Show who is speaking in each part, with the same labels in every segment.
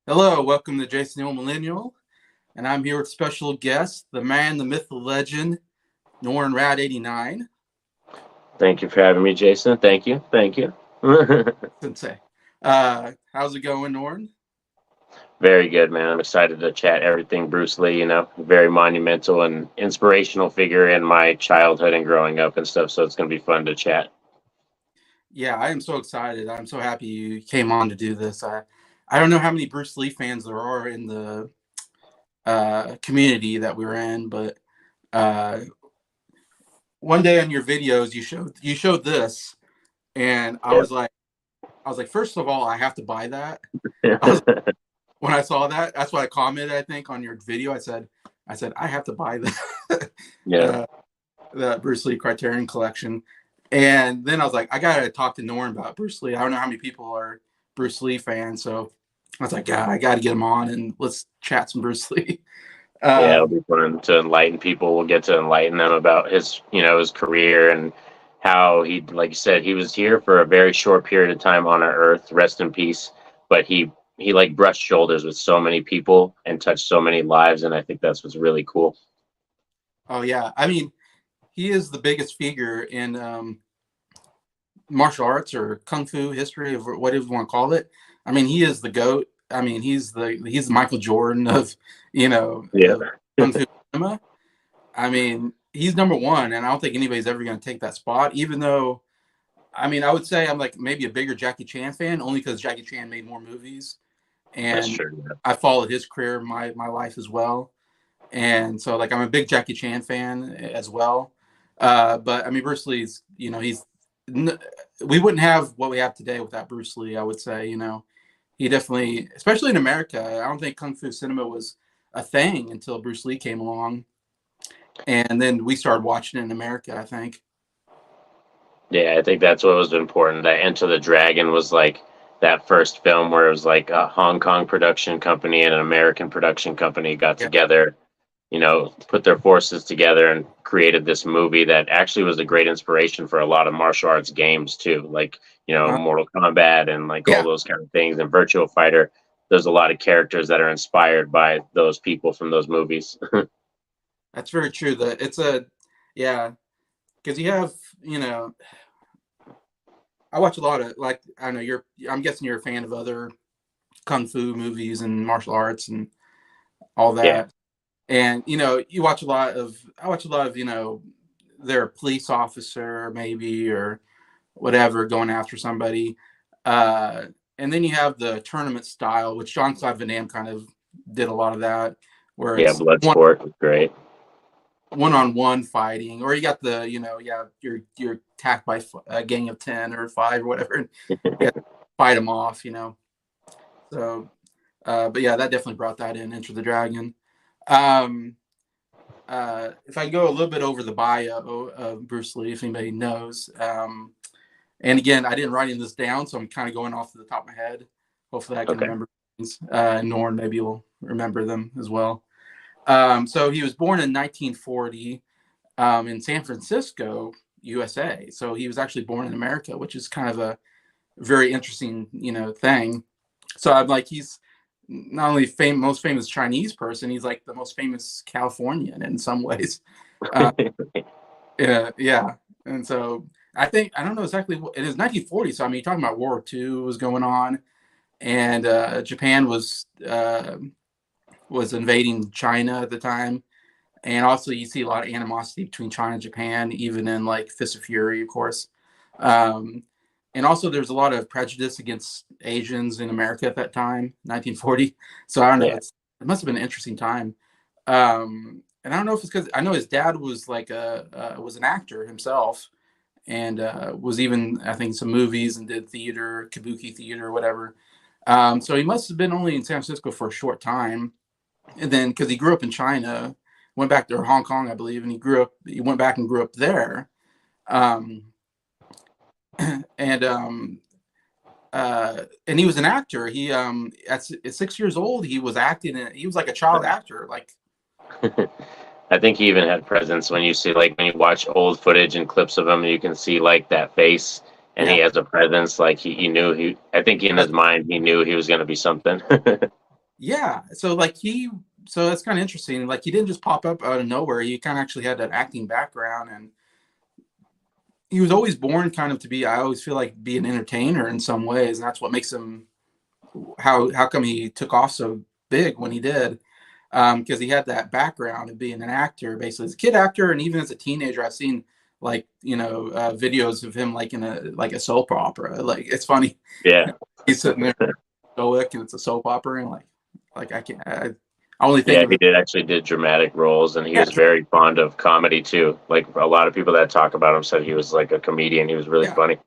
Speaker 1: Hello, welcome to Jason the Old Millennial, and I'm here with special guest, the man, the myth, the legend, Norin Radd89.
Speaker 2: Thank you for having me, Jason. Thank you. Thank you.
Speaker 1: Sensei. How's it going, Norin?
Speaker 2: Very good, man. I'm excited to chat everything Bruce Lee, very monumental and inspirational figure in my childhood and growing up and stuff. So it's going to be fun to chat.
Speaker 1: Yeah, I am so excited. I'm so happy you came on to do this. I don't know how many Bruce Lee fans there are in the community that we're in, but uh, one day on your videos you showed this, and
Speaker 2: Yeah.
Speaker 1: I was like, first of all, I have to buy that. I was When I saw that, that's what I commented. I think on your video, I said I have to buy the
Speaker 2: Yeah.
Speaker 1: uh, the Bruce Lee Criterion Collection, and then I was like, I gotta talk to Norm about Bruce Lee. I don't know how many people are Bruce Lee fans, so I was like, yeah, I got to get him on and let's chat some Bruce Lee.
Speaker 2: Yeah. It'll
Speaker 1: Um,
Speaker 2: be fun to enlighten people. We'll get to enlighten them about his career and how he, like you said, he was here for a very short period of time on our earth. Rest in peace. But he like brushed shoulders with so many people and touched so many lives. And I think that's what's really cool.
Speaker 1: oh yeah, I mean, he is the biggest figure in martial arts or kung fu history, of whatever you want to call it. I mean, he is the goat. I mean, he's the Michael Jordan of
Speaker 2: Yeah.
Speaker 1: of kung fu cinema. I mean, he's number one, and I don't think anybody's ever going to take that spot. Even though, I mean, I would say I'm like maybe a bigger Jackie Chan fan, only because Jackie Chan made more movies,
Speaker 2: That's
Speaker 1: and
Speaker 2: true.
Speaker 1: I followed his career, my life as well, and so like I'm a big Jackie Chan fan as well. But I mean, Bruce Lee's, we wouldn't have what we have today without Bruce Lee. I would say, he definitely, especially in America, I don't think kung fu cinema was a thing until Bruce Lee came along, and then we started watching it in America, I think.
Speaker 2: Yeah, I think that's what was important. That Enter the Dragon was like that first film where it was like a Hong Kong production company and an American production company got
Speaker 1: Yeah.
Speaker 2: together, put their forces together and created this movie that actually was a great inspiration for a lot of martial arts games too, like,
Speaker 1: Uh,
Speaker 2: Mortal Kombat and like all
Speaker 1: yeah,
Speaker 2: those kind of things and Virtual Fighter. There's a lot of characters that are inspired by those people from those movies.
Speaker 1: that's very true. That it's a, yeah, because you have, you know, I watch a lot of, like, I know I'm guessing you're a fan of other kung fu movies and martial arts and all
Speaker 2: Yeah.
Speaker 1: that. And, I watch a lot of, they're a police officer maybe or whatever going after somebody. Uh, and then you have the tournament style, which Jean-Claude Van Damme kind of did a lot of that, where
Speaker 2: Yeah,
Speaker 1: it's
Speaker 2: Bloodsport was great.
Speaker 1: one-on-one fighting, or you got the, yeah, you're attacked by a gang of 10 or 5 or whatever, and you have to fight them off, So, but yeah, that definitely brought that in, Enter the Dragon. Um, if I go a little bit over the bio of Bruce Lee, if anybody knows, and again, I didn't write any of this down, so I'm kind of going off to the top of my head. Hopefully, I can
Speaker 2: Okay.
Speaker 1: remember things. Norn maybe will remember them as well. So he was born in 1940 in San Francisco, USA. So he was actually born in America, which is kind of a very interesting, thing. So I'm like, he's not only most famous Chinese person, he's like the most famous Californian in some ways. Uh, yeah, yeah. And so I don't know exactly what it is. 1940. So I mean, you're talking about World War II was going on, and Japan was invading China at the time. And also, you see a lot of animosity between China and Japan, even in like Fist of Fury, of course. Um, and also, there's a lot of prejudice against Asians in America at that time, 1940. So I don't know.
Speaker 2: Yeah.
Speaker 1: It must have been an interesting time. And I don't know if it's because I know his dad was like was an actor himself, and was even, I think, some movies and did theater, kabuki theater, or whatever. So he must have been only in San Francisco for a short time, and then because he grew up in China, went back to Hong Kong, I believe, and he went back and grew up there. Um, and and he was an actor. He at 6 years old, he was acting. He was like a child actor. Like,
Speaker 2: I think he even had presence when you see like when you watch old footage and clips of him, you can see like that face, and he
Speaker 1: yeah,
Speaker 2: has a presence. Like he knew he. I think in his mind he knew he was going to be something.
Speaker 1: Yeah, so like so that's kind of interesting. Like he didn't just pop up out of nowhere. He kind of actually had an acting background, and he was always born kind of to be. I always feel like be an entertainer in some ways, and that's what makes him. How come he took off so big when he did? Because he had that background of being an actor, basically as a kid actor, and even as a teenager, I've seen like videos of him like in a soap opera. Like it's funny.
Speaker 2: Yeah.
Speaker 1: He's sitting there stoic, and it's a soap opera, and like I only think
Speaker 2: Yeah,
Speaker 1: of
Speaker 2: he
Speaker 1: it.
Speaker 2: did dramatic roles, and he
Speaker 1: Yeah,
Speaker 2: was very fond of comedy too. Like a lot of people that talk about him said he was like a comedian. He was really
Speaker 1: yeah,
Speaker 2: funny.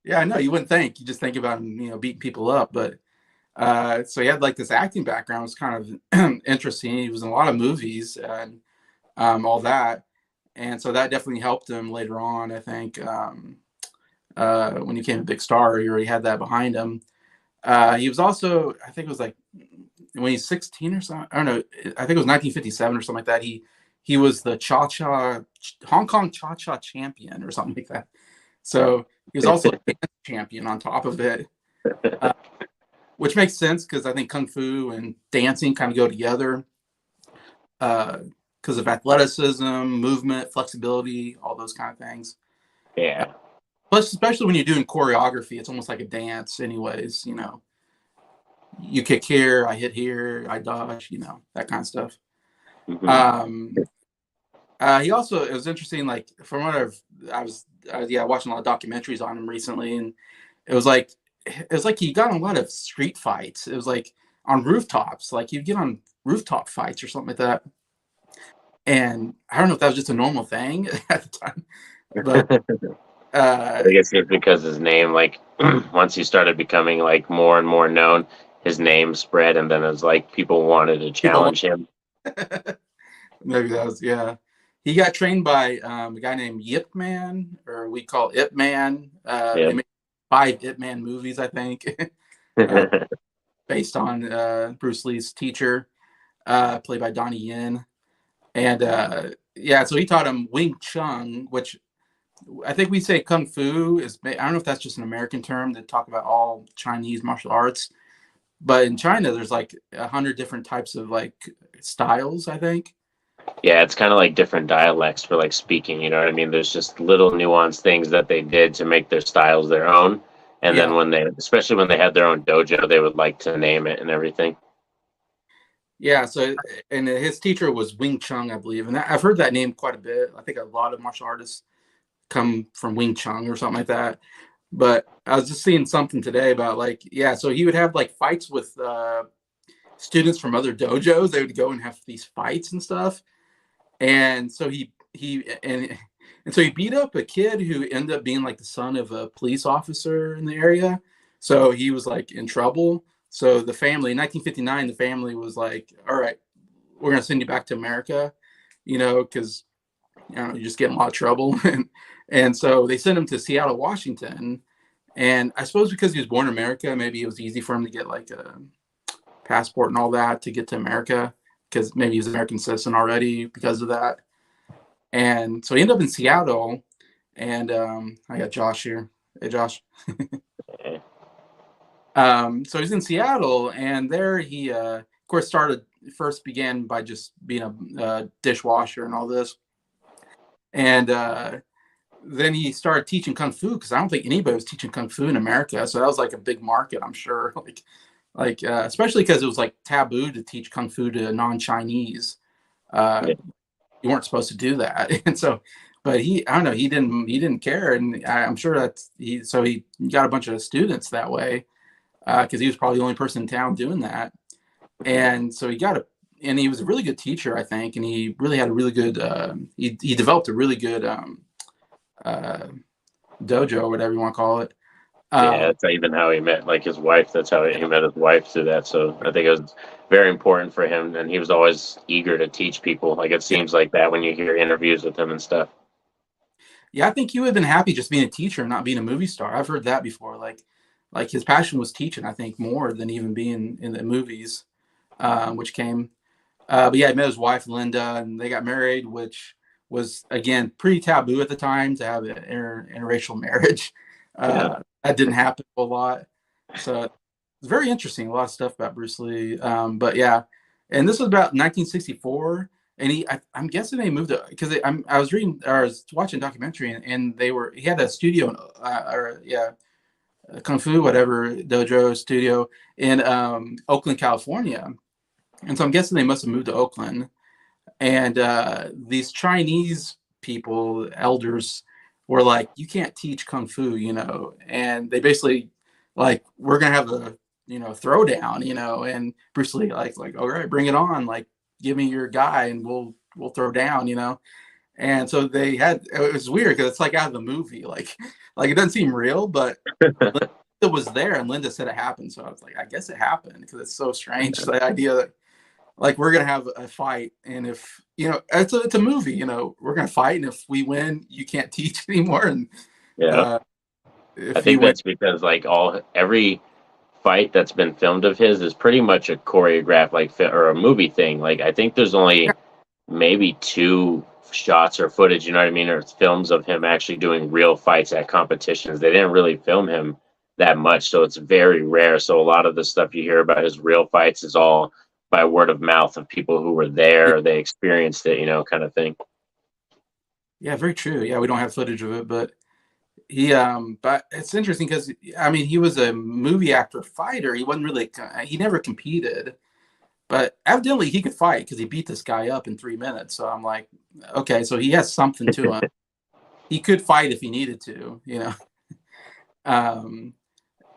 Speaker 1: yeah. I know you wouldn't think. You just think about him, beating people up, but so he had like this acting background. It was kind of interesting. He was in a lot of movies and all that, and so that definitely helped him later on. I think when he became a big star, he already had that behind him. He was also, I think it was like when he's 16 or something. I don't know. I think it was 1957 or something like that. He was the Hong Kong Cha Cha champion or something like that. So he was also a dance champion on top of it, uh, which makes sense because I think kung fu and dancing kind of go together because of athleticism, movement, flexibility, all those kind of things. Uh,
Speaker 2: Yeah.
Speaker 1: Plus, especially when you're doing choreography, it's almost like a dance, anyways. You kick here, I hit here, I dodge, that kind of stuff.
Speaker 2: Hmm.
Speaker 1: Um, he also, it was interesting, like from what I was, yeah, watching a lot of documentaries on him recently, and it was like, he got in a lot of street fights. It was like on rooftops, like he'd get on rooftop fights or something like that. And I don't know if that was just a normal thing at the time, but uh,
Speaker 2: I guess it's because his name, like, once he started becoming like more and more known, his name spread, and then it was like people wanted to
Speaker 1: people
Speaker 2: challenge him.
Speaker 1: maybe that was, yeah. He got trained by a guy named Yip Man, or we call Ip Man.
Speaker 2: Yeah.
Speaker 1: They made 5 Ip Man movies, I think, uh, based on Bruce Lee's teacher, played by Donnie Yen. And yeah, so he taught him Wing Chun, which I think we say Kung Fu is. I don't know if that's just an American term to talk about all Chinese martial arts, but in China, there's like 100 different types of like styles, I think.
Speaker 2: Yeah, it's kind of like different dialects for like speaking, you know what I mean? There's just little nuanced things that they did to make their styles their own. And
Speaker 1: Yeah,
Speaker 2: then especially when they had their own dojo, they would like to name it and everything.
Speaker 1: yeah. So, and his teacher was Wing Chun, I believe, and I've heard that name quite a bit. I think a lot of martial artists come from Wing Chun or something like that. But I was just seeing something today about like, yeah, so he would have like fights with students from other dojos. They would go and have these fights and stuff. And so and so he beat up a kid who ended up being like the son of a police officer in the area. So he was like in trouble. So the family in 1959, the family was like, all right, we're gonna send you back to America, because you just get in a lot of trouble. And so they sent him to Seattle, Washington. And I suppose because he was born in America, maybe it was easy for him to get like a passport and all that to get to America, because maybe he's an American citizen already because of that. And so he ended up in Seattle. And I got Josh here. Hey, Josh.
Speaker 2: Eh,
Speaker 1: So he's in Seattle, and there he, of course, first began by just being a dishwasher and all this. And then he started teaching kung fu because I don't think anybody was teaching kung fu in America. So that was like a big market, I'm sure. Like especially because it was like taboo to teach kung fu to non-Chinese. Uh,
Speaker 2: Yeah,
Speaker 1: you weren't supposed to do that, and so, but I don't know, he didn't care, and I'm sure he got a bunch of students that way because he was probably the only person in town doing that, and so and he was a really good teacher, I think, and he really had a really good he developed a really good uh, dojo, whatever you want to call it.
Speaker 2: yeah,
Speaker 1: Um,
Speaker 2: that's even how he met like his wife. That's how he met his wife through that. So I think it was very important for him, and he was always eager to teach people. Like it
Speaker 1: yeah,
Speaker 2: seems like that when you hear interviews with him and stuff.
Speaker 1: yeah, I think he would have been happy just being a teacher and not being a movie star. I've heard that before. Like his passion was teaching, I think, more than even being in the movies, which came. But yeah, I met his wife Linda, and they got married, which was again pretty taboo at the time to have an interracial marriage.
Speaker 2: Yeah,
Speaker 1: That didn't happen a lot. So it's very interesting. A lot of stuff about Bruce Lee. But yeah, and this was about 1964. And I'm guessing they moved to, because I was reading or I was watching a documentary, and he had a studio, or yeah, a Kung Fu whatever dojo studio in Oakland, California. And so I'm guessing they must have moved to Oakland. And these Chinese people, elders, were like, "You can't teach kung fu," and they basically like, "We're gonna have a throwdown," and Bruce Lee like, "All right, bring it on, like, give me your guy and we'll throw down." And so it was weird because it's like out of the movie, like it doesn't seem real, but Linda was there and Linda said it happened, so I was like, I guess it happened, because it's so strange, the idea that like we're gonna have a fight, and if it's a movie, we're gonna fight, and if we win, you can't teach anymore, and
Speaker 2: Yeah.
Speaker 1: uh
Speaker 2: I
Speaker 1: if you
Speaker 2: think
Speaker 1: win.
Speaker 2: that's because like every fight that's been filmed of his is pretty much a choreographed or a movie thing. Like I think there's only maybe two shots or footage, you know what I mean, or films of him actually doing real fights at competitions. They didn't really film him that much, so it's very rare. So a lot of the stuff you hear about his real fights is all by word of mouth of people who were
Speaker 1: Yeah,
Speaker 2: there, they experienced it, kind of thing.
Speaker 1: yeah, very true. Yeah, we don't have footage of it, but but it's interesting because I mean, he was a movie actor fighter. He wasn't really, he never competed, but evidently he could fight because he beat this guy up in 3 minutes. So I'm like, okay, so he has something to him. He could fight if he needed to. um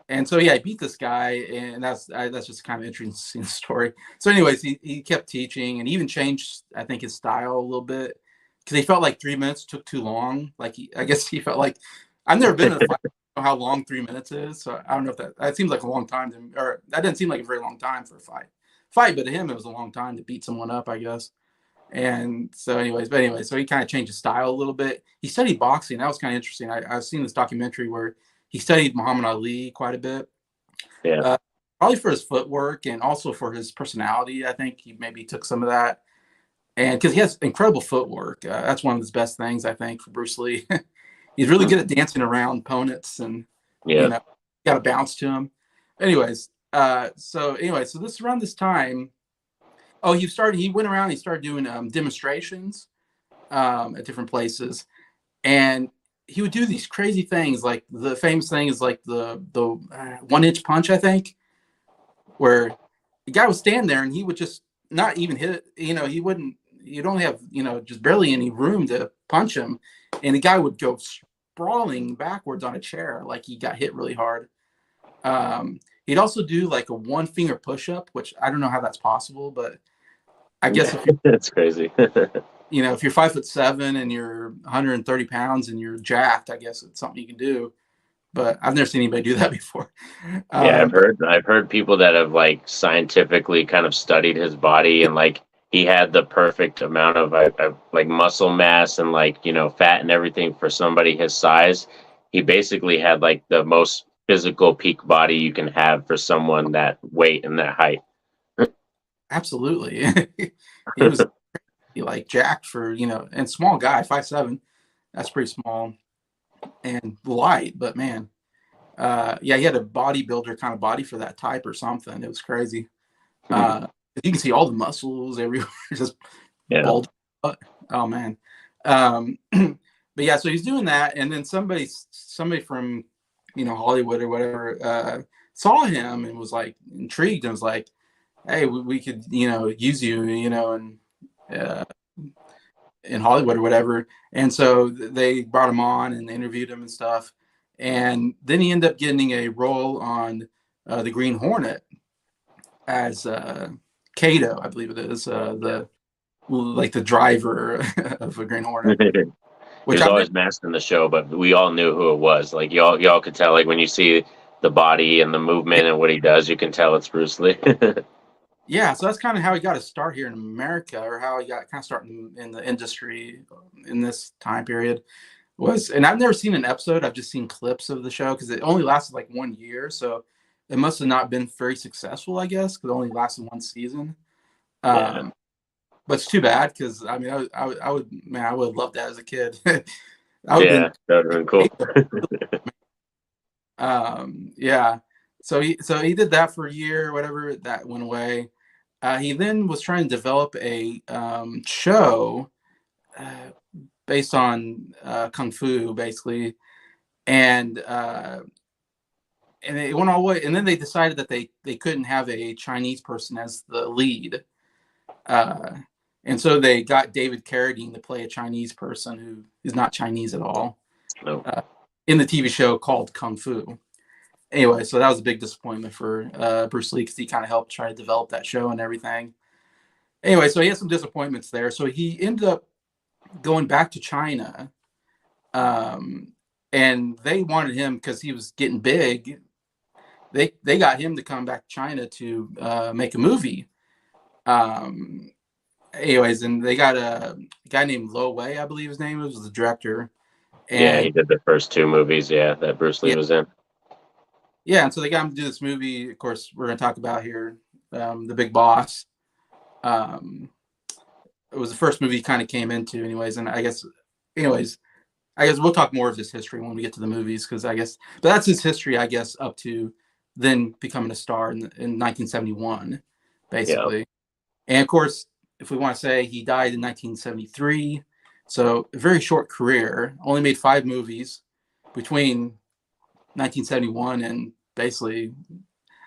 Speaker 1: and so yeah, I beat this guy, and that's just kind of interesting story. So, anyways, he kept teaching, and even changed, I think, his style a little bit, because he felt like 3 minutes took too long. Like I guess he felt like, I've never been in a fight. I don't know how long 3 minutes is, so I don't know if that seems like a long time to me, or that didn't seem like a very long time for a fight, but to him it was a long time to beat someone up, I guess. And so, so he kind of changed his style a little bit. He studied boxing. That was kind of interesting. I've seen this documentary where he studied Muhammad Ali quite a bit,
Speaker 2: Yeah.
Speaker 1: uh, probably for his footwork and also for his personality. I think he maybe took some of that, and because he has incredible footwork. That's one of his best things, I think, for Bruce Lee. He's really good at dancing around opponents, and
Speaker 2: Yeah.
Speaker 1: got a bounce to him. So this around this time. Oh, he went around. He started doing demonstrations at different places, and he would do these crazy things. Like the famous thing is like the 1 inch punch, I think, where the guy would stand there and he would just not even hit it. He wouldn't. You'd only have just barely any room to punch him, and the guy would go sprawling backwards on a chair like he got hit really hard. He'd also do like a 1 finger push up, which I don't know how that's possible, but I guess if
Speaker 2: That's crazy.
Speaker 1: if you're 5'7" and you're 130 pounds and you're jacked, I guess it's something you can do. But I've never seen anybody do that before.
Speaker 2: Yeah, I've
Speaker 1: But
Speaker 2: heard people that have like scientifically kind of studied his body, and like he had the perfect amount of like muscle mass and like fat and everything for somebody his size. He basically had like the most physical peak body you can have for someone that weight and that height.
Speaker 1: absolutely, he was like jacked for and small guy, 5'7". That's pretty small and light, but man, yeah, he had a bodybuilder kind of body for that type or something. It was crazy. You can see all the muscles everywhere, just
Speaker 2: Yeah.
Speaker 1: bulging. Oh man. But yeah, so he's doing that, and then somebody from Hollywood or whatever saw him and was like intrigued and was like, "Hey, we could use you, and uh, in Hollywood or whatever." And so they brought him on and interviewed him and stuff. And then he ended up getting a role on the Green Hornet as Kato, I believe it is, the driver of a Green Hornet,
Speaker 2: He
Speaker 1: which
Speaker 2: was
Speaker 1: I've never.
Speaker 2: always masked in the show, but we all knew who it was. Like y'all could tell. Like when you see the body and the movement and what he does, you can tell it's Bruce Lee.
Speaker 1: Yeah, so that's kind of how he got his start here in America, or how he got kind of starting in the industry in this time period. And I've never seen an episode. I've just seen clips of the show because it only lasted like 1 year, so it must have not been very successful, I guess, because it only lasted one season.
Speaker 2: Yeah,
Speaker 1: But it's too bad because I mean, I would, man, I would have loved that as a kid. I would have been.
Speaker 2: yeah, that would have been cool.
Speaker 1: Yeah. he did that for a year or whatever. That went away. He then was trying to develop a show uh, based on kung fu, basically, and it went all the way. And then they decided that they couldn't have a Chinese person as the lead, uh, and so they got David Carradine to play a Chinese person who is not Chinese at all
Speaker 2: No.
Speaker 1: in the TV show called Kung Fu. Anyway, so that was a big disappointment for Bruce Lee because he kind of helped try to develop that show and everything. Anyway, so he had some disappointments there. So he ended up going back to China, and they wanted him because he was getting big. They got him to come back to China to make a movie. Anyways, and they got a guy named Lo Wei, I believe his name was the director.
Speaker 2: Yeah, he
Speaker 1: And
Speaker 2: did the first two movies, that Bruce Lee was in.
Speaker 1: yeah, and so they got him to do this movie. Of course, we're going to talk about here, The Big Boss. It was the first movie he kind of came into, anyways. And I guess we'll talk more of his history when we get to the movies, because but that's his history, I guess, up to then becoming a star in 1971, basically. Yeah. And of course, if we want to say, he died in 1973, so a very short career. Only made 5 movies between 1971 and basically,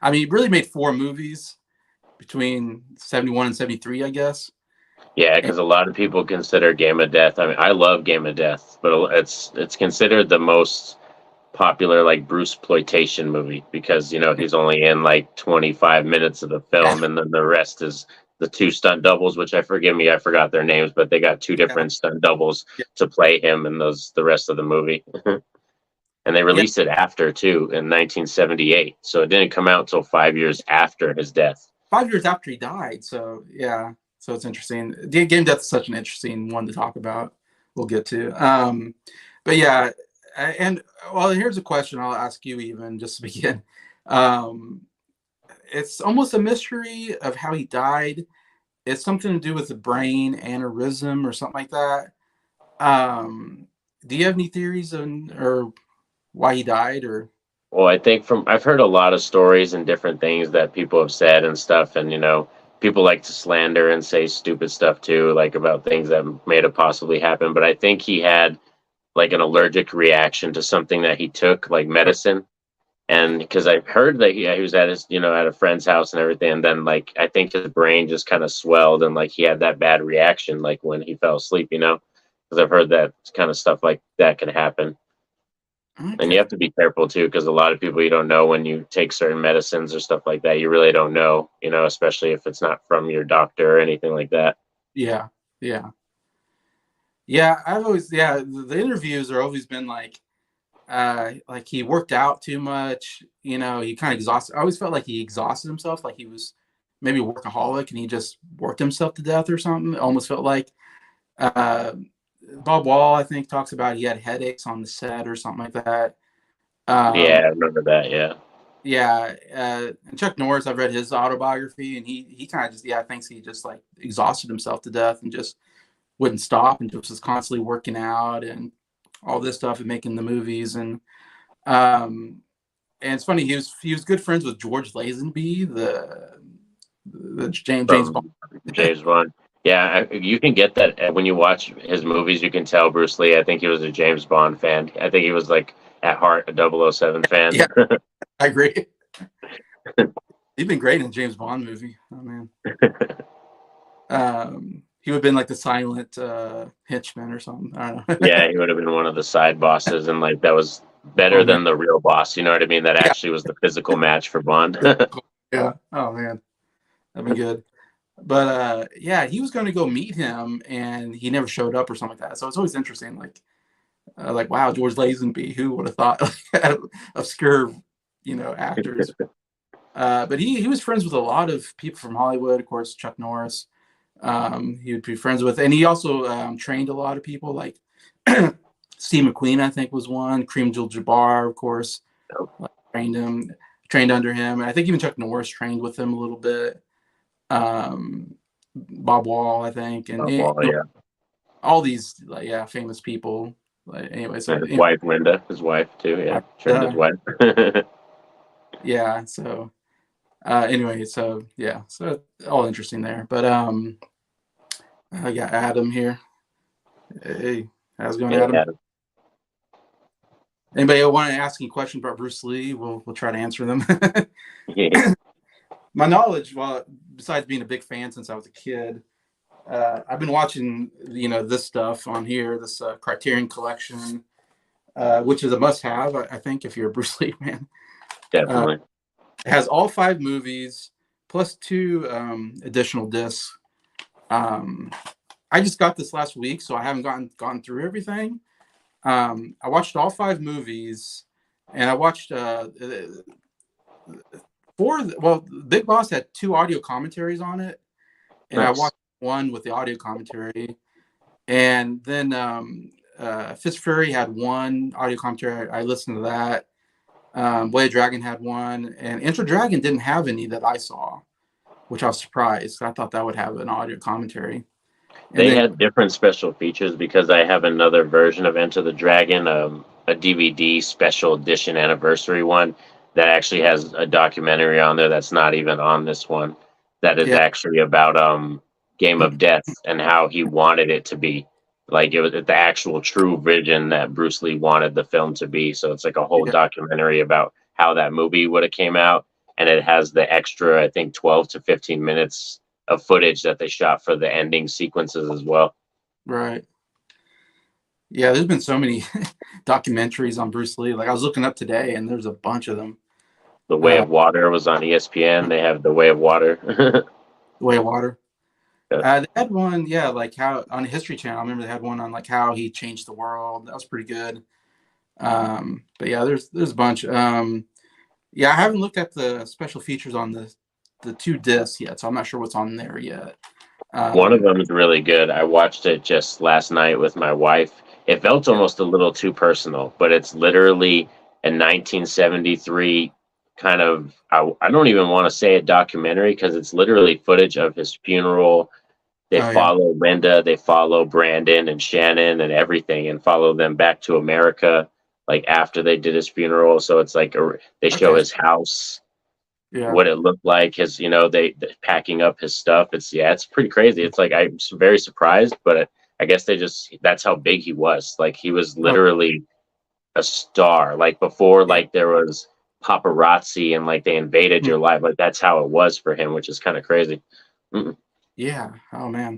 Speaker 1: I mean, he really made 4 movies between 71 and 73, I guess.
Speaker 2: Yeah, because a lot of people consider Game of Death. I mean, I love Game of Death, but it's considered the most popular like Bruceploitation movie because he's only in like 25 minutes of the film, and then the rest is the 2 stunt doubles, which I forgot their names, but they got 2 different stunt doubles to play him in the rest of the movie. And they released it after too in 1978, so it didn't come out until 5 years after his death.
Speaker 1: 5 years after he died. So yeah, so it's interesting. Game Death is such an interesting one to talk about. We'll get to. But yeah, and well, here's a question I'll ask you, even just to begin. It's almost a mystery of how he died. It's something to do with the brain aneurysm or something like that. Do you have any theories on or why he died? Or
Speaker 2: Well, I think I've heard a lot of stories and different things that people have said and stuff, and people like to slander and say stupid stuff too, like about things that may have possibly happened. But I think he had like an allergic reaction to something that he took, like medicine. And because I've heard that he was at his, at a friend's house and everything, and then like I think his brain just kind of swelled and like he had that bad reaction, like when he fell asleep, because I've heard that kind of stuff like that can happen. Okay. And you have to be careful too, because a lot of people, you don't know when you take certain medicines or stuff like that. You really don't know, especially if it's not from your doctor or anything like that.
Speaker 1: Yeah. I've always, the interviews are always been like he worked out too much. He kind of exhausted. I always felt like he exhausted himself, like he was maybe a workaholic and he just worked himself to death or something. It almost felt like Bob Wall, I think, talks about he had headaches on the set or something like that.
Speaker 2: Yeah, I remember that. Yeah.
Speaker 1: Yeah. And Chuck Norris, I've read his autobiography, and he kind of just, thinks he just like exhausted himself to death and just wouldn't stop and just was constantly working out and all this stuff and making the movies. And it's funny, he was good friends with George Lazenby, the James Bond.
Speaker 2: James Bond. Yeah, you can get that when you watch his movies. You can tell Bruce Lee, I think he was a James Bond fan. I think he was like at heart a 007 fan.
Speaker 1: Yeah, I agree. He'd been great in a James Bond movie. Oh man. He would have been like the silent henchman or something. I don't know.
Speaker 2: Yeah, he would have been one of the side bosses, and like that was better than the real boss. You know what I mean? That actually was the physical match for Bond.
Speaker 1: Yeah. Oh man, that'd be good. But he was going to go meet him, and he never showed up or something like that. So it's always interesting, like wow, George Lazenby, who would have thought? Obscure, actors. But he was friends with a lot of people from Hollywood, of course, Chuck Norris. He would be friends with, and he also trained a lot of people, like Steve McQueen, I think, was one. Kareem Abdul-Jabbar, of course, trained under him. And I think even Chuck Norris trained with him a little bit. Bob Wall, I think, and all these famous people. Anyway, so
Speaker 2: his wife Linda, his wife too, trained his wife.
Speaker 1: Yeah. So anyway, so yeah, so all interesting there. But I got Adam here. Hey, how's it going,
Speaker 2: Yeah,
Speaker 1: Adam? Anybody want to ask any questions about Bruce Lee? We'll try to answer them.
Speaker 2: yeah,
Speaker 1: My knowledge, well, besides being a big fan since I was a kid, I've been watching this stuff on here, this Criterion Collection, which is a must-have, I think, if you're a Bruce Lee fan. Uh,
Speaker 2: definitely.
Speaker 1: it has all 5 movies plus 2 additional discs. Um, I just got this last week, so I haven't gone through everything. I watched all 5 movies, and I watched 4. Well, Big Boss had 2 audio commentaries on it, and I
Speaker 2: Nice.
Speaker 1: watched one with the audio commentary. And then Fist Fury had 1 audio commentary. I listened to that. Blade Dragon had 1, and Enter Dragon didn't have any that I saw, which I was surprised. I thought that would have an audio commentary. And
Speaker 2: They
Speaker 1: then,
Speaker 2: had different special features because I have another version of Enter the Dragon, a DVD special edition anniversary one that actually has a documentary on there that's not even on this one. That is
Speaker 1: yeah,
Speaker 2: actually about Game of Death and how he wanted it to be. Like it was the actual true vision that Bruce Lee wanted the film to be. So it's like a whole
Speaker 1: yeah,
Speaker 2: documentary about how that movie would have came out, and it has the extra, I think, 12 to 15 minutes of footage that they shot for the ending sequences as well.
Speaker 1: right. Yeah, there's been so many documentaries on Bruce Lee. Like I was looking up today, and there's a bunch of them.
Speaker 2: The Way
Speaker 1: Uh,
Speaker 2: of Water was on ESPN. They have The Way of Water.
Speaker 1: Way of Water.
Speaker 2: Yeah.
Speaker 1: They had one, yeah, like how on History Channel. I remember they had one on like how he changed the world. That was pretty good. But yeah, there's a bunch. Yeah, I haven't looked at the special features on the 2 discs yet, so I'm not sure what's on there yet.
Speaker 2: One of
Speaker 1: Um,
Speaker 2: them is really good. I watched it just last night with my wife. It felt
Speaker 1: yeah,
Speaker 2: almost a little too personal, but it's literally a 1973 kind of, I don't even want to say a documentary because it's literally footage of his funeral. They
Speaker 1: oh yeah,
Speaker 2: follow Linda, they follow Brandon and Shannon and everything, and follow them back to America like after they did his funeral. So it's like they show
Speaker 1: okay,
Speaker 2: his house,
Speaker 1: yeah,
Speaker 2: what it looked like, his they packing up his stuff. It's pretty crazy. It's like I'm very surprised, but I guess they just that's how big he was. Like he was
Speaker 1: oh
Speaker 2: literally a star. Like before,
Speaker 1: yeah,
Speaker 2: like there was paparazzi and like they invaded
Speaker 1: mm,
Speaker 2: your life. Like that's how it was for him, which is kind of crazy. Mm.
Speaker 1: yeah. Oh man.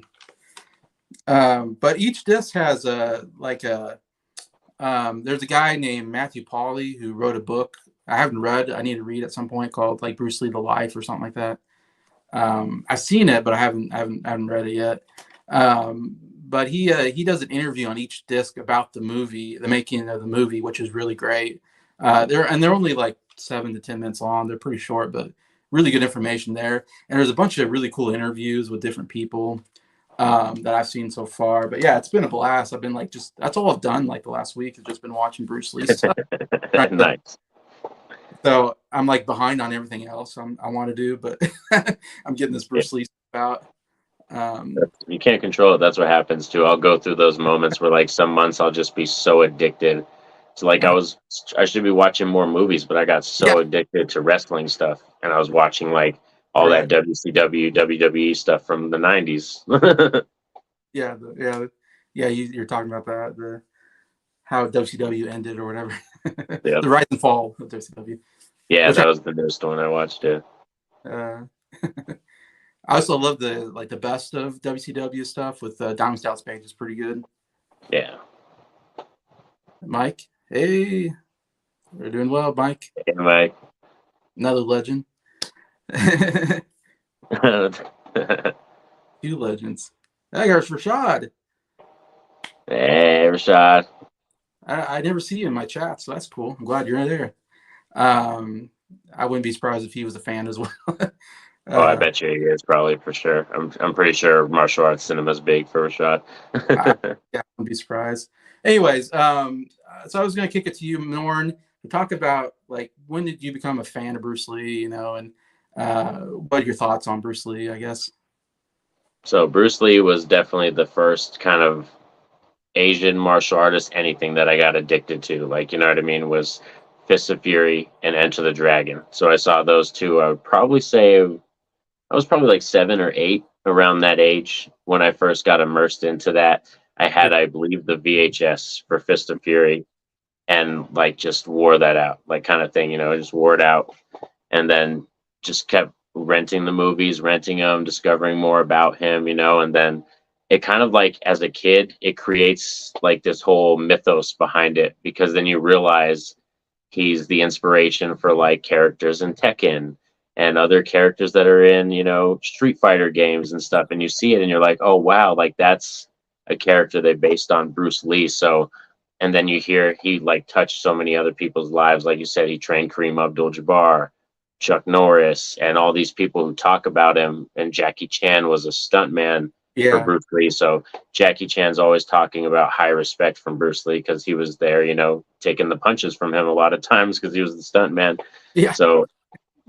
Speaker 1: But each disc has a like a there's a guy named Matthew Pauly who wrote a book I haven't read. I need to read at some point called like Bruce Lee the Life or something like that. I've seen it, but I haven't read it yet. But he does an interview on each disc about the movie, the making of the movie, which is really great. They're only like 7 to 10 minutes long. They're pretty short, but really good information there. And there's a bunch of really cool interviews with different people that I've seen so far. But yeah, it's been a blast. I've been like just that's all I've done like the last week. I've just been watching Bruce Lee stuff. Trying to,
Speaker 2: Nice.
Speaker 1: so I'm like behind on everything else I want to do, but I'm getting this
Speaker 2: Yeah.
Speaker 1: Bruce Lee stuff out. Um,
Speaker 2: You can't control it. That's what happens too. I'll go through those moments where like some months I'll just be so addicted. So like I should be watching more movies, but I got
Speaker 1: yeah,
Speaker 2: so addicted to wrestling stuff and I was watching like all that
Speaker 1: right.
Speaker 2: WCW, WWE stuff from the 90s.
Speaker 1: Yeah, yeah. You're talking about that the how WCW ended or whatever,
Speaker 2: Yeah.
Speaker 1: the rise and fall of WCW,
Speaker 2: Yeah,
Speaker 1: which
Speaker 2: that was the newest one I watched it.
Speaker 1: uh, I also love the like the best of WCW stuff with Diamond Stouts page is pretty good.
Speaker 2: Yeah.
Speaker 1: Mike, hey, we're doing well, Mike.
Speaker 2: Anyway.
Speaker 1: Another legend. Two legends. That guy's Rashad.
Speaker 2: Hey, Rashad.
Speaker 1: I never see you in my chat, so that's cool. I'm glad you're there. Um, I wouldn't be surprised if he was a fan as well.
Speaker 2: Oh, I
Speaker 1: uh,
Speaker 2: bet you he is probably for sure. I'm pretty sure martial arts cinema is big for Rashad.
Speaker 1: I, yeah, I wouldn't be surprised. Anyways, so I was going to kick it to you, Norn, to talk about like when did you become a fan of Bruce Lee, and what are your thoughts on Bruce Lee, I guess.
Speaker 2: So Bruce Lee was definitely the first kind of Asian martial artist, anything that I got addicted to. Like, you know what I mean? Was Fist of Fury, and Enter the Dragon. So I saw those two. I would probably say I was probably like 7 or 8 around that age when I first got immersed into that. I had, I believe, the VHS for Fist of Fury, and like just wore that out, like kind of thing, just wore it out, and then just kept renting the movies, renting them, discovering more about him, and then it kind of like as a kid, it creates like this whole mythos behind it, because then you realize he's the inspiration for like characters in Tekken and other characters that are in, Street Fighter games and stuff. And you see it and you're like, oh, wow, like that's a character they based on Bruce Lee. So, and then you hear he like touched so many other people's lives. Like you said, he trained Kareem Abdul-Jabbar, Chuck Norris, and all these people who talk about him. And Jackie Chan was a stuntman for
Speaker 1: Yeah.
Speaker 2: Bruce Lee. So Jackie Chan's always talking about high respect from Bruce Lee because he was there, taking the punches from him a lot of times because he was the stuntman.
Speaker 1: Yeah.
Speaker 2: So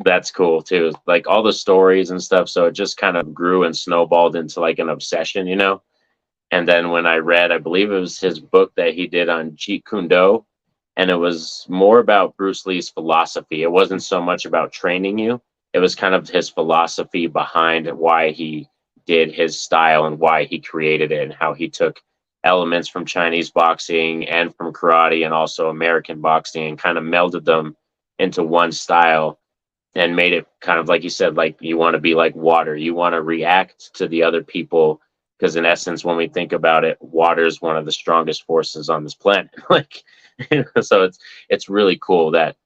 Speaker 2: that's cool too. Like all the stories and stuff. So it just kind of grew and snowballed into like an obsession. And then when I read, I believe it was his book that he did on Jeet Kune Do, and it was more about Bruce Lee's philosophy. It wasn't so much about training you. It was kind of his philosophy behind why he did his style and why he created it, and how he took elements from Chinese boxing and from karate and also American boxing and kind of melded them into one style and made it kind of like you said, like you want to be like water. You want to react to the other people, because in essence, when we think about it, water is one of the strongest forces on this planet. Like, so it's really cool that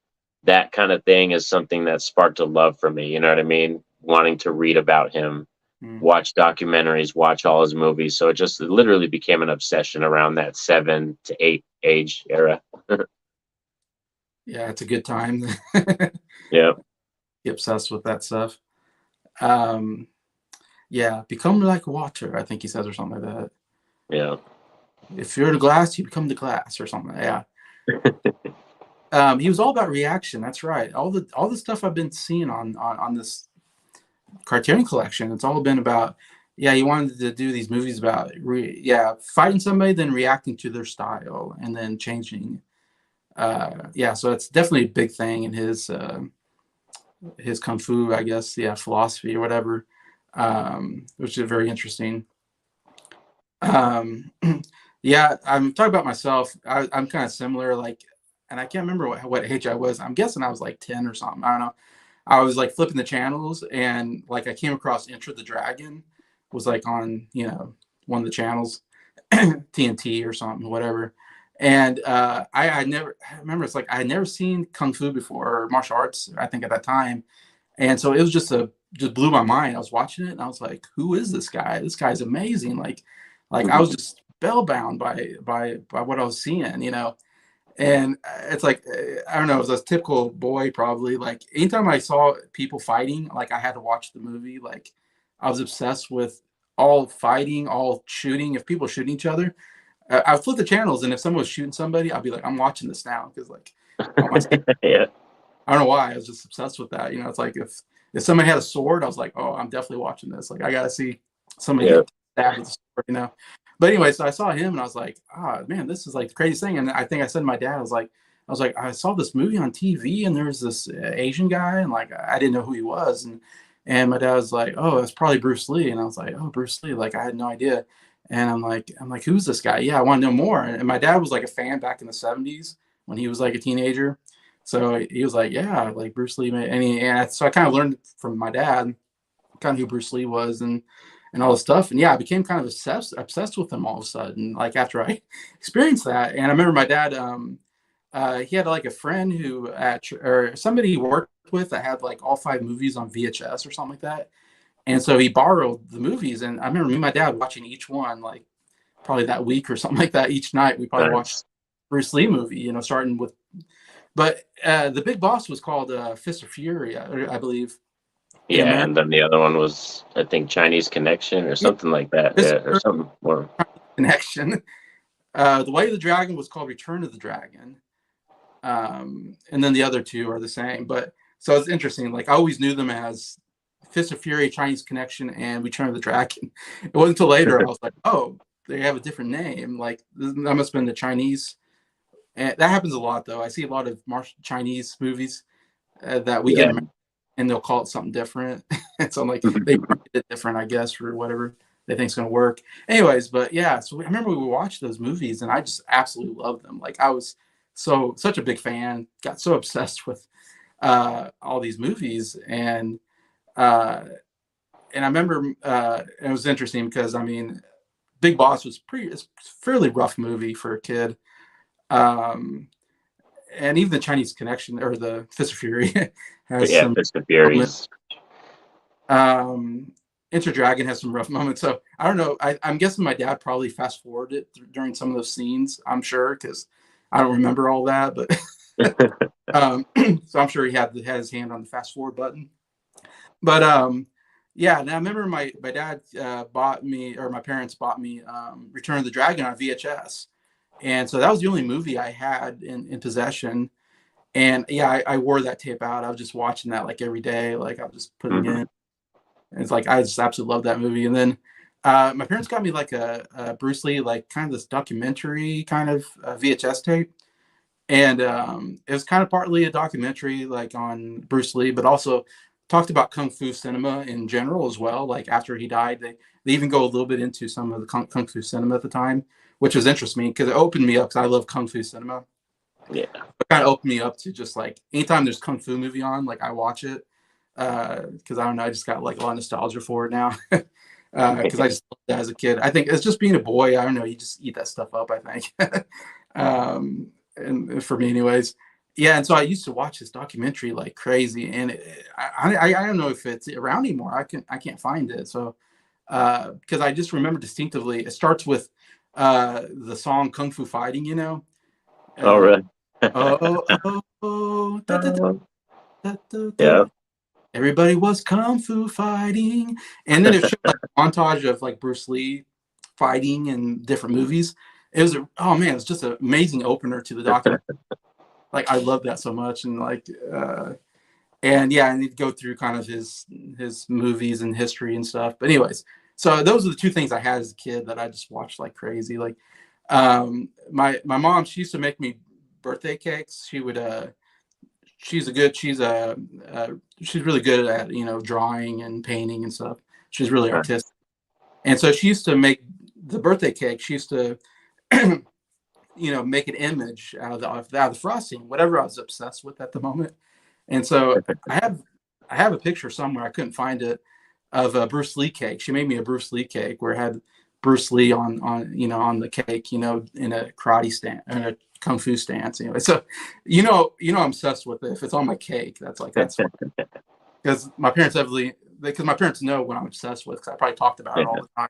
Speaker 2: that kind of thing is something that sparked a love for me. You know what I mean? Wanting to read about him, watch documentaries, watch all his movies. So it literally became an obsession around that 7 to 8 age era.
Speaker 1: Yeah, it's a good time.
Speaker 2: Yeah.
Speaker 1: Be obsessed with that stuff. Yeah, become like water, I think he says, or something like that.
Speaker 2: Yeah.
Speaker 1: If you're the glass, you become the glass, or something. Yeah. He was all about reaction. That's right. All the stuff I've been seeing on this Criterion collection, it's all been about. Yeah, he wanted to do these movies about fighting somebody, then reacting to their style, and then changing. Yeah, so it's definitely a big thing in his kung fu, I guess. Yeah, philosophy or whatever. Which is very interesting. Yeah, I'm talking about myself. I'm kind of similar, like, and I can't remember what age I was. I'm guessing I was like 10 or something. I don't know. I was like flipping the channels, and like I came across Enter the Dragon, was like on one of the channels, TNT or something, whatever. And I remember, it's like I had never seen kung fu before, or martial arts, I think, at that time. And so it was just blew my mind. I was watching it and I was like, who is this guy? This guy's amazing. Like I was just spellbound by what I was seeing. And it's like, I don't know, it was a typical boy, probably. Like anytime I saw people fighting, like I had to watch the movie. Like I was obsessed with all fighting, all shooting. If people shooting each other, I would flip the channels, and if someone was shooting somebody, I'd be like, I'm watching this now, because like,
Speaker 2: Yeah.
Speaker 1: I don't know why, I was just obsessed with that. It's like if somebody had a sword, I was like, oh, I'm definitely watching this. Like I gotta see somebody get stabbed with a sword. But anyway, so I saw him and I was like, man, this is like the craziest thing. And I think I said to my dad, I was like, I saw this movie on TV, and there's this Asian guy, and like I didn't know who he was, and my dad was like, oh, it's probably Bruce Lee, and I was like, oh, Bruce Lee, like I had no idea. And I'm like, who's this guy? Yeah, I want to know more. And my dad was like a fan back in the 70s when he was like a teenager. So he was like, yeah, like Bruce Lee, and so I kind of learned from my dad kind of who Bruce Lee was, and all this stuff. And yeah, I became kind of obsessed with him all of a sudden, like after I experienced that. And I remember my dad, he had like a friend who or somebody he worked with that had like all 5 movies on VHS or something like that. And so he borrowed the movies. And I remember me and my dad watching each one, like probably that week or something like that. Each night we probably watched Bruce Lee movie, starting with, but the big boss was called Fist of Fury, I believe.
Speaker 2: Yeah, and then the other one was, I think, Chinese Connection or something like that. Yeah, or something more.
Speaker 1: Connection. The Way of the Dragon was called Return of the Dragon. And then the other 2 are the same. But so it's interesting. Like I always knew them as Fist of Fury, Chinese Connection, and Return of the Dragon. It wasn't until later I was like, oh, they have a different name. Like that must have been the Chinese And that happens a lot, though. I see a lot of Chinese movies that we get
Speaker 2: Yeah.
Speaker 1: in America, and they'll call it something different. And so I'm like, they market it different, I guess, for whatever they think's going to work. Anyways, but yeah, so I remember we watched those movies, and I just absolutely loved them. Like I was such a big fan, got so obsessed with all these movies, uh, and I remember it was interesting because I mean, Big Boss was it's a fairly rough movie for a kid. Um, and even the Chinese Connection or the Fist of Fury
Speaker 2: But
Speaker 1: has
Speaker 2: yeah,
Speaker 1: some
Speaker 2: Fist of
Speaker 1: moments.
Speaker 2: Furies.
Speaker 1: Enter Dragon has some rough moments. So I don't know. I'm guessing my dad probably fast forwarded it during some of those scenes. I'm sure because I don't remember all that, but so I'm sure he had his hand on the fast forward button. But yeah, and I remember my dad bought me, or my parents bought me Return of the Dragon on VHS, and so that was the only movie I had in possession. And yeah, I wore that tape out. I was just watching that like every day. Like I was just putting it
Speaker 2: Mhm.
Speaker 1: in. And it's like I just absolutely love that movie. And then my parents got me like a Bruce Lee, like kind of this documentary kind of VHS tape. And it was kind of partly a documentary like on Bruce Lee, but also talked about kung fu cinema in general as well. Like after he died, they even go a little bit into some of the kung fu cinema at the time, which was interesting because it opened me up because I love kung fu cinema.
Speaker 2: Yeah.
Speaker 1: It kind of opened me up to just like anytime there's kung fu movie on, like I watch it because I don't know, I just got like a lot of nostalgia for it now because I just loved that as a kid. I think it's just being a boy. I don't know, you just eat that stuff up. I think, and for me, anyways. Yeah, and so I used to watch this documentary like crazy, and I don't know if it's around anymore. I can't find it. So because I just remember distinctively, it starts with the song "Kung Fu Fighting," you know.
Speaker 2: Oh,
Speaker 1: Uh,
Speaker 2: really?
Speaker 1: oh, oh, oh, da, da, da, da, da,
Speaker 2: Yeah.
Speaker 1: da. Everybody was kung fu fighting, and then it showed like a montage of like Bruce Lee fighting in different movies. It was oh man, it's just an amazing opener to the document. Like I love that so much, and like and yeah, I need to go through kind of his movies and history and stuff. But anyways, so those are the two things I had as a kid that I just watched like crazy. Like my mom, she used to make me birthday cakes. She would she's really good at drawing and painting and stuff. She's really artistic, and so she used to make the birthday cake. She used to make an image out of the frosting, whatever I was obsessed with at the moment. And so I have a picture somewhere, I couldn't find it, of a Bruce Lee cake. She made me a Bruce Lee cake where it had Bruce Lee on the cake, in a karate stand, in a kung fu stance. Anyway, so I'm obsessed with it. If it's on my cake, that's fun. Because my parents because my parents know what I'm obsessed with, because I probably talked about it all the time.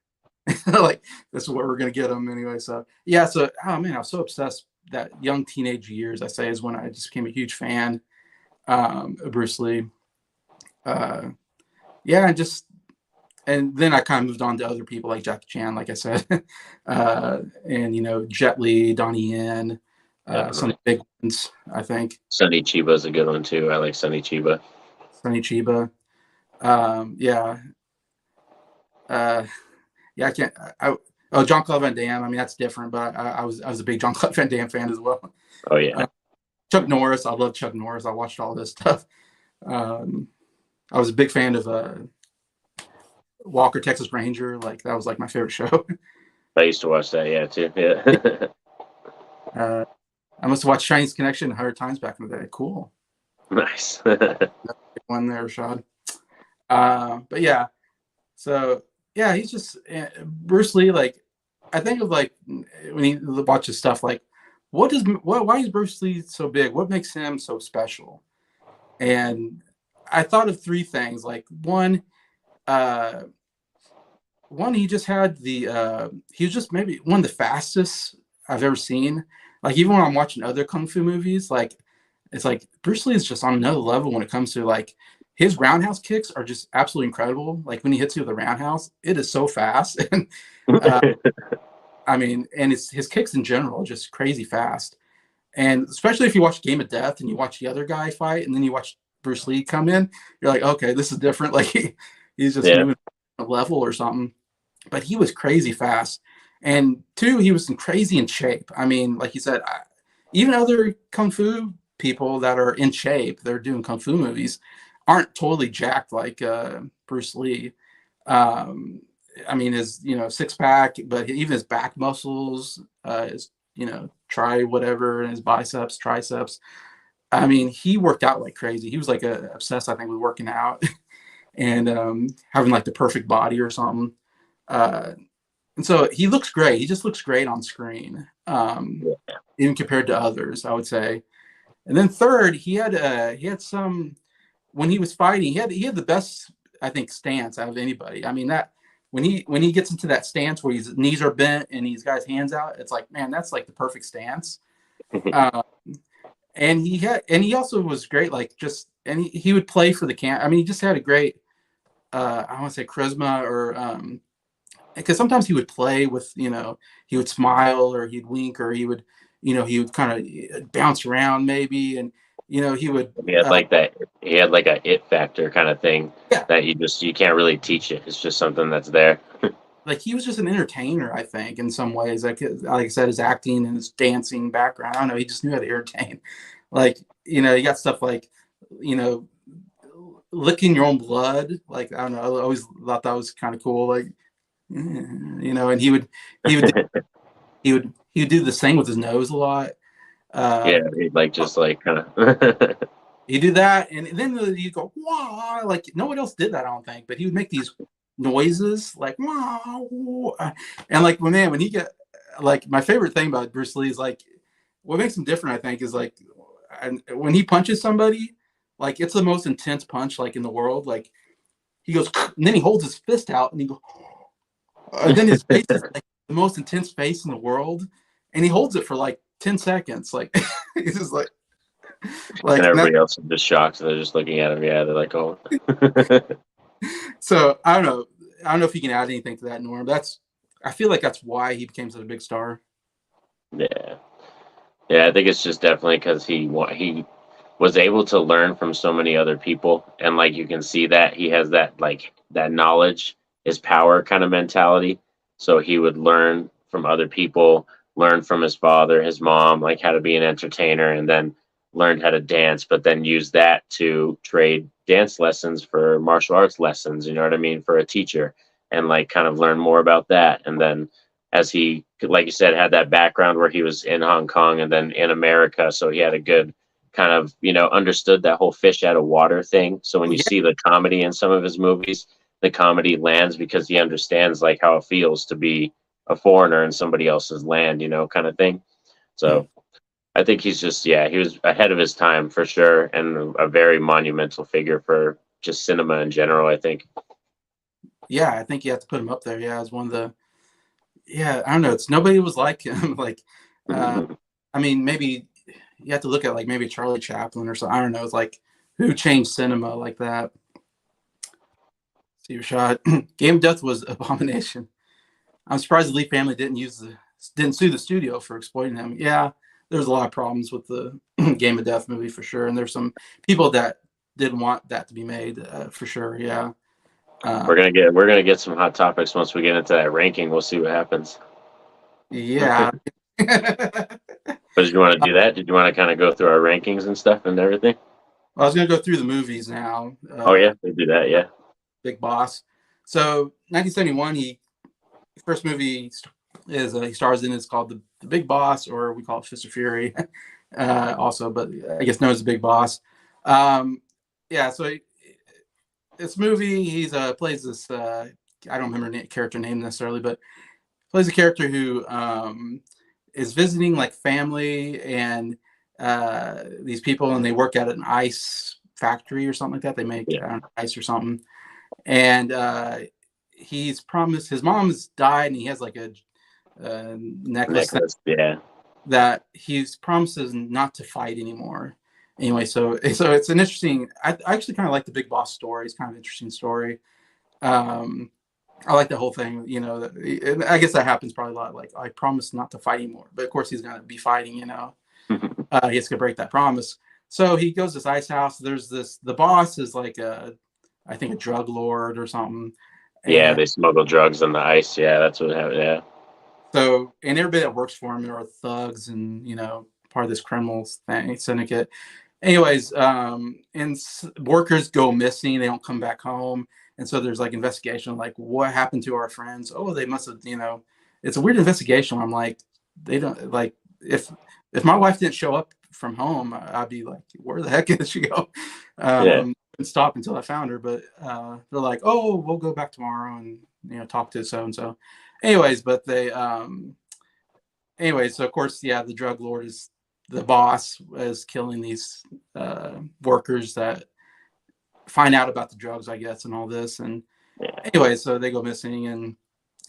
Speaker 1: Like, this is what we're gonna get them anyway. So yeah, so oh man, I was so obsessed. That young teenage years, I say, is when I just became a huge fan of Bruce Lee. Uh, yeah, and then I kind of moved on to other people like Jackie Chan, like I said, and Jet Li, Donnie Yen, some
Speaker 2: Definitely.
Speaker 1: big ones, I think.
Speaker 2: Sonny Chiba's a good one too. I like Sonny Chiba.
Speaker 1: Sonny Chiba. Yeah. Uh, yeah, I can't. Oh, John Claude Van Damme. I mean, that's different, but I was a big John Claude Van Damme fan as well.
Speaker 2: Oh yeah.
Speaker 1: Chuck Norris. I love Chuck Norris. I watched all this stuff. I was a big fan of Walker Texas Ranger. Like that was like my favorite show.
Speaker 2: I used to watch that, yeah, too. Yeah.
Speaker 1: I must have watched Chinese Connection 100 times back in the day. Cool.
Speaker 2: Nice.
Speaker 1: One there, Rashad. But yeah, so yeah, he's just Bruce Lee. Like I think of like when he watches stuff like why is Bruce Lee so big? What makes him so special? And I thought of three things. Like uh, one, he just had he was just maybe one of the fastest I've ever seen. Like even when I'm watching other kung fu movies, like it's like Bruce Lee is just on another level when it comes to like his roundhouse kicks are just absolutely incredible. Like when he hits you with a roundhouse, it is so fast. And I mean, and his kicks in general are just crazy fast. And especially if you watch Game of Death and you watch the other guy fight, and then you watch Bruce Lee come in, you're like, okay, this is different. Like he's just
Speaker 2: Yeah.
Speaker 1: moving a level or something. But he was crazy fast. And two, he was crazy in shape. I mean, like you said, even other kung fu people that are in shape, they're doing kung fu movies, aren't totally jacked like Bruce Lee. Um, I mean, his six pack, but even his back muscles, his try whatever, and his biceps, triceps. I mean, he worked out like crazy. He was like obsessed, I think, with working out and having like the perfect body or something. Uh, and so he looks great. He just looks great on screen, even compared to others, I would say. And then third, he had some when he was fighting. He had the best, I think, stance out of anybody. I mean that when he gets into that stance where his knees are bent and he's got his hands out, it's like, man, that's like the perfect stance. Uh, and he also was great, like just and he would play for the camp. I mean, he just had a great I want to say charisma or because sometimes he would play with, he would smile or he'd wink or he would kind of bounce around maybe, and he would
Speaker 2: He had like that. He had like a it factor kind of thing
Speaker 1: yeah,
Speaker 2: that you can't really teach it. It's just something that's there.
Speaker 1: like he was just an entertainer, I think, in some ways. Like I said, his acting and his dancing background, I don't know, he just knew how to entertain. Like, you got stuff like, you know, licking your own blood. Like, I don't know, I always thought that was kind of cool. Like, and he would he would do this thing with his nose a lot.
Speaker 2: Yeah,
Speaker 1: Um,
Speaker 2: he'd like just like kind of.
Speaker 1: he'd do that, and then you go wow, like no one else did that, I don't think. But he would make these noises like wow, and like when he get like my favorite thing about Bruce Lee is like what makes him different. I think is like and when he punches somebody, like it's the most intense punch like in the world. Like he goes, and then he holds his fist out, and he goes. And then his face is like the most intense face in the world, and he holds it for like 10 seconds. Like he's just
Speaker 2: And
Speaker 1: and that,
Speaker 2: everybody else is just shocked. They're just looking at him. Yeah, they're like, oh.
Speaker 1: so I don't know. I don't know if you can add anything to that, Norm. I feel like that's why he became such a big star.
Speaker 2: Yeah, yeah. I think it's just definitely because he was able to learn from so many other people, and like you can see that he has that like that knowledge is power kind of mentality. So he would learn from other people, learn from his father, his mom, like how to be an entertainer, and then learned how to dance, but then use that to trade dance lessons for martial arts lessons, you know what I mean, for a teacher, and like kind of learn more about that. And then as he, like you said, had that background where he was in Hong Kong and then in America, so he had a good kind of, understood that whole fish out of water thing. So when you
Speaker 1: Yeah,
Speaker 2: see the comedy in some of his movies, the comedy lands because he understands like how it feels to be a foreigner in somebody else's land, kind of thing. So I think he's just, yeah, he was ahead of his time for sure, and a very monumental figure for just cinema in general, I think.
Speaker 1: yeah. I think you have to put him up there. Yeah, as one of the. Yeah, I don't know. It's nobody was like him. Like, uh, I mean, maybe you have to look at like maybe Charlie Chaplin or something. I don't know. It's like who changed cinema like that. See your shot. Game of Death was Abomination. I'm surprised the Lee family didn't sue the studio for exploiting him. Yeah, there's a lot of problems with the Game of Death movie for sure, and there's some people that didn't want that to be made for sure. Yeah,
Speaker 2: we're
Speaker 1: um,
Speaker 2: gonna get we're gonna get some hot topics once we get into that ranking. We'll see what happens.
Speaker 1: yeah.
Speaker 2: But did you want to do that? Did you want to kind of go through our rankings and stuff and everything?
Speaker 1: I was gonna go through the movies now.
Speaker 2: Oh yeah, we do that. Yeah.
Speaker 1: Big Boss. So 1971, first movie is he stars in is called the Big Boss, or we call it Fist of Fury, also, but I guess known as the Big Boss. Um, yeah, so this movie he's plays this I don't remember character name necessarily, but plays a character who is visiting like family and these people, and they work at an ice factory or something like that. They make
Speaker 2: Yeah.
Speaker 1: ice or something, and he's promised his mom's died, and he has like a necklace
Speaker 2: Necklace. Yeah.
Speaker 1: that he's promises not to fight anymore. Anyway, so it's an interesting. I actually kind of like the Big Boss story. It's kind of an interesting story. Um, I like the whole thing. I guess that happens probably a lot. Like I promise not to fight anymore, but of course he's gonna be fighting. He has to break that promise. So he goes to this ice house. There's the boss is like I think a drug lord or something,
Speaker 2: Yeah,
Speaker 1: and
Speaker 2: they smuggle drugs on the ice. Yeah, that's what happened. Yeah.
Speaker 1: so and everybody that works for him are thugs, and part of this criminal syndicate. Anyways, workers go missing. They don't come back home. And so there's like investigation, like what happened to our friends? Oh, they must have, it's a weird investigation. I'm like, they don't like, if my wife didn't show up from home, I'd be like, where the heck did she go? And stop until I found her. But they're like, oh, we'll go back tomorrow and, talk to so-and-so. Anyways, but so of course, yeah, the drug lord is the boss is killing these workers that find out about the drugs, I guess, and all this. And anyway, so they go missing, and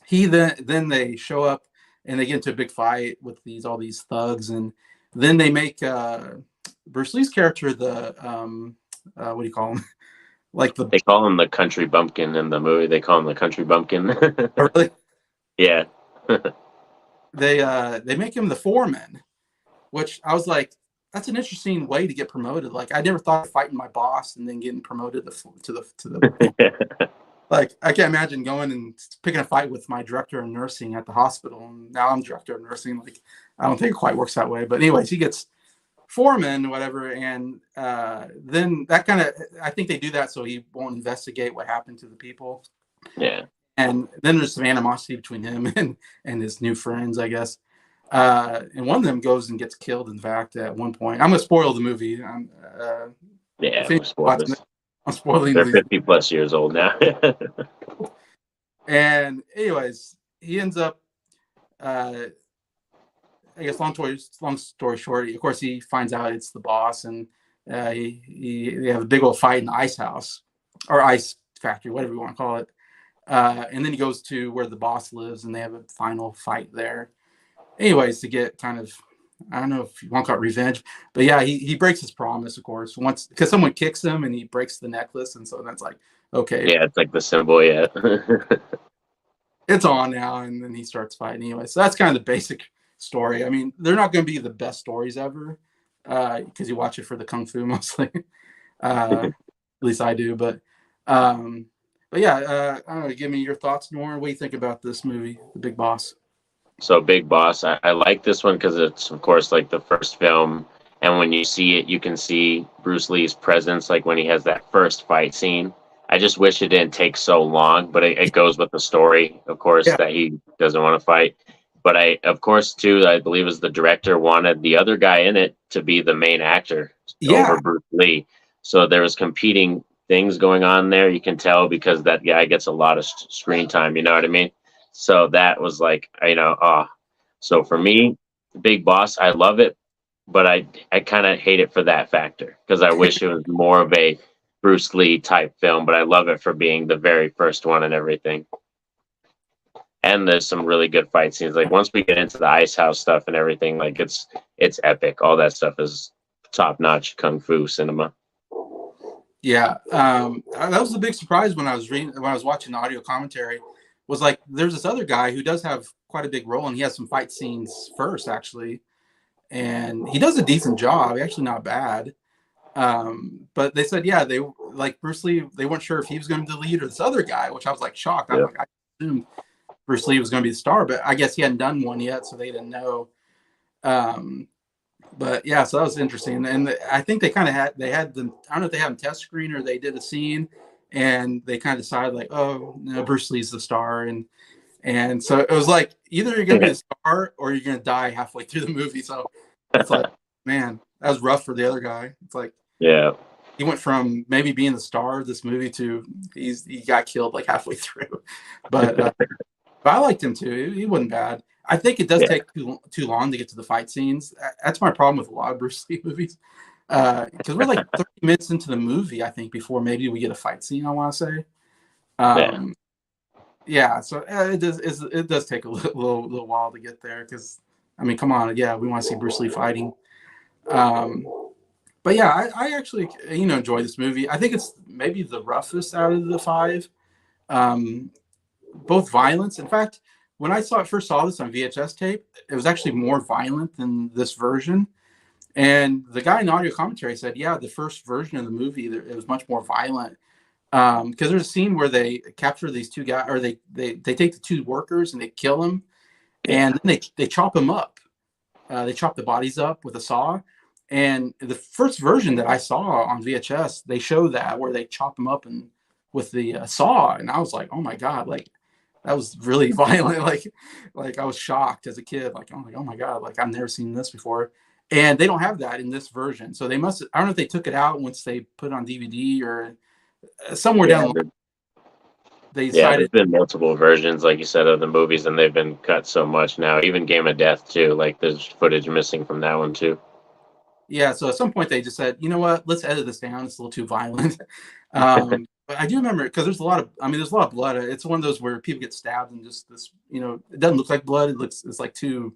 Speaker 1: then they show up and they get into a big fight with all these thugs, and then they make Bruce Lee's character the what do you call him?
Speaker 2: They call him the country bumpkin in the movie. They call him the country bumpkin.
Speaker 1: Oh, really?
Speaker 2: Yeah.
Speaker 1: They make him the foreman, which I was like, that's an interesting way to get promoted. Like, I never thought of fighting my boss and then getting promoted to the like, I can't imagine going and picking a fight with my director of nursing at the hospital, and now I'm director of nursing. Like, I don't think it quite works that way. But anyways, he gets foreman, whatever, and then that kind of, I think they do that so he won't investigate what happened to the people.
Speaker 2: Yeah. And
Speaker 1: then there's some animosity between him and his new friends, I guess. And one of them goes and gets killed, in fact, at one point. I'm going to spoil the movie. I'm spoiling.
Speaker 2: They're 50 plus years old now.
Speaker 1: And anyways, he ends up, I guess, long story short, of course, he finds out it's the boss, and they have a big old fight in the ice house, or ice factory, whatever you want to call it. And then he goes to where the boss lives, and they have a final fight there. Anyways, to get kind of, I don't know if you want to call it revenge, but yeah, he breaks his promise, of course, once, because someone kicks him and he breaks the necklace, and so that's like, okay.
Speaker 2: Yeah, it's like the symbol, yeah.
Speaker 1: It's on now, and then he starts fighting anyway. So that's kind of the basic story. I mean, they're not going to be the best stories ever, because you watch it for the kung fu mostly. At least I do, but yeah, I don't know. Give me your thoughts, Norin. What do you think about this movie, The Big Boss?
Speaker 2: So Big Boss, I like this one because it's, of course, like the first film. And when you see it, you can see Bruce Lee's presence, like when he has that first fight scene. I just wish it didn't take so long, but it goes with the story, of course, that he doesn't want to fight. But of course, too, I believe as the director wanted the other guy in it to be the main actor over Bruce Lee. So there was competing things going on there. You can tell because that guy gets a lot of screen time. You know what I mean? So that was like, so for me, Big Boss, I love it, but I kind of hate it for that factor because I wish it was more of a Bruce Lee type film, but I love it for being the very first one and everything. And there's some really good fight scenes. Like once we get into the ice house stuff and everything, like it's epic. All that stuff is top notch kung fu cinema.
Speaker 1: Yeah, that was the big surprise when I was watching the audio commentary. Was like, there's this other guy who does have quite a big role, and he has some fight scenes first, actually, and he does a decent job. Actually, not bad. But they said, yeah, they like Bruce Lee. They weren't sure if he was going to be the lead or this other guy, which I was like shocked. I assumed Bruce Lee was going to be the star, but I guess he hadn't done one yet, so they didn't know. But yeah, so that was interesting, and I think they kind of had I don't know if they had them test screen or they did a scene, and they kind of decided like, oh no, Bruce Lee's the star, and so it was like either you're gonna be the star or you're gonna die halfway through the movie. So it's like, man, that was rough for the other guy. It's like, yeah, he went from maybe being the star of this movie to he got killed like halfway through. But I liked him too. He wasn't bad. I think it does take too long to get to the fight scenes. That's my problem with a lot of Bruce Lee movies. Because we're like 30 minutes into the movie, I think, before maybe we get a fight scene, I want to say. So it does take a little while to get there. Because, I mean, come on. Yeah, we want to see Bruce Lee fighting. But yeah, I actually, enjoy this movie. I think it's maybe the roughest out of the five. Both violence. In fact, when I first saw this on VHS tape, it was actually more violent than this version. And the guy in audio commentary said, yeah, the first version of the movie, it was much more violent. Because there's a scene where they capture these two guys, or they take the two workers and they kill them, and then they chop them up. they chop the bodies up with a saw. And the first version that I saw on VHS, they show that where they chop them up and with the saw, and I was like, oh my god, like that was really violent. Like I was shocked as a kid. Like I'm like, oh my god, like I've never seen this before. And they don't have that in this version, so they must. I don't know if they took it out once they put it on DVD or somewhere
Speaker 2: Yeah,
Speaker 1: down the line. They
Speaker 2: yeah,
Speaker 1: decided.
Speaker 2: there's been multiple versions, like you said, of the movies, and they've been cut so much now. Even Game of Death too. Like there's footage missing from that one too.
Speaker 1: Yeah, so at some point they just said, you know what, let's edit this down. It's a little too violent. But I do remember because there's a lot of, I mean, there's a lot of blood. It's one of those where people get stabbed and just this, you know, it doesn't look like blood. It's like too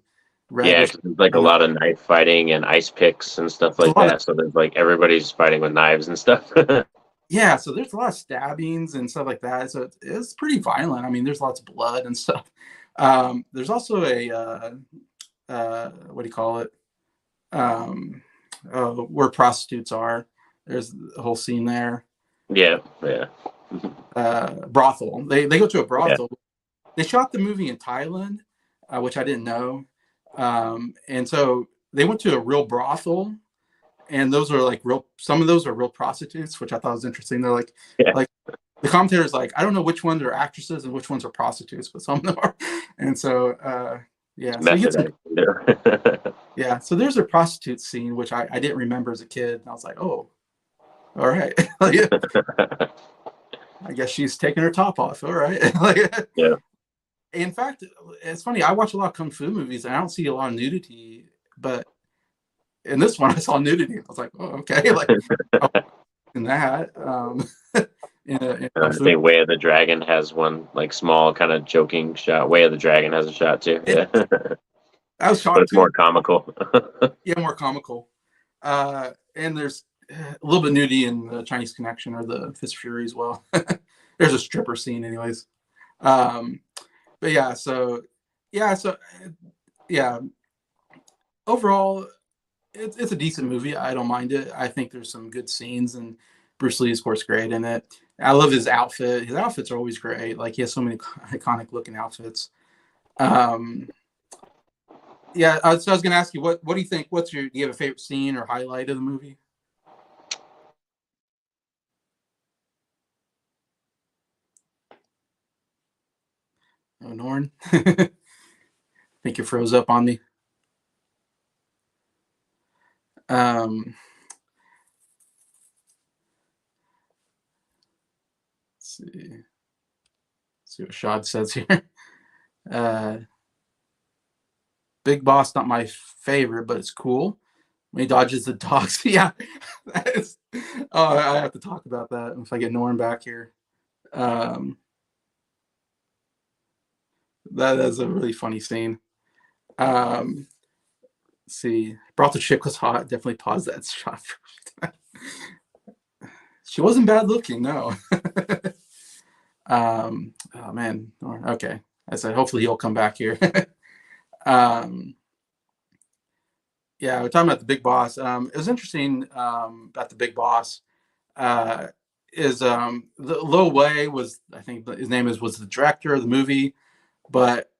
Speaker 2: Yeah,
Speaker 1: reddish.
Speaker 2: 'cause there's like a lot of knife fighting and ice picks and stuff
Speaker 1: There's
Speaker 2: like
Speaker 1: a lot of,
Speaker 2: that. So there's like everybody's fighting with knives and stuff.
Speaker 1: yeah, so there's a lot of stabbings and stuff like that. So it's pretty violent. I mean, there's lots of blood and stuff. There's also a, what do you call it? Um, where prostitutes are. There's a whole scene there.
Speaker 2: Yeah, yeah,
Speaker 1: Brothel. They go to a
Speaker 2: yeah.
Speaker 1: brothel. They shot the movie in Thailand, which I didn't know. And so they went to a real brothel, and those are like real. Some of those are real prostitutes, which I thought was interesting. They're
Speaker 2: Yeah.
Speaker 1: like the commentators like, I don't know which ones are actresses and which ones are prostitutes, but some of them are. And so yeah, so you get some, yeah. So there's a prostitute scene which I didn't remember as a kid. And I was like, oh, all right. I guess she's taking her top off. All right.
Speaker 2: Yeah.
Speaker 1: In fact, it's funny. I watch a lot of kung fu movies, and I don't see a lot of nudity. But in this one, I saw nudity. I was like, "Oh, okay." Like in that, in
Speaker 2: I
Speaker 1: kung fu,
Speaker 2: think Way of the Dragon has one like small kind of joking shot. Way of the Dragon has a shot too. Yeah,
Speaker 1: I was
Speaker 2: but
Speaker 1: shocked
Speaker 2: it's more
Speaker 1: too.
Speaker 2: comical.
Speaker 1: Yeah, more comical. And there's a little bit of nudity in the Chinese Connection or the Fist of Fury as well. There's a stripper scene, anyways. But yeah, so yeah. Overall, it's a decent movie. I don't mind it. I think there's some good scenes, and Bruce Lee is, of course, great in it. I love his outfit. His outfits are always great. Like he has so many iconic looking outfits. Yeah. So I was going to ask you, what do you think? Do you have a favorite scene or highlight of the movie? Oh, Norin, I think you froze up on me. Let's see what Shad says here. Big Boss, not my favorite, but it's cool. When he dodges the dogs. Yeah. That is, oh, I have to talk about that if I get Norm back here. That is a really funny scene. Let's see. Brought the chick was hot. Definitely pause that shot. She wasn't bad looking, no. Oh man. Okay. I said hopefully he'll come back here. Yeah, we're talking about the Big Boss. It was interesting about the Big Boss. Is the Lo Wei was, I think his name was the director of the movie, but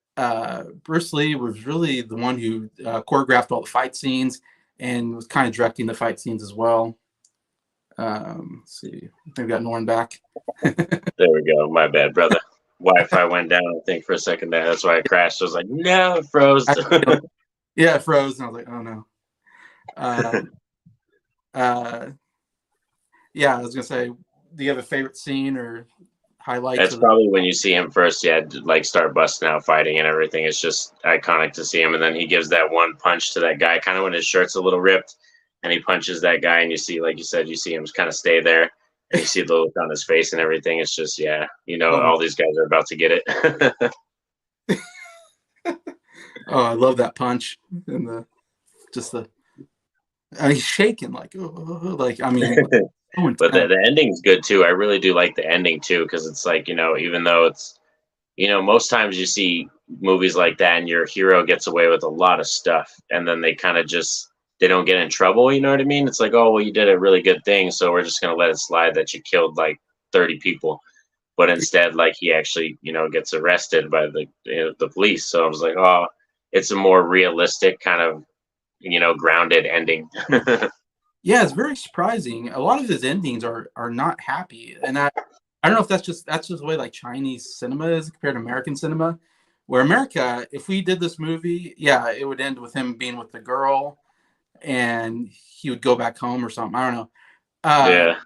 Speaker 1: Bruce Lee was really the one who choreographed all the fight scenes and was kind of directing the fight scenes as well. Let's see, I think we got Norn back.
Speaker 2: There we go. My bad, brother. Wi-Fi went down, I think, for a second there. That's why I crashed. I was like, no, it froze.
Speaker 1: Yeah, it froze, and I was like, oh no. Yeah, I was gonna say, do you have a favorite scene or highlights?
Speaker 2: That's probably when you see him first, yeah, like start busting out fighting and everything. It's just iconic to see him. And then he gives that one punch to that guy, kind of when his shirt's a little ripped, and he punches that guy, and you see, like you said, you see him kind of stay there, and you see the look on his face and everything. It's just, yeah, you know, all these guys are about to get it.
Speaker 1: Oh, I love that punch and I mean, he's shaking like I mean.
Speaker 2: But the ending's good too. I really do like the ending too, because it's like, you know, even though it's, you know, most times you see movies like that and your hero gets away with a lot of stuff, and then they kind of just, they don't get in trouble. You know what I mean? It's like, oh, well, you did a really good thing, so we're just gonna let it slide that you killed like 30 people. But instead, like, he actually, you know, gets arrested by the police. So I was like, oh, it's a more realistic kind of grounded ending.
Speaker 1: Yeah, it's very surprising. A lot of his endings are not happy, and I don't know if that's just the way like Chinese cinema is compared to American cinema. Where America, if we did this movie, yeah, it would end with him being with the girl, and he would go back home or something. I don't know. Uh,
Speaker 2: Yeah.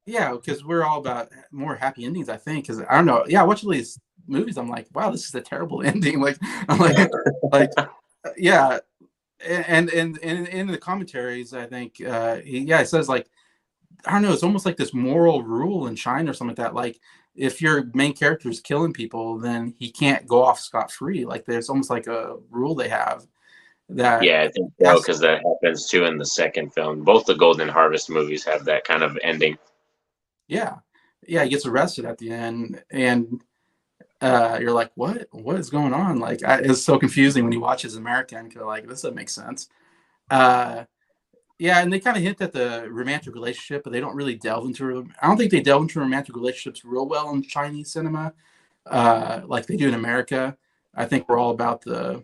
Speaker 1: yeah, because we're all about more happy endings, I think. Because I don't know. Yeah, I watch all these movies. I'm like, wow, this is a terrible ending. Like, I'm like, yeah. And in the commentaries, I think, it says like, I don't know, it's almost like this moral rule in China or something like that. Like, if your main character is killing people, then he can't go off scot free. Like, there's almost like a rule they have that
Speaker 2: Yeah, I think so,
Speaker 1: has,
Speaker 2: because that happens too in the second film. Both the Golden Harvest movies have that kind of ending.
Speaker 1: yeah, yeah, he gets arrested at the end, and you're like, what is going on? Like, it's so confusing when you watch as American. You're like, this doesn't make sense. Uh, Yeah, and they kind of hint at the romantic relationship, but they don't really delve into. I don't think they delve into romantic relationships real well in Chinese cinema, like they do in America. I think we're all about the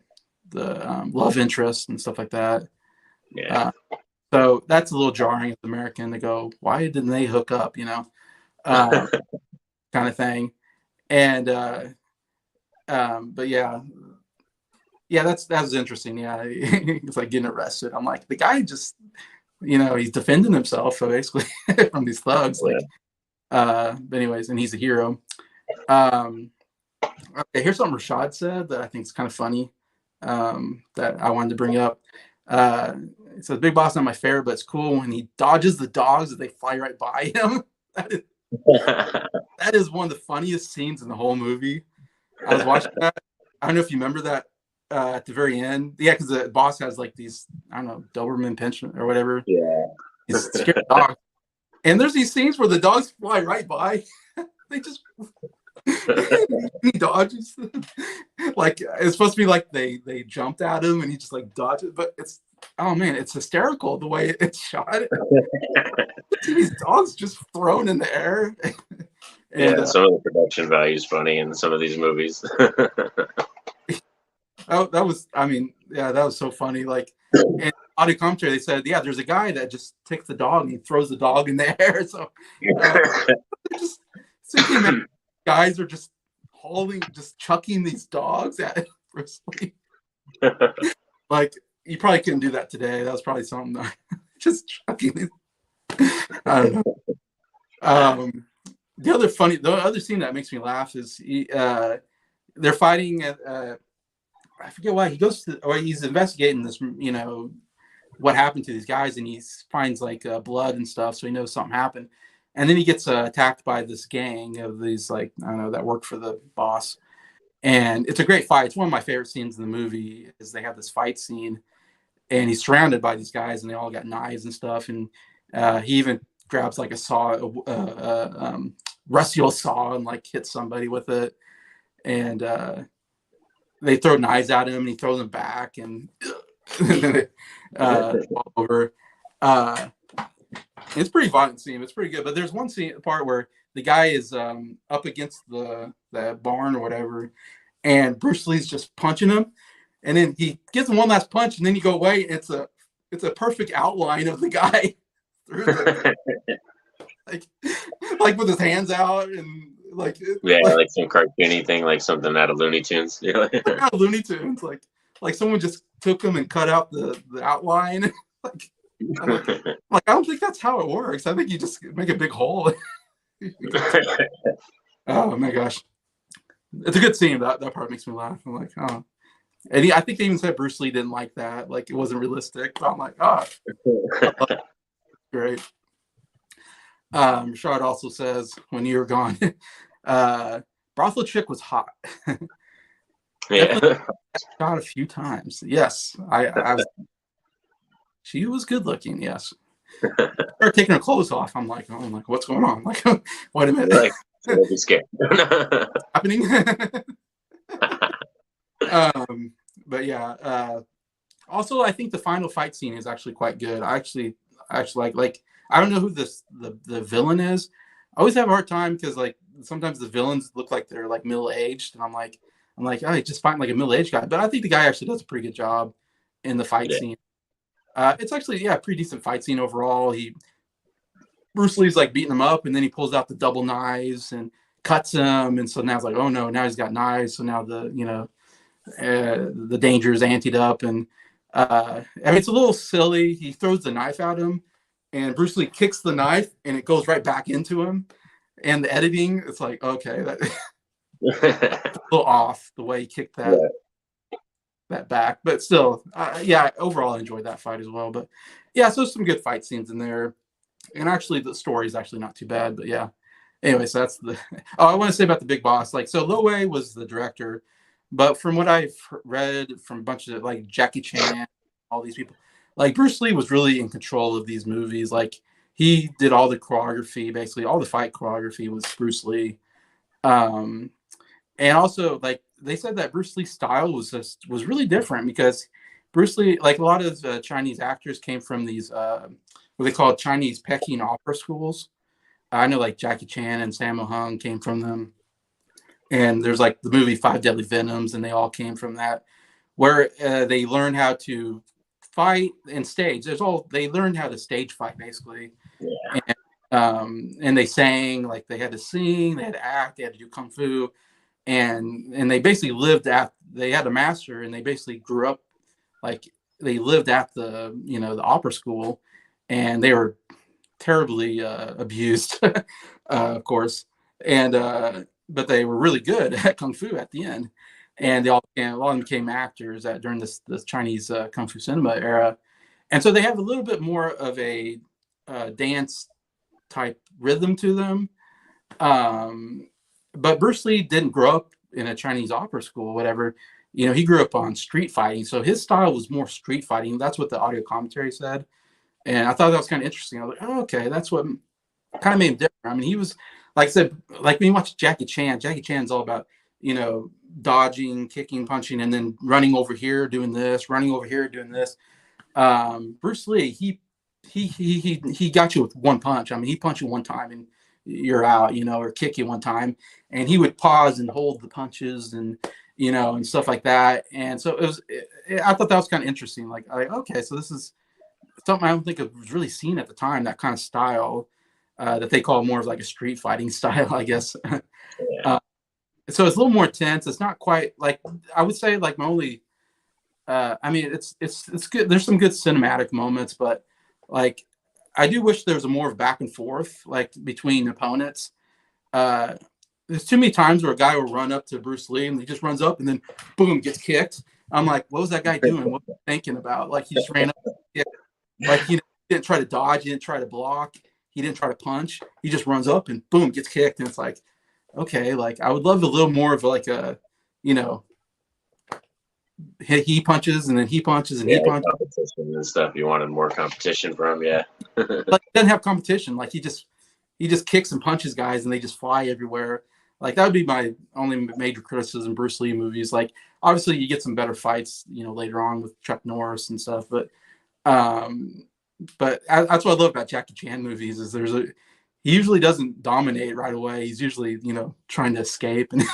Speaker 1: love interest and stuff like that.
Speaker 2: Yeah.
Speaker 1: Uh, so that's a little jarring as American to go, why didn't they hook up? Uh, kind of thing. And but yeah, that was interesting. Yeah, it's like getting arrested. I'm like, the guy just, he's defending himself basically from these thugs.
Speaker 2: Yeah.
Speaker 1: Like, but anyways, and he's a hero. Um, okay, here's something Rashad said that I think is kind of funny. That I wanted to bring up. It says Big Boss not my favorite, but it's cool when he dodges the dogs that they fly right by him. That is one of the funniest scenes in the whole movie. I was watching that. I don't know if you remember that at the very end. Yeah, because the boss has like these, I don't know, Doberman pension or whatever.
Speaker 2: Yeah.
Speaker 1: He's scared of dogs. And there's these scenes where the dogs fly right by. They just he dodges. Like, it's supposed to be like they jumped at him and he just like dodges, but it's, oh man, it's hysterical the way it's shot. These dogs just thrown in the air. And
Speaker 2: Yeah, some of the production value is funny in some of these movies.
Speaker 1: that was, I mean, yeah, that was so funny. Like, and audio commentary, they said, yeah, there's a guy that just takes the dog and he throws the dog in the air. So just thinking that guys are just chucking these dogs at Bruce Lee. Like, you probably couldn't do that today. That was probably something just chucking these. I don't know. The other scene that makes me laugh is they're fighting at I forget why he's investigating this, what happened to these guys, and he finds like blood and stuff, so he knows something happened. And then he gets attacked by this gang of these, like, I don't know, that work for the boss. And it's a great fight. It's one of my favorite scenes in the movie. Is they have this fight scene, and he's surrounded by these guys, and they all got knives and stuff. And he even grabs like a saw, rusty old saw, and like hits somebody with it. And they throw knives at him, and he throws them back, and all over. It's pretty violent scene. It's pretty good. But there's one part where the guy is up against the barn or whatever, and Bruce Lee's just punching him, and then he gives him one last punch, and then you go away. And it's a perfect outline of the guy through the, like with his hands out and like
Speaker 2: like some cartoony thing, like something out of Looney Tunes.
Speaker 1: Out of Looney Tunes, like someone just took him and cut out the outline. Like, I don't think that's how it works. I think you just make a big hole. Oh my gosh, it's a good scene. That part makes me laugh. I'm like, oh, and I think they even said Bruce Lee didn't like that. Like, it wasn't realistic. But I'm like, oh, great. Rashad also says, when you were gone, brothel chick was hot.
Speaker 2: Yeah.
Speaker 1: Shot a few times. Yes, I was. She was good looking. Yes. Started taking her clothes off. I'm like, what's going on? Like, wait a minute.
Speaker 2: Like, don't be scared.
Speaker 1: Happening. But yeah. Also, I think the final fight scene is actually quite good. I actually like. I don't know who the villain is. I always have a hard time because like sometimes the villains look like they're like middle aged, and I'm like, oh, just find like a middle aged guy. But I think the guy actually does a pretty good job in the fight scene. It's actually, yeah, pretty decent fight scene overall. Bruce Lee's like beating him up, and then he pulls out the double knives and cuts him, and so now it's like, oh no, now he's got knives. So now the danger is anteed up, and I mean it's a little silly. He throws the knife at him, and Bruce Lee kicks the knife, and it goes right back into him. And the editing, it's like, okay, that a little off the way he kicked that back, but still, yeah, overall I enjoyed that fight as well. But yeah, so some good fight scenes in there, and actually the story is actually not too bad. But yeah, anyway, so that's the. Oh, I want to say about the Big Boss. Like, so Lo Wei was the director, but from what I've read from a bunch of like Jackie Chan, all these people, like Bruce Lee was really in control of these movies. Like he did all the choreography, basically all the fight choreography was Bruce Lee. Um, and also like they said that Bruce Lee's style was really different because Bruce Lee, like a lot of Chinese actors, came from these what they call Chinese Peking opera schools. I know like Jackie Chan and Sammo Hung came from them, and there's like the movie Five Deadly Venoms, and they all came from that, where they learned how to fight and stage. They learned how to stage fight basically,
Speaker 2: Yeah.
Speaker 1: And they sang, like they had to sing, they had to act, they had to do kung fu, and they basically lived at. They had a master, and they basically grew up like they lived at the opera school, and they were terribly abused, of course, and but they were really good at kung fu at the end, and a lot of them became actors during this Chinese kung fu cinema era, and so they have a little bit more of a dance type rhythm to them. But Bruce Lee didn't grow up in a Chinese opera school or whatever. He grew up on street fighting, so his style was more street fighting. That's what the audio commentary said, and I thought that was kind of interesting. I was like, oh, okay, that's what kind of made him different. I mean, he was, like I said, like when you watch Jackie Chan. Jackie Chan's all about dodging, kicking, punching, and then running over here, doing this, running over here, doing this. Bruce Lee, he got you with one punch. I mean, he punched you one time and you're out, or kick you one time, and he would pause and hold the punches and and stuff like that. And so I thought that was kind of interesting. Like, okay, so this is something I don't think it was really seen at the time. That kind of style that they call more of like a street fighting style, I guess.
Speaker 2: Yeah.
Speaker 1: So it's a little more tense. It's not quite like I would say like my only. I mean, it's good. There's some good cinematic moments, but like I do wish there was a more back and forth like between opponents. There's too many times where a guy will run up to Bruce Lee and he just runs up and then boom gets kicked. I'm like, what was that guy doing? What was he thinking about? Like he just ran up, like he didn't try to dodge, he didn't try to block, he didn't try to punch. He just runs up and boom gets kicked, and it's like, okay, like I would love a little more of like a, he punches and then he punches and he punches.
Speaker 2: Competition and stuff. You wanted more competition from, yeah.
Speaker 1: Like he doesn't have competition. Like he just kicks and punches guys and they just fly everywhere. Like that would be my only major criticism Bruce Lee movies. Like obviously you get some better fights, later on with Chuck Norris and stuff, but that's what I love about Jackie Chan movies is he usually doesn't dominate right away. He's usually, trying to escape and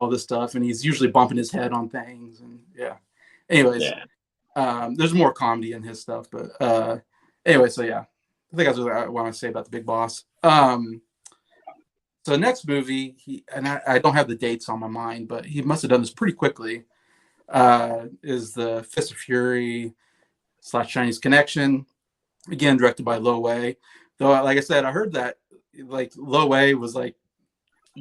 Speaker 1: all this stuff, and he's usually bumping his head on things, and yeah. Anyways, there's more comedy in his stuff, but anyway, so yeah, I think that's what I want to say about the Big Boss. So next movie, I don't have the dates on my mind, but he must have done this pretty quickly. Is the Fist of Fury / Chinese Connection, again directed by Lo Wei. Though, like I said, I heard that like Lo Wei was like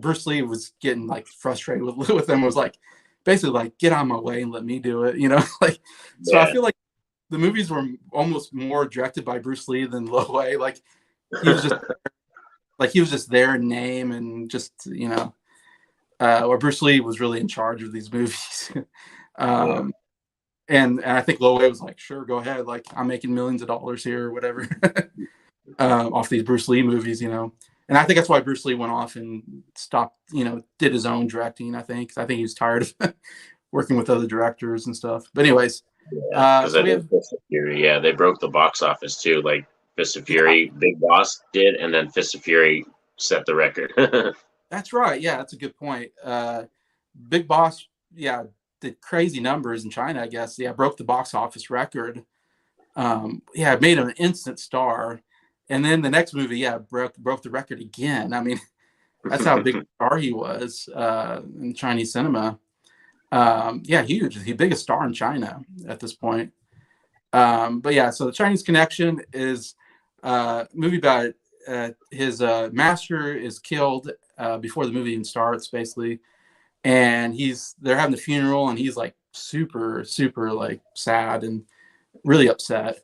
Speaker 1: Bruce Lee was getting like frustrated with them. Was like basically like get out of my way and let me do it, like. So I feel like the movies were almost more directed by Bruce Lee than Lo Wei. Like he was just he was just there in name and just or Bruce Lee was really in charge of these movies. And I think Lo Wei was like, sure, go ahead. Like I'm making millions of dollars here or whatever off these BruceLee movies, And I think that's why Bruce Lee went off and stopped, did his own directing, I think. 'Cause I think he was tired of working with other directors and stuff. But anyways.
Speaker 2: So Fist of Fury, they broke the box office too. Like Fist of Fury, Big Boss did, and then Fist of Fury set the record.
Speaker 1: That's right. Yeah, that's a good point. Big Boss, did crazy numbers in China, I guess. Yeah, broke the box office record. Yeah, it made him an instant star. And then the next movie, yeah, broke the record again. I mean, that's how big a star he was in Chinese cinema. Yeah, huge. He's the biggest star in China at this point. But yeah, so the Chinese Connection is a movie about his master is killed before the movie even starts, basically, and they're having the funeral, and he's like super like sad and really upset.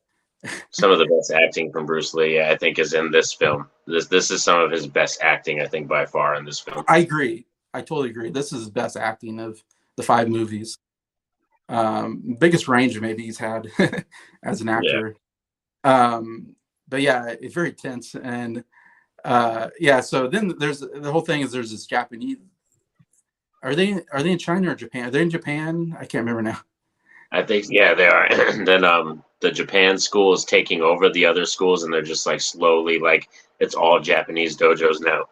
Speaker 2: Some of the best acting from Bruce Lee, I think, is in this film. This is some of his best acting, I think, by far in this film.
Speaker 1: I agree. I totally agree. This is his best acting of the 5 movies. Biggest range maybe he's had as an actor. Yeah. But yeah, it's very tense. And yeah, so then there's the whole thing is there's this Japanese. Are they in China or Japan? Are they in Japan? I can't remember now.
Speaker 2: I think, yeah, they are. And then the Japan school is taking over the other schools, and they're just like slowly, like, it's all Japanese dojos now.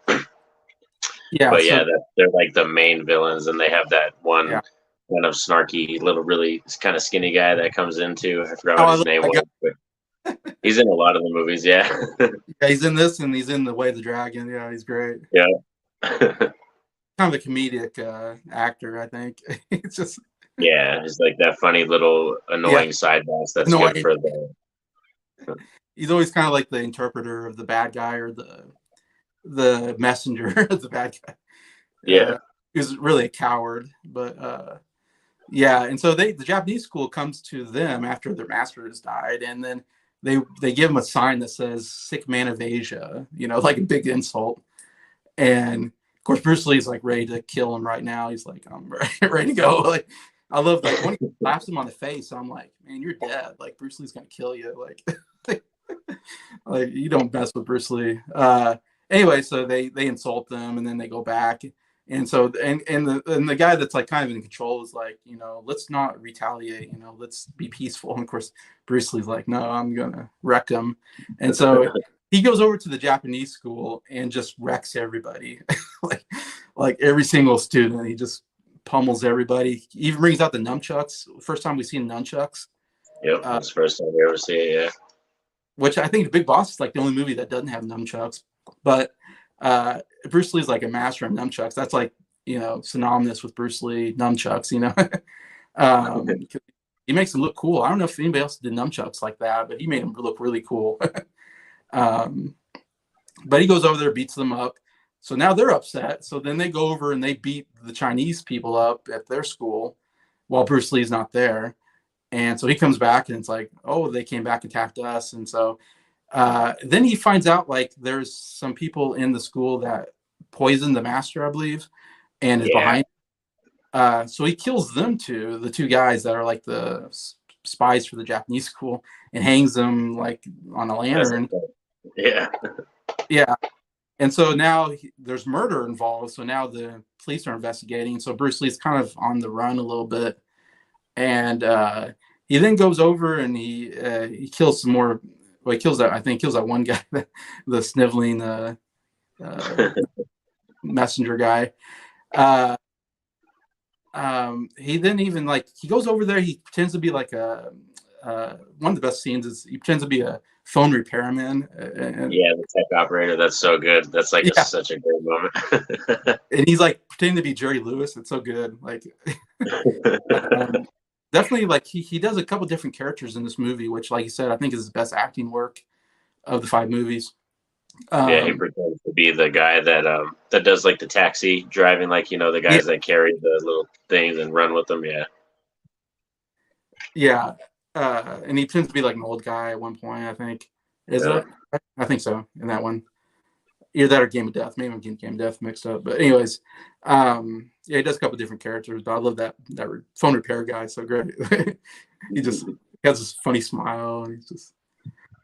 Speaker 1: Yeah,
Speaker 2: but yeah, they're like the main villains, and they have that one kind of snarky little, really kind of skinny guy that comes into. I forgot what his name was. But he's in a lot of the movies. Yeah.
Speaker 1: Yeah, he's in this, and he's in The Way of the Dragon. Yeah, he's great.
Speaker 2: Yeah.
Speaker 1: Kind of a comedic actor, I think. It's just.
Speaker 2: Yeah, he's like that funny little annoying side boss that's good for the.
Speaker 1: He's always kind of like the interpreter of the bad guy or the messenger of the bad guy.
Speaker 2: Yeah,
Speaker 1: he's really a coward, but yeah. And so the Japanese school comes to them after their master has died, and then they give him a sign that says "Sick Man of Asia," like a big insult. And of course, Bruce Lee's like ready to kill him right now. He's like, I'm ready to go. Like, I love like when he slaps him on the face. I'm like, man, you're dead. Like Bruce Lee's gonna kill you. Like, like you don't mess with Bruce Lee. Anyway, so they insult them, and then they go back. And so and the guy that's like kind of in control is like, let's not retaliate. Let's be peaceful. And of course, Bruce Lee's like, no, I'm gonna wreck him. And so he goes over to the Japanese school and just wrecks everybody, like every single student. He just pummels everybody. He even brings out the nunchucks. First time we've seen nunchucks.
Speaker 2: Yep, that's the first time we ever see it. Yeah.
Speaker 1: Which I think The Big Boss is like the only movie that doesn't have nunchucks. But Bruce Lee's like a master of nunchucks. That's like synonymous with Bruce Lee nunchucks. He makes them look cool. I don't know if anybody else did nunchucks like that, but he made them look really cool. But he goes over there, beats them up. So now they're upset. So then they go over and they beat the Chinese people up at their school while Bruce Lee's not there. And so he comes back and it's like, oh, they came back and attacked us. And so then he finds out like there's some people in the school that poisoned the master, I believe, and is behind. So he kills them too, the 2 guys that are like the spies for the Japanese school, and hangs them like on a lantern.
Speaker 2: Yeah.
Speaker 1: Yeah. And so now there's murder involved. So now the police are investigating. So Bruce Lee's kind of on the run a little bit. And he then goes over and he kills some more. Well, he kills that one guy, the sniveling messenger guy. He then even he goes over there. He pretends to be like one of the best scenes is he pretends to be a phone repairman.
Speaker 2: The tech operator. That's so good. That's such a great moment.
Speaker 1: And he's like pretending to be Jerry Lewis. It's so good. Definitely he does a couple different characters in this movie, which, like you said, I think is his best acting work of the 5 movies.
Speaker 2: He pretends to be the guy that does like the taxi driving, the guys that carry the little things and run with them.
Speaker 1: Yeah. And he pretends to be like an old guy at one point, I think. Is it? I think so, in that one. Either that or Game of Death. Maybe I'm getting Game of Death mixed up. But anyways, he does a couple different characters, but I love that phone repair guy. So great. He just has this funny smile, and he's just.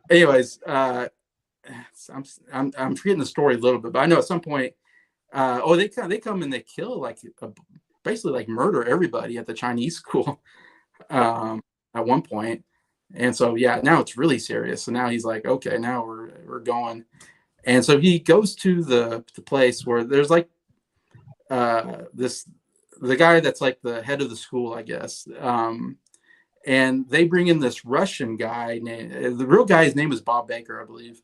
Speaker 1: Anyways, I'm forgetting the story a little bit, but I know at some point, they come and they kill basically murder everybody at the Chinese school at one point. And so now it's really serious. So now he's like, okay, now we're going. And so he goes to the place where there's this the guy that's like the head of the school, I guess. And they bring in this Russian guy. The real guy's name is Bob Baker, I believe.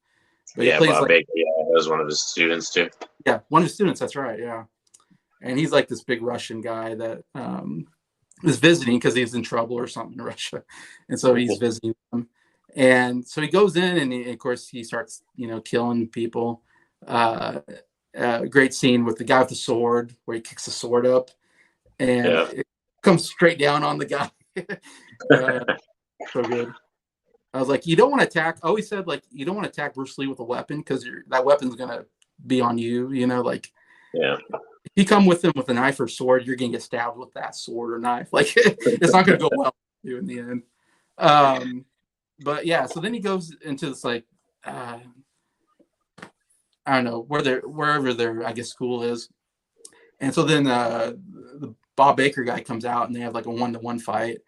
Speaker 1: But he
Speaker 2: Yeah,
Speaker 1: plays
Speaker 2: Bob
Speaker 1: like,
Speaker 2: Baker. Yeah, that was one of his students too.
Speaker 1: yeah, one of his students. That's right. Yeah. And he's like this big Russian guy that is visiting because he's in trouble or something in Russia. And so he's visiting them. And so he goes in and of course he starts, killing people. Great scene with the guy with the sword where he kicks the sword up and
Speaker 2: Yeah.
Speaker 1: it comes straight down on the guy. So good. I was like, you don't want to attack. I always said, like, you don't want to attack Bruce Lee with a weapon because that weapon's going to be on you, like,
Speaker 2: yeah.
Speaker 1: if you come with him with a knife or sword, you're going to get stabbed with that sword or knife. Like, it's not going to go well for you in the end. But yeah, so then he goes into this, like, I don't know, wherever their, I guess, school is. And so then the Bob Baker guy comes out and they have like a 1-to-1 fight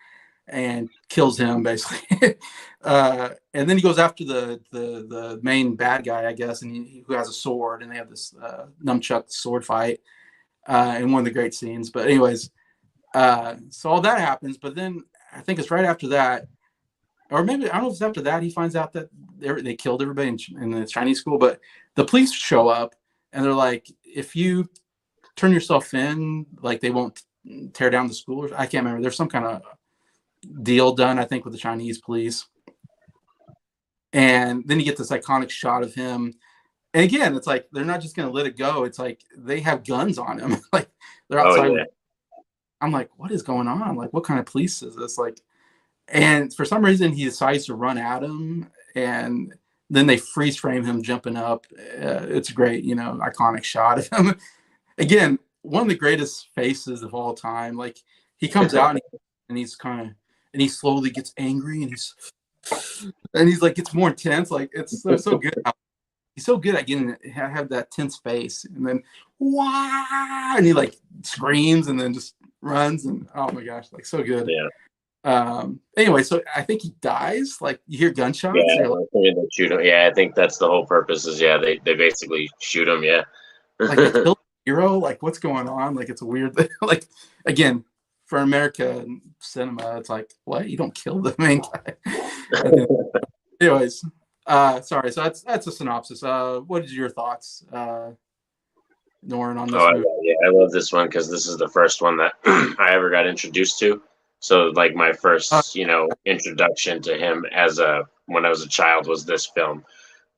Speaker 1: and kills him basically. And then he goes after the main bad guy, I guess, and who has a sword, and they have this nunchuck sword fight in one of the great scenes. But anyways, so all that happens, but then I think it's right after that, or maybe I don't know if it's after that, he finds out that they killed everybody in the Chinese school, but the police show up and they're like, if you turn yourself in, like they won't tear down the school. I can't remember. There's some kind of deal done, I think, with the Chinese police. And then you get this iconic shot of him. And again, it's like they're not just going to let it go. It's like they have guns on him. Like they're outside.
Speaker 2: Oh, yeah.
Speaker 1: I'm like, what is going on? Like, what kind of police is this? Like, and for some reason, he decides to run at him, and then they freeze frame him jumping up. It's a great, iconic shot of him. Again, one of the greatest faces of all time. Like he comes out and he's kind of, and he slowly gets angry and he's like gets more intense. Like it's so good. He's so good at getting have that tense face, and then wow, and he like screams and then just runs, and oh my gosh, like so good.
Speaker 2: Yeah.
Speaker 1: Anyway, so I think he dies. Like you hear gunshots.
Speaker 2: Yeah,
Speaker 1: like,
Speaker 2: they shoot him. Yeah, I think that's the whole purpose. Is they basically shoot him. Yeah.
Speaker 1: like they killed the hero. Like what's going on? Like it's a weird thing. Like again, for American cinema, it's like what, you don't kill the main guy. Anyways, sorry. So that's a synopsis. What is your thoughts, Norin, on this movie?
Speaker 2: I love this one because this is the first one that I ever got introduced to. So like my first, introduction to him when I was a child was this film.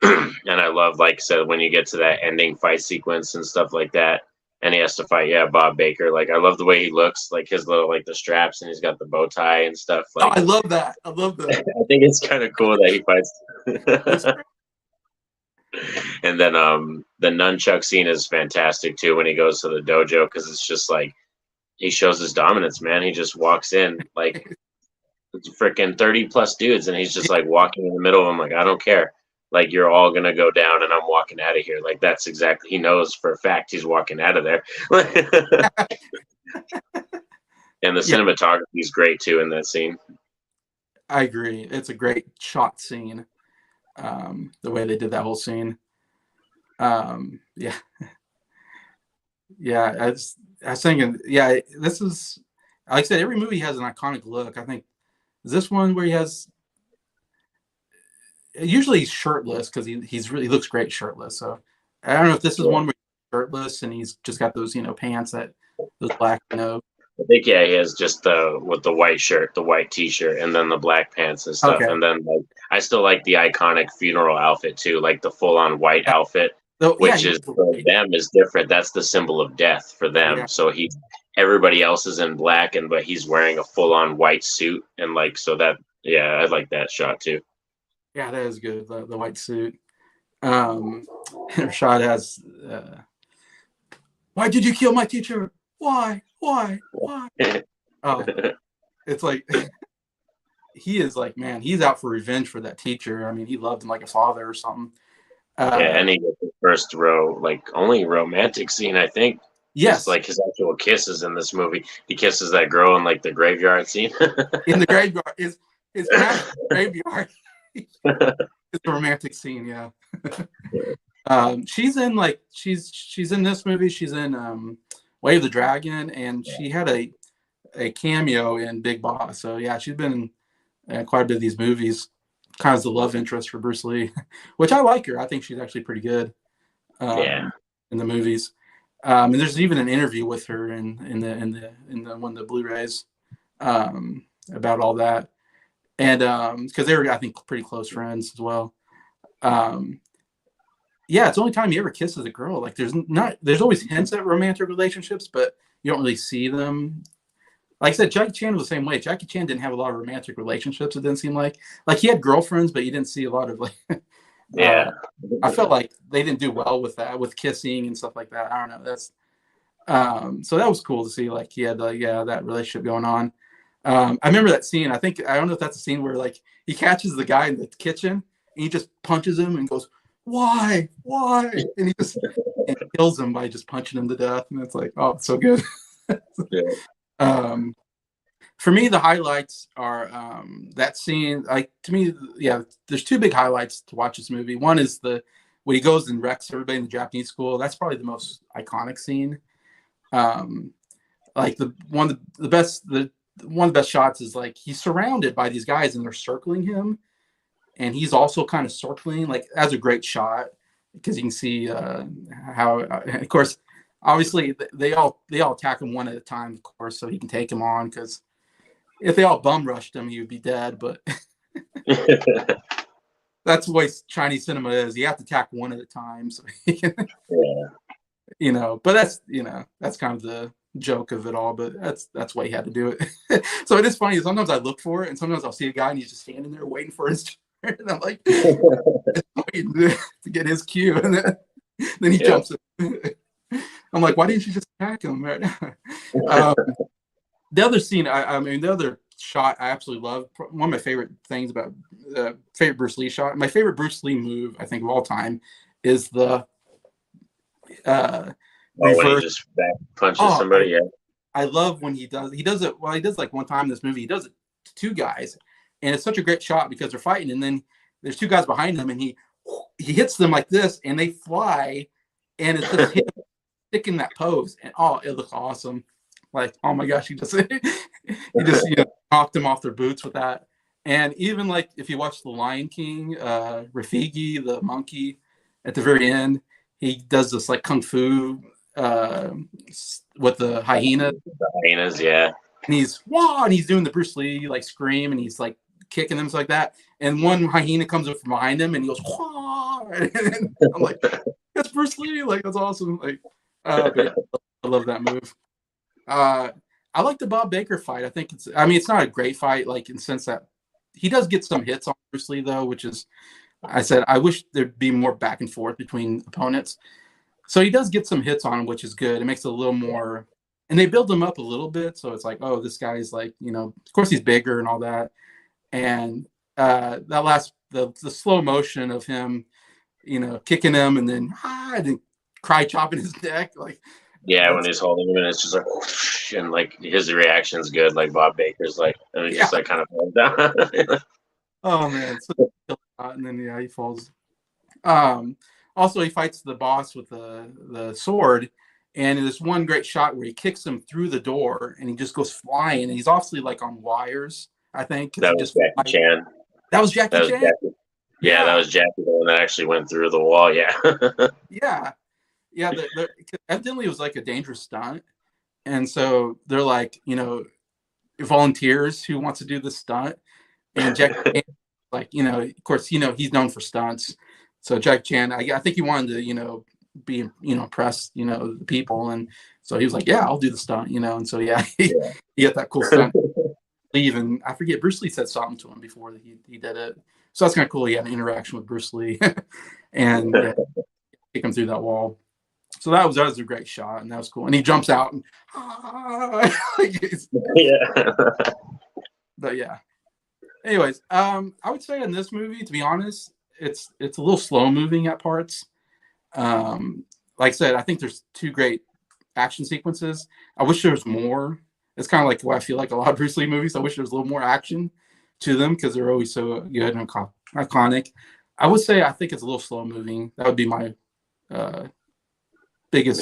Speaker 2: And I love, like I said, when you get to that ending fight sequence and stuff like that, and he has to fight, Bob Baker. Like I love the way he looks, like his little, like the straps, and he's got the bow tie and stuff. Like
Speaker 1: I love that. I
Speaker 2: think it's kind of cool that he fights. And then the nunchuck scene is fantastic too when he goes to the dojo, because it's just like he shows his dominance, man. He just walks in like it's freaking 30 plus dudes, and he's just like walking in the middle of them like, I don't care. Like you're all gonna go down, and I'm walking out of here. Like that's exactly, he knows for a fact he's walking out of there. And the cinematography is great too in that scene.
Speaker 1: I agree. It's a great shot scene. The way they did that whole scene. Yeah. I was thinking, this is, like I said, every movie has an iconic look. I think this one where he has, usually he's shirtless because he looks great shirtless. So I don't know if this is one where he's shirtless and he's just got those, pants those black,
Speaker 2: I think he has just with the white shirt, the white T-shirt, and then the black pants and stuff. Okay. And then I still like the iconic funeral outfit too, like the full-on white outfit, which is for them is different. That's the symbol of death for them. Yeah. So everybody else is in black, but he's wearing a full-on white suit, and like so that I like that shot too.
Speaker 1: Yeah, that is good. The white suit. Rashad has. Why did you kill my teacher? Why? Oh, it's like he is like, man, he's out for revenge for that teacher. I mean, he loved him like a father or something.
Speaker 2: And he gets the first only romantic scene, I think.
Speaker 1: Yes,
Speaker 2: like his actual kisses in this movie. He kisses that girl in like the graveyard scene.
Speaker 1: In the graveyard is graveyard. It's a romantic scene, yeah. She's in she's in this movie. She's in Way of the Dragon, and she had a cameo in Big Boss. So yeah, she's been in quite a bit of these movies. Kind of the love interest for Bruce Lee, which I like her. I think she's actually pretty good
Speaker 2: Yeah.
Speaker 1: in the movies. And there's even an interview with her in the one of the Blu-rays about all that, and because they were, I think, pretty close friends as well. Yeah, it's the only time he ever kisses a girl. Like there's always hints at romantic relationships, but you don't really see them. Like I said, Jackie Chan was the same way. Jackie Chan didn't have a lot of romantic relationships. It didn't seem like he had girlfriends, but you didn't see a lot of like.
Speaker 2: Yeah.
Speaker 1: I felt like they didn't do well with that, with kissing and stuff like that. I don't know. That's so that was cool to see. Like he had that relationship going on. I remember that scene. I don't know if that's a scene where like he catches the guy in the kitchen and he just punches him and goes, "Why? Why?" And he just kills him by just punching him to death. And it's like, oh, it's so good.
Speaker 2: Yeah.
Speaker 1: For me, the highlights are that scene. Like to me, yeah, there's two big highlights to watch this movie. One is when he goes and wrecks everybody in the Japanese school. That's probably the most iconic scene. Like one of the best shots is like he's surrounded by these guys and they're circling him, and he's also kind of circling. Like that's a great shot because you can see how, of course, obviously they all attack him one at a time, of course, so he can take him on because. If they all bum rushed him, he would be dead. But that's the way Chinese cinema is. You have to attack one at a time, so he can, But that's kind of the joke of it all. But that's why he had to do it. So it is funny. Sometimes I look for it, and sometimes I'll see a guy and he's just standing there waiting for his turn, and I'm like, waiting to get his cue, and then he jumps in. I'm like, why didn't you just attack him right now? The other scene, the other shot I absolutely love. One of my favorite things about favorite Bruce Lee shot. My favorite Bruce Lee move, I think, of all time, is the
Speaker 2: reverse. When he just back punches somebody. Yeah,
Speaker 1: I love when he does it. Well, he does like one time in this movie. He does it to two guys, and it's such a great shot because they're fighting, and then there's two guys behind him, and he hits them like this, and they fly, and it's just him sticking that pose, and it looks awesome. Like, oh my gosh, he just knocked them off their boots with that. And even like if you watch The Lion King, Rafiki, the monkey, at the very end, he does this like kung fu with the hyena.
Speaker 2: The hyenas, yeah.
Speaker 1: And he's doing the Bruce Lee like scream, and he's like kicking them like that. And one hyena comes up from behind him, and he goes, wah! And I'm like, that's Bruce Lee, like that's awesome. Like, yeah, I love that move. I like the Bob Baker fight. I think it's not a great fight, like in the sense that he does get some hits on Bruce Lee though, which is, I said, I wish there'd be more back and forth between opponents. So he does get some hits on him, which is good. It makes it a little more, and they build him up a little bit. So it's like, oh, this guy's like, of course he's bigger and all that. And the slow motion of him, kicking him and then cry chopping his neck, like.
Speaker 2: Yeah, when he's holding him and it's just like, whoosh, and like his reaction's good, like Bob Baker's like, and he just like kind of falls down.
Speaker 1: Oh man, and then he falls. Also, he fights the boss with the sword, and there's one great shot where he kicks him through the door, and he just goes flying, and he's obviously like on wires. I think
Speaker 2: that was Jackie Chan.
Speaker 1: That was Jackie Chan.
Speaker 2: Yeah, that was Jackie, the one that actually went through the wall. Yeah.
Speaker 1: Yeah, evidently it was like a dangerous stunt, and so they're like, volunteers who wants to do this stunt, and Jack, like, of course, he's known for stunts, so Jack Chan, I think he wanted to, be, impress, the people, and so he was like, yeah, I'll do the stunt, and so he got that cool stunt. Even I forget, Bruce Lee said something to him before that he did it, so that's kind of cool. He had an interaction with Bruce Lee, and kick him through that wall. So that was a great shot, and that was cool. And he jumps out, and But yeah. Anyways, I would say in this movie, to be honest, it's a little slow moving at parts. Like I said, I think there's two great action sequences. I wish there was more. It's kind of like what I feel like a lot of Bruce Lee movies. I wish there was a little more action to them because they're always so good and iconic. I would say I think it's a little slow moving. That would be my biggest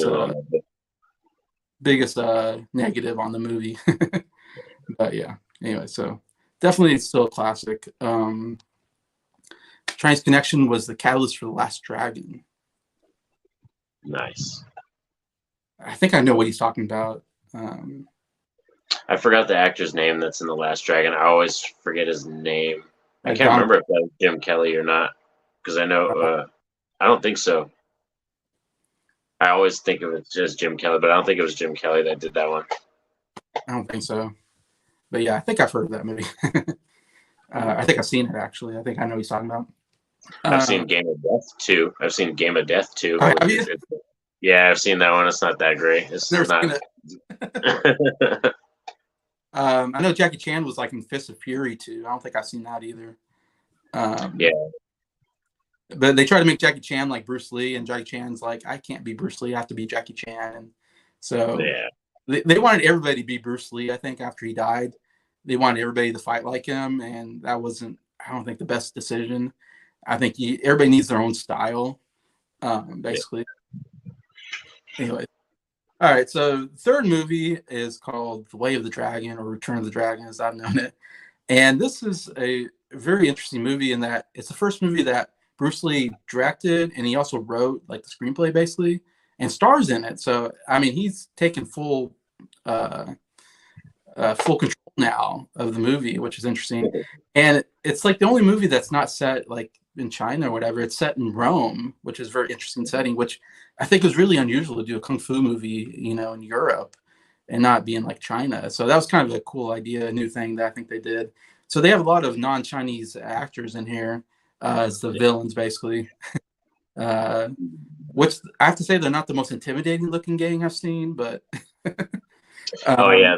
Speaker 1: biggest negative on the movie. But yeah, anyway, so definitely it's still a classic. Chinese Connection was the catalyst for The Last Dragon.
Speaker 2: Nice.
Speaker 1: I think I know what he's talking about.
Speaker 2: I forgot the actor's name that's in The Last Dragon. I always forget his name. I can't
Speaker 1: Don,
Speaker 2: remember if that was Jim Kelly or not, because I know I don't think so. I always think of it as Jim Kelly, but I don't think it was Jim Kelly that did that one.
Speaker 1: I don't think so. But yeah, I think I've heard of that movie. I think I've seen it, actually. I think I know what he's talking about.
Speaker 2: I've seen Game of Death 2. I've seen Game of Death 2.
Speaker 1: Oh, have you?
Speaker 2: Yeah, I've seen that one. It's not that great. It's
Speaker 1: Never
Speaker 2: not.
Speaker 1: seen it. I know Jackie Chan was like in Fist of Fury too. I don't think I've seen that either.
Speaker 2: Yeah.
Speaker 1: But they try to make Jackie Chan like Bruce Lee, and Jackie Chan's like, I can't be Bruce Lee. I have to be Jackie Chan. And so
Speaker 2: Yeah.
Speaker 1: they wanted everybody to be Bruce Lee. I think after he died, they wanted everybody to fight like him, and that wasn't, I don't think, the best decision. I think everybody needs their own style, basically. Yeah. Anyway, all right. So the third movie is called The Way of the Dragon, or Return of the Dragon, as I've known it. And this is a very interesting movie in that it's the first movie that Bruce Lee directed, and he also wrote like the screenplay basically and stars in it. So I mean, he's taken full control now of the movie, which is interesting. And it's like the only movie that's not set like in China or whatever. It's set in Rome, which is a very interesting setting, which I think was really unusual to do a kung fu movie, in Europe and not be in like China. So that was kind of a cool idea, a new thing that I think they did. So they have a lot of non-Chinese actors in here as the villains, basically. Which I have to say, they're not the most intimidating looking gang I've seen, but
Speaker 2: Oh yeah,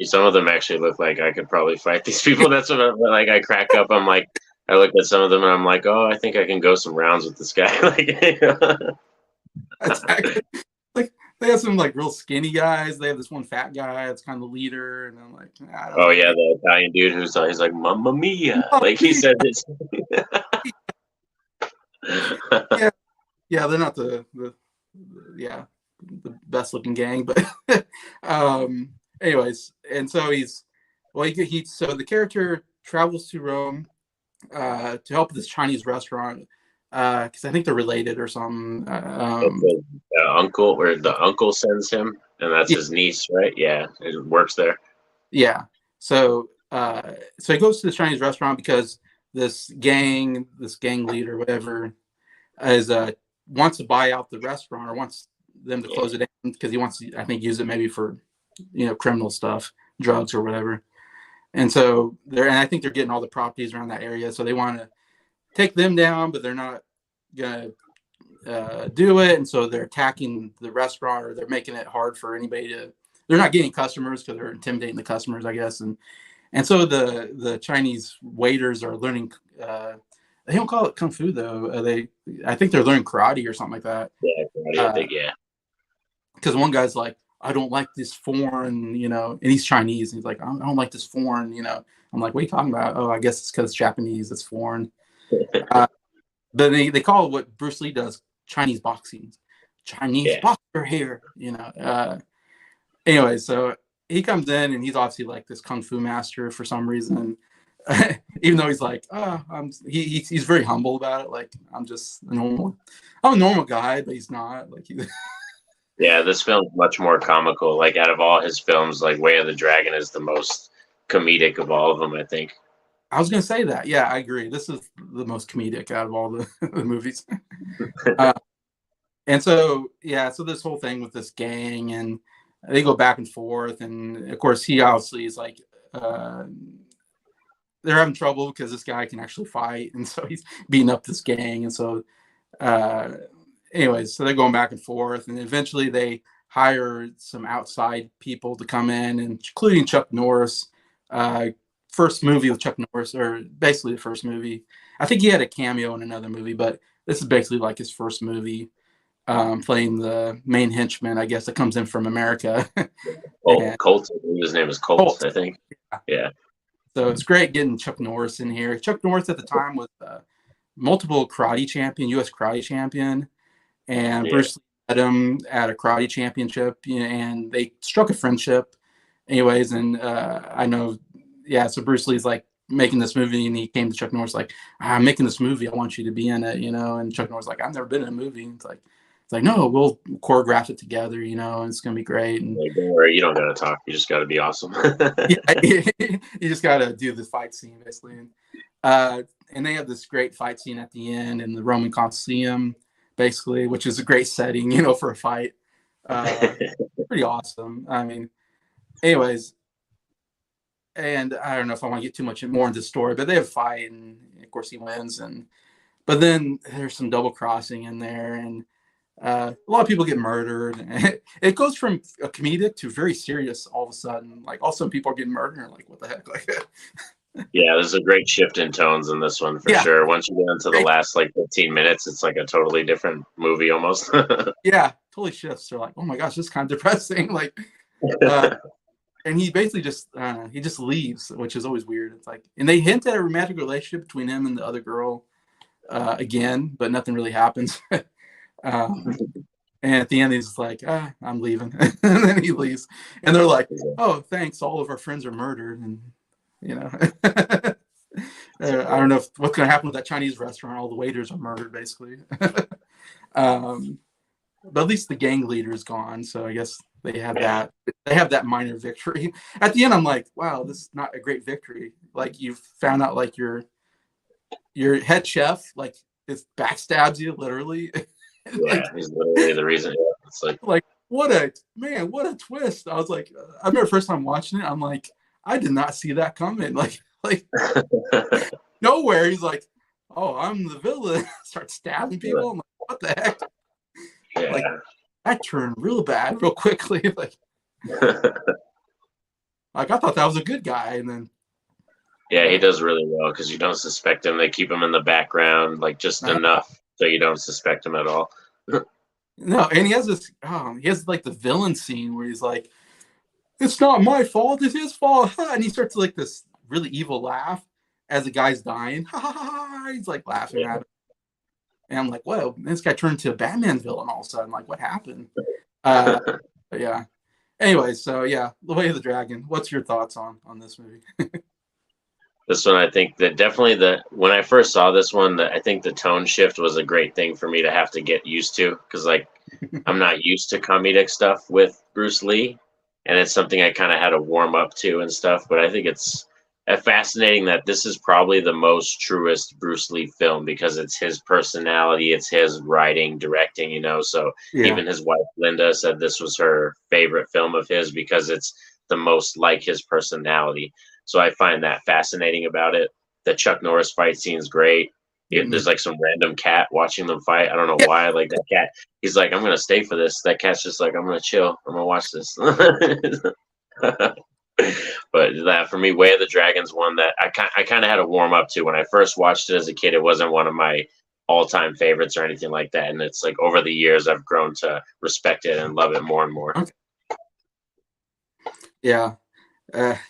Speaker 2: some of them actually look like I could probably fight these people. That's what I crack up. I'm like, I look at some of them and I'm like, oh, I think I can go some rounds with this guy.
Speaker 1: Like they have some like real skinny guys. They have this one fat guy that's kind of the leader, and I'm like, I don't know.
Speaker 2: Yeah, the Italian dude he's like, Mamma Mia, like he said this.
Speaker 1: Yeah, they're not the best looking gang, but anyways, and so so the character travels to Rome to help this Chinese restaurant because I think they're related or something.
Speaker 2: The uncle, where the uncle sends him, and that's his niece, right? Yeah, it works there.
Speaker 1: Yeah, so he goes to the Chinese restaurant because this gang leader, whatever, is wants to buy out the restaurant or wants them to close it down because he wants to, I think, use it maybe for criminal stuff, drugs or whatever. And so I think they're getting all the properties around that area, so they want to take them down, but they're not gonna do it, and so they're attacking the restaurant, or they're making it hard for anybody to. They're not getting customers because they're intimidating the customers, I guess, and so the Chinese waiters are learning. They don't call it kung fu though. I think they're learning karate or something like that.
Speaker 2: Yeah, karate, I think, yeah.
Speaker 1: Because one guy's like, I don't like this foreign, and he's Chinese. And he's like, I don't like this foreign, I'm like, what are you talking about? Oh, I guess it's because it's Japanese. It's foreign. But they call what Bruce Lee does Chinese boxing. Chinese boxer here, Anyway, so he comes in and he's obviously like this kung fu master for some reason. Even though he's like, he's very humble about it. Like, I'm a normal guy, but he's not. Like,
Speaker 2: yeah, this film's much more comical. Like, out of all his films, like Way of the Dragon is the most comedic of all of them, I think.
Speaker 1: I was gonna say that. Yeah, I agree. This is the most comedic out of all the movies. And so this whole thing with this gang, and they go back and forth, and of course he obviously is like, they're having trouble because this guy can actually fight, and so he's beating up this gang, and so anyways, so they're going back and forth, and eventually they hire some outside people to come in, including Chuck Norris. First movie with Chuck Norris, or basically the first movie. I think he had a cameo in another movie, but this is basically like his first movie, playing the main henchman, I guess, that comes in from America.
Speaker 2: Colt. His name is Colt, I think. Yeah.
Speaker 1: So it's great getting Chuck Norris in here. Chuck Norris at the time was multiple karate champion, U.S. karate champion, and Bruce Lee met him at a karate championship, and they struck a friendship anyways. And I know, yeah, so Bruce Lee's like making this movie, and he came to Chuck Norris like, I'm making this movie, I want you to be in it, and Chuck Norris like, I've never been in a movie. And it's like, no, we'll choreograph it together, and it's gonna be great. And
Speaker 2: Like, don't worry, you don't gotta talk, you just gotta be awesome.
Speaker 1: yeah, you just gotta do the fight scene basically. And they have this great fight scene at the end in the Roman Colosseum, basically, which is a great setting, for a fight. Pretty awesome. I mean, anyways, and I don't know if I want to get too much more into the story, but they have a fight, and of course he wins. But then there's some double crossing in there, and a lot of people get murdered. It goes from a comedic to very serious all of a sudden. Like, all of a sudden people are getting murdered. And like, what the heck? Like,
Speaker 2: Yeah, there's a great shift in tones in this one for sure. Once you get into the last 15 minutes, it's like a totally different movie almost.
Speaker 1: Yeah, totally shifts. They're like, oh my gosh, this is kind of depressing. Like, and he basically just he just leaves, which is always weird. It's like, and they hint at a romantic relationship between him and the other girl again, but nothing really happens. And at the end, he's like, I'm leaving. And then he leaves. And they're like, oh, thanks. All of our friends are murdered. And, I don't know what's going to happen with that Chinese restaurant. All the waiters are murdered, basically. But at least the gang leader is gone. So I guess they have that. They have that minor victory. At the end, I'm like, wow, this is not a great victory. Like, you've found out, like, your head chef, like, is backstabs you, literally.
Speaker 2: Yeah, he's literally the reason. Yeah, it's
Speaker 1: like what a twist. I was like, I remember first time watching it, I'm like, I did not see that coming. Like nowhere. He's like, oh, I'm the villain. Start stabbing people. I'm like, what the heck?
Speaker 2: Yeah.
Speaker 1: Like, that turned real bad real quickly. Like I thought that was a good guy, and then
Speaker 2: yeah, he does really well because you don't suspect him. They keep him in the background, like, just enough so you don't suspect him at all.
Speaker 1: No, and he has this. He has like the villain scene where he's like, "It's not my fault; it's his fault," and he starts like this really evil laugh as the guy's dying. He's like laughing at him, and I'm like, "Whoa!" This guy turned into a Batman villain all of a sudden. Like, what happened? But yeah. Anyway, so yeah, The Way of the Dragon. What's your thoughts on this movie?
Speaker 2: This one, I think that definitely when I first saw this one, I think the tone shift was a great thing for me to have to get used to, because like I'm not used to comedic stuff with Bruce Lee, and it's something I kind of had to warm up to and stuff. But I think it's fascinating that this is probably the most truest Bruce Lee film because it's his personality, it's his writing, directing, So even his wife Linda said this was her favorite film of his because it's the most like his personality. So I find that fascinating about it. The Chuck Norris fight scene is great. There's like some random cat watching them fight. I don't know why. Like, that cat, he's like, I'm going to stay for this. That cat's just like, I'm going to chill. I'm going to watch this. But that, for me, Way of the Dragon's one that I kind of had to warm up to. When I first watched it as a kid, it wasn't one of my all-time favorites or anything like that. And it's like over the years, I've grown to respect it and love it more and more.
Speaker 1: Okay. Yeah.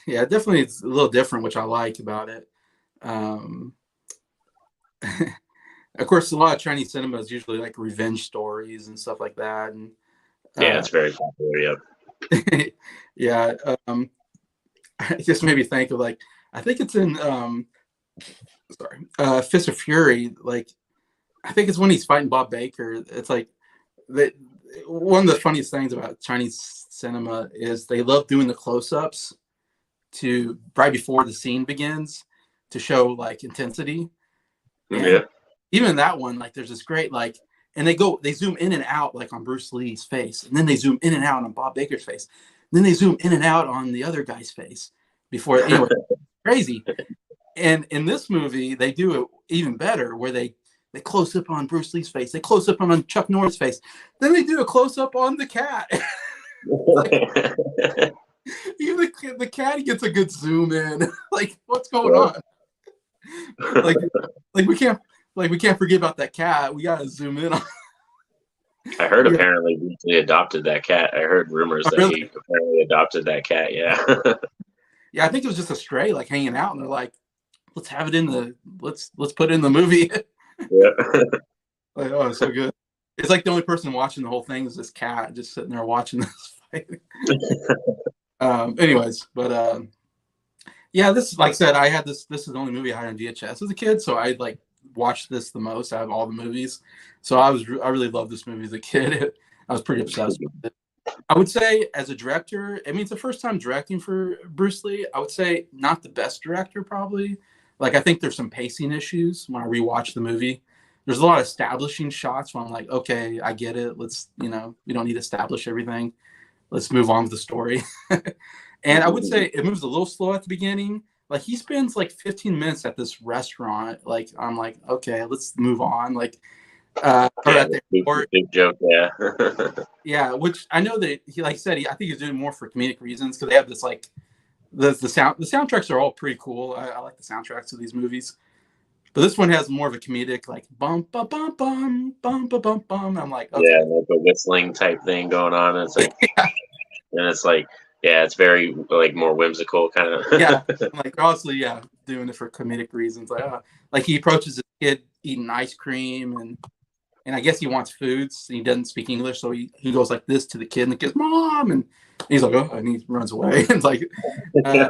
Speaker 1: Yeah, definitely it's a little different, which I like about it. Of course, a lot of Chinese cinema is usually like revenge stories and stuff like that. And
Speaker 2: yeah, it's very popular.
Speaker 1: Yep. Yeah. It just made me think of, like, I think it's in Fist of Fury. Like, I think it's when he's fighting Bob Baker. It's like one of the funniest things about Chinese cinema is they love doing the close-ups to right before the scene begins to show like intensity. And
Speaker 2: yeah.
Speaker 1: Even that one, like, there's this great, like, and they zoom in and out, like, on Bruce Lee's face, and then they zoom in and out on Bob Baker's face, and then they zoom in and out on the other guy's face before. Anyway, crazy. And in this movie, they do it even better, where they close up on Bruce Lee's face, they close up on Chuck Norris' face, then they do a close up on the cat. Like, even the cat gets a good zoom in. Like, what's going on? Like we can't forget about that cat. We gotta zoom in on.
Speaker 2: I heard apparently he adopted that cat. I heard rumors that he apparently adopted that cat. Yeah.
Speaker 1: Yeah, I think it was just a stray, like, hanging out, and they're like, let's have it in let's put it in the movie.
Speaker 2: Yeah.
Speaker 1: Like, oh, it's so good. It's like the only person watching the whole thing is this cat just sitting there watching this fight. Anyways, but yeah, this like I said, I had this. This is the only movie I had on VHS as a kid, so I like watched this the most out of all the movies. So I really loved this movie as a kid. I was pretty obsessed with it. I would say as a director, I mean, it's the first time directing for Bruce Lee. I would say not the best director, probably. Like, I think there's some pacing issues when I rewatch the movie. There's a lot of establishing shots where I'm like, okay, I get it. Let's, we don't need to establish everything. Let's move on with the story. And I would say it moves a little slow at the beginning. Like, he spends like 15 minutes at this restaurant. Like, I'm like, okay, let's move on. Like, or at the airport.
Speaker 2: Big joke, yeah.
Speaker 1: Yeah, which I know that he, like I said, I think he's doing more for comedic reasons because they have this like the soundtracks are all pretty cool. I like the soundtracks of these movies, but this one has more of a comedic like bum bum bum bum bum bum bum bum. I'm like, okay.
Speaker 2: Yeah, like a whistling type thing going on. And it's like, and it's like, yeah, it's very like more whimsical kind of.
Speaker 1: Yeah, like obviously, yeah, doing it for comedic reasons. Like he approaches a kid eating ice cream and I guess he wants foods. And he doesn't speak English, so he goes like this to the kid, and the kid's mom, and he's like, oh, and he runs away. And like, and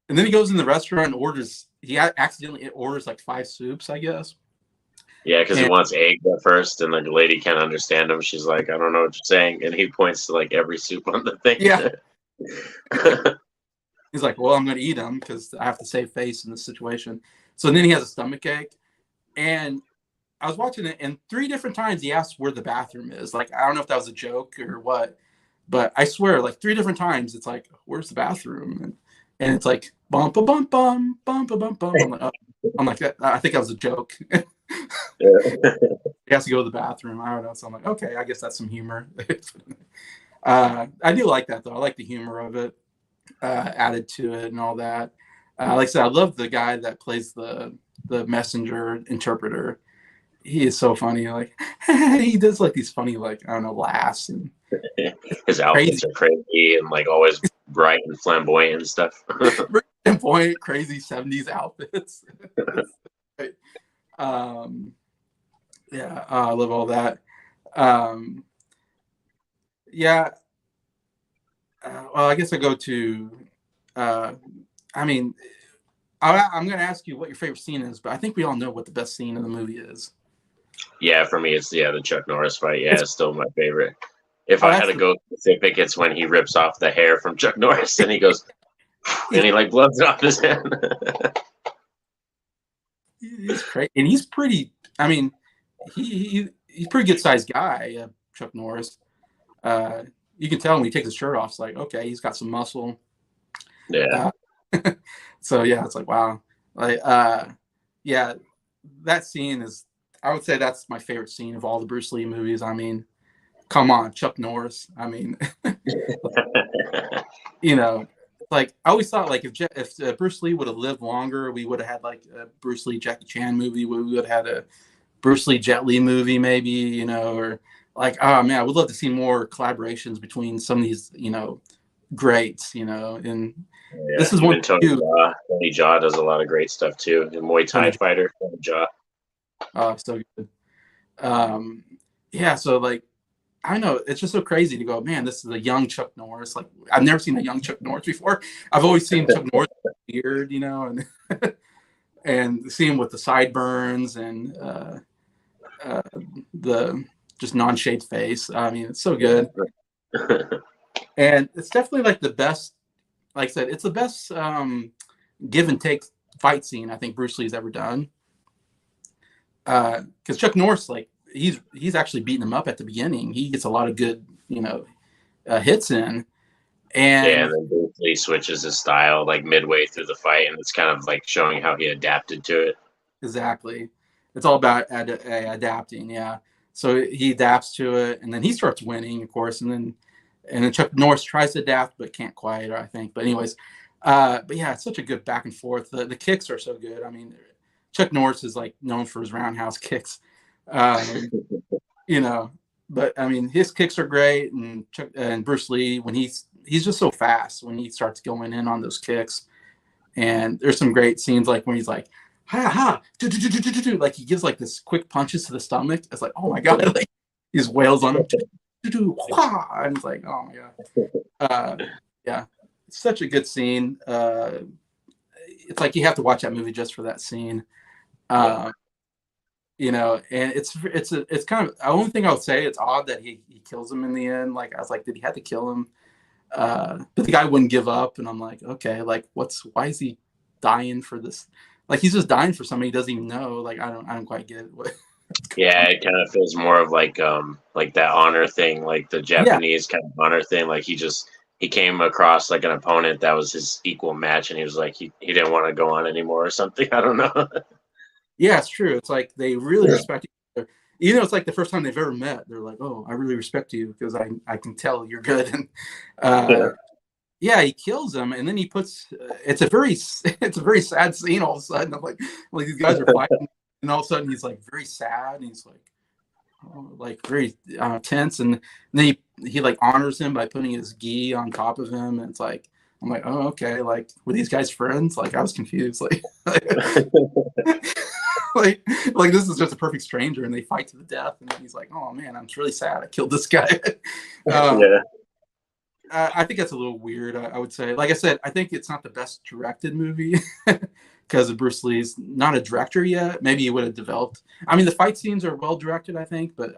Speaker 1: then he goes in the restaurant and orders. He accidentally orders like 5 soups, I guess.
Speaker 2: Yeah, because he wants eggs at first, and the lady can't understand him. She's like, I don't know what you're saying, and he points to like every soup on the thing.
Speaker 1: Yeah. He's like, well, I'm going to eat them because I have to save face in this situation. So then he has a stomach ache, and I was watching it, and 3 different times he asked where the bathroom is. Like, I don't know if that was a joke or what, but I swear, like 3 different times, it's like, where's the bathroom? And it's like, bum, bum, bum, bum, bum, bum, bum. I'm like, I think that was a joke. He has to go to the bathroom. I don't know. So I'm like, okay, I guess that's some humor. I do like that, though. I like the humor of it added to it and all that. Like I said, I love the guy that plays the messenger interpreter. He is so funny. Like he does like these funny, like, I don't know, laughs, and
Speaker 2: his outfits are crazy and like always bright and flamboyant and stuff.
Speaker 1: Flamboyant, crazy 70s outfits. Yeah, I love all that. Yeah. Well, I guess I go to. I mean, I'm going to ask you what your favorite scene is, but I think we all know what the best scene in the movie is.
Speaker 2: Yeah, for me, it's the Chuck Norris fight. Yeah, it's still my favorite. If I had to go specific, it's when he rips off the hair from Chuck Norris and he goes, and he like blows it off his hand.
Speaker 1: He's crazy, and he's pretty. I mean, he's a pretty good sized guy, Chuck Norris. You can tell when he takes his shirt off. It's like, okay, he's got some muscle.
Speaker 2: Yeah.
Speaker 1: So yeah, it's like, wow. Like, yeah, that scene is. I would say that's my favorite scene of all the Bruce Lee movies. I mean, come on, Chuck Norris. I mean, like I always thought, like if Bruce Lee would have lived longer, we would have had like a Bruce Lee Jackie Chan movie. We would have had a Bruce Lee Jet Li movie, maybe, or like, oh man, I would love to see more collaborations between some of these, greats, and this is one.
Speaker 2: Tony Jaa does a lot of great stuff too. The Muay Thai fighter, Tony Jaa.
Speaker 1: Oh, so good. Yeah, so like, I know it's just so crazy to go, man, this is a young Chuck Norris. Like, I've never seen a young Chuck Norris before. I've always seen Chuck Norris weird, and and see him with the sideburns and the just non-shaved face. I mean, it's so good. And it's definitely like the best, like I said, it's the best give and take fight scene I think Bruce Lee's ever done. Because Chuck Norris, like, he's actually beating him up at the beginning. He gets a lot of good, hits in. And
Speaker 2: then Bruce Lee switches his style like midway through the fight, and it's kind of like showing how he adapted to it.
Speaker 1: Exactly. It's all about adapting, yeah. So he adapts to it, and then he starts winning, of course, and then Chuck Norris tries to adapt but can't quite, I think. But anyways, but yeah, it's such a good back and forth. The kicks are so good. I mean, Chuck Norris is like known for his roundhouse kicks, but I mean his kicks are great, and Bruce Lee, when he's just so fast when he starts going in on those kicks, and there's some great scenes like when he's like ha ha do, like he gives like this quick punches to the stomach. It's like, oh my god, like he just wails on him. And it's like, oh my god. Yeah, it's such a good scene. It's like you have to watch that movie just for that scene. You know, and it's kind of the only thing I would say. It's odd that he kills him in the end. Like I was like, did he have to kill him? But the guy wouldn't give up, and I'm like, okay, like why is he dying for this? Like he's just dying for somebody he doesn't even know. Like I don't quite get it.
Speaker 2: Yeah, it kind of feels more of like that honor thing, like the
Speaker 1: Yeah,
Speaker 2: Japanese kind of honor thing. Like he came across like an opponent that was his equal match, and he was like he didn't want to go on anymore or something. I don't know.
Speaker 1: yeah, it's true. It's like they really respect each other. Even though it's like the first time they've ever met, they're like, "Oh, I really respect you because I can tell you're good." And yeah, he kills him, and then he puts. It's a very sad scene. All of a sudden, I'm like these guys are fighting, and all of a sudden he's like very sad, and he's like very tense, and then he like honors him by putting his gi on top of him, and it's like I'm like, oh okay, like were these guys friends? Like I was confused, like like this is just a perfect stranger, and they fight to the death, and he's like, oh man, I'm really sad I killed this guy.
Speaker 2: Yeah.
Speaker 1: I think that's a little weird. I would say, like I said, I think it's not the best directed movie because Bruce Lee's not a director yet. Maybe he would have developed. I mean, the fight scenes are well directed, I think, but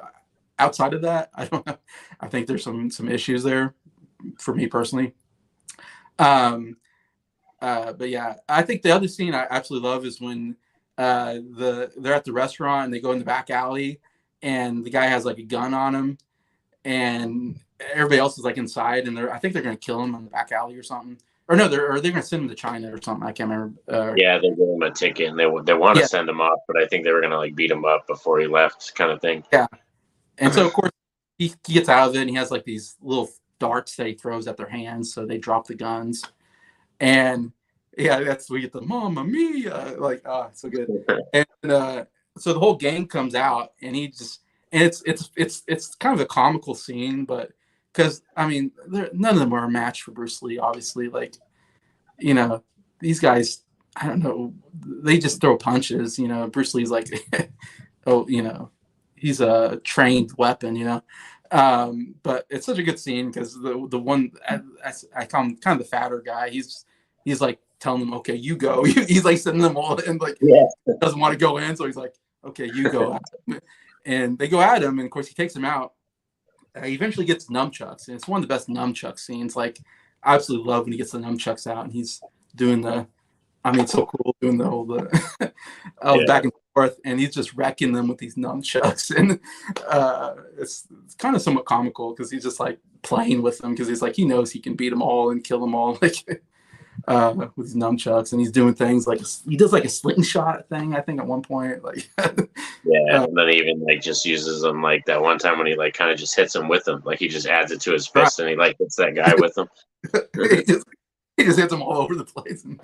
Speaker 1: outside of that, I don't know. I think there's some issues there for me personally. But yeah, I think the other scene I absolutely love is when they're at the restaurant and they go in the back alley and the guy has like a gun on him and everybody else is like inside and I think they're going to kill him in the back alley or something. Or no, they're going to send him to China or something. I can't remember.
Speaker 2: Yeah, they gave him a ticket and they want to send him off, but I think they were going to like beat him up before he left, kind of thing.
Speaker 1: Yeah, and so of course he gets out of it and he has like these little darts that he throws at their hands, so they drop the guns. And yeah, that's we get the Mamma Mia, like so good. And so the whole gang comes out, and it's kind of a comical scene, but because I mean, none of them are a match for Bruce Lee, obviously. Like, you know, these guys, I don't know, they just throw punches. You know, Bruce Lee's like, oh, you know, he's a trained weapon. You know, but it's such a good scene because the one I call him kind of the fatter guy. He's like telling them, okay, you go. He's like sending them all in, like doesn't want to go in, so he's like, okay, you go. And they go at him, and of course he takes him out. He eventually gets nunchucks, and it's one of the best nunchuck scenes. Like, I absolutely love when he gets the nunchucks out, and he's doing it's so cool doing the whole back and forth, and he's just wrecking them with these nunchucks, and it's kind of somewhat comical because he's just like playing with them because he's like he knows he can beat them all and kill them all like with his nunchucks, and he's doing things like he does like a slingshot thing I think at one point, like
Speaker 2: and then he even like just uses them like that one time when he like kind of just hits him with them, like he just adds it to his fist and he like hits that guy with him.
Speaker 1: he just hits them all over the place. And,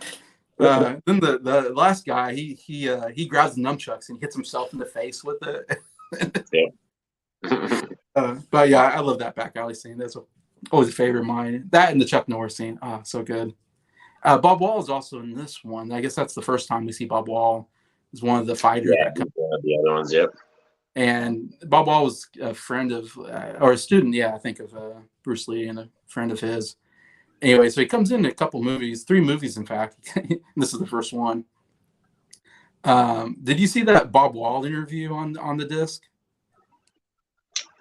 Speaker 1: then the last guy, he grabs the nunchucks and hits himself in the face with it. But yeah, I love that back alley scene. That's always a favorite of mine. That and the Chuck Norris scene. Oh, so good. Bob Wall is also in this one. I guess that's the first time we see Bob Wall as one of the fighters.
Speaker 2: Yeah, one of the other ones, yep.
Speaker 1: And Bob Wall was a friend of, or a student, I think, of Bruce Lee and a friend of his. Anyway, so he comes in a couple movies, 3 movies, in fact. This is the first one. Did you see that Bob Wall interview on the disc?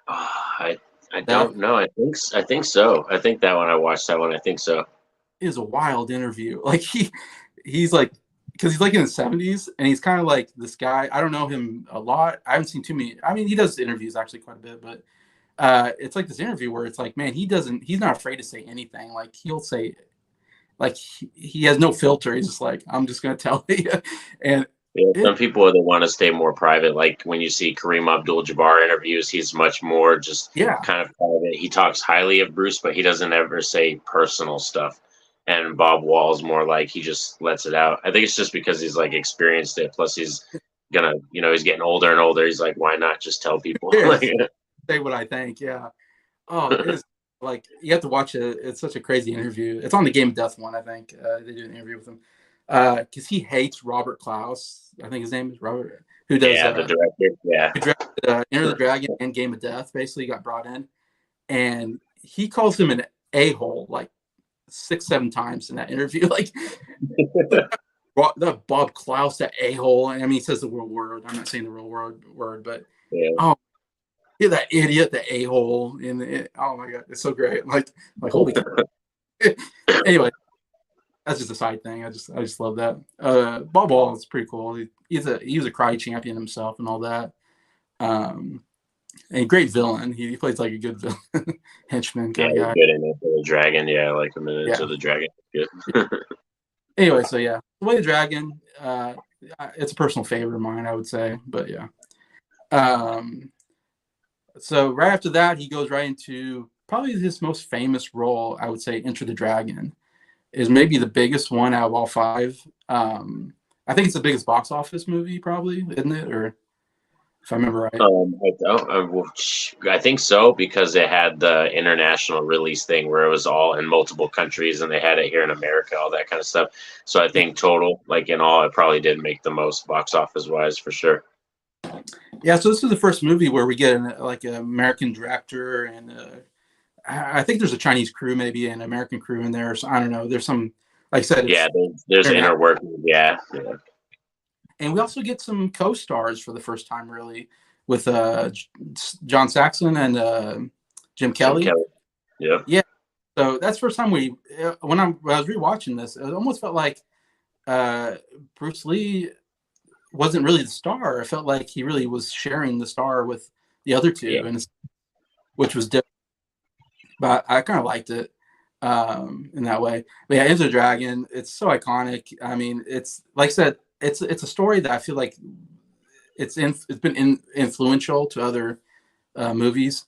Speaker 2: I don't know. I think so. I think that one I watched that one. I think so.
Speaker 1: It is a wild interview. Like he's like, because he's like in his 70s and he's kind of like this guy. I don't know him a lot. I haven't seen too many. I mean, he does interviews actually quite a bit, but it's like this interview where it's like, man, he's not afraid to say anything. Like he'll say, like he has no filter. He's just like, I'm just going to tell you. And
Speaker 2: some people they want to stay more private. Like when you see Kareem Abdul-Jabbar interviews, he's much more just kind of private. He talks highly of Bruce, but he doesn't ever say personal stuff. And Bob Wall's more like he just lets it out. I think it's just because he's like experienced it. Plus he's gonna, he's getting older and older. He's like, why not just tell people?
Speaker 1: Say what I think. Yeah. Oh, it is like you have to watch it. It's such a crazy interview. It's on the Game of Death one, I think. They do an interview with him because he hates Robert Klaus. I think his name is Robert. who does
Speaker 2: Yeah, the director. Yeah.
Speaker 1: who directed Enter the Dragon and Game of Death. Basically, got brought in, and he calls him an a-hole like 6-7 times in that interview. Like the Bob Klaus, that a-hole. I mean, he says the real word. I'm not saying the real word, but
Speaker 2: Yeah.
Speaker 1: oh, yeah, that idiot, the a-hole. Oh my god, it's so great. Like holy. Anyway, that's just a side thing. I just love that. Bob Wall is pretty cool. He was a cry champion himself and all that. And great villain. He plays like a good villain, henchman
Speaker 2: Yeah,
Speaker 1: kind
Speaker 2: he's
Speaker 1: of guy.
Speaker 2: good in Into the Dragon. Yeah, I like him in Into
Speaker 1: Yeah.
Speaker 2: the Dragon. Good.
Speaker 1: Anyway, so yeah, The Way of the Dragon. It's a personal favorite of mine, I would say. But yeah. So right after that, he goes right into probably his most famous role. I would say Enter the Dragon is maybe the biggest one out of all five. I think it's the biggest box office movie, probably, isn't it? Or if I remember right.
Speaker 2: I think so, because it had the international release thing where it was all in multiple countries, and they had it here in America, all that kind of stuff. So I think total, like in all, it probably did make the most box office wise for sure.
Speaker 1: Yeah, so this is the first movie where we get an American director, and I think there's a Chinese crew, maybe an American crew in there. So I don't know. There's some, like I said,
Speaker 2: yeah, there's interworking. Yeah.
Speaker 1: And we also get some co-stars for the first time, really, with John Saxon and Jim Kelly.
Speaker 2: Yep.
Speaker 1: Yeah. So that's the first time when I was rewatching this, it almost felt like Bruce Lee wasn't really the star. I felt like he really was sharing the star with the other two, which was different. But I kind of liked it in that way. But yeah, Enter the Dragon, it's so iconic. I mean, it's like I said, it's a story that I feel like it's been influential to other movies,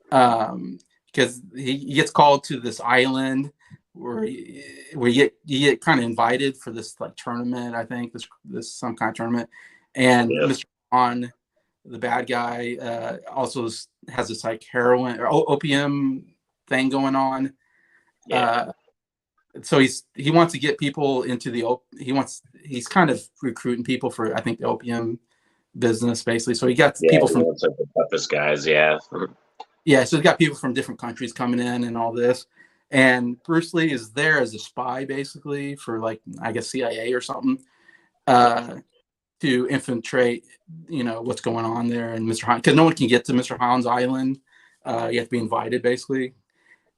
Speaker 1: because he gets called to this island where you get kind of invited for this like tournament. I think this some kind of tournament, and Mr. Han, the bad guy, also has this like heroin or opium thing going on. So he wants to get people into he's kind of recruiting people for, I think, the opium business, basically. So he got people from
Speaker 2: like the toughest guys. So
Speaker 1: he's got people from different countries coming in and all this. And Bruce Lee is there as a spy, basically, for like, I guess, CIA or something, to infiltrate, what's going on there. And Mr. Han, because no one can get to Mr. Han's island. You have to be invited, basically.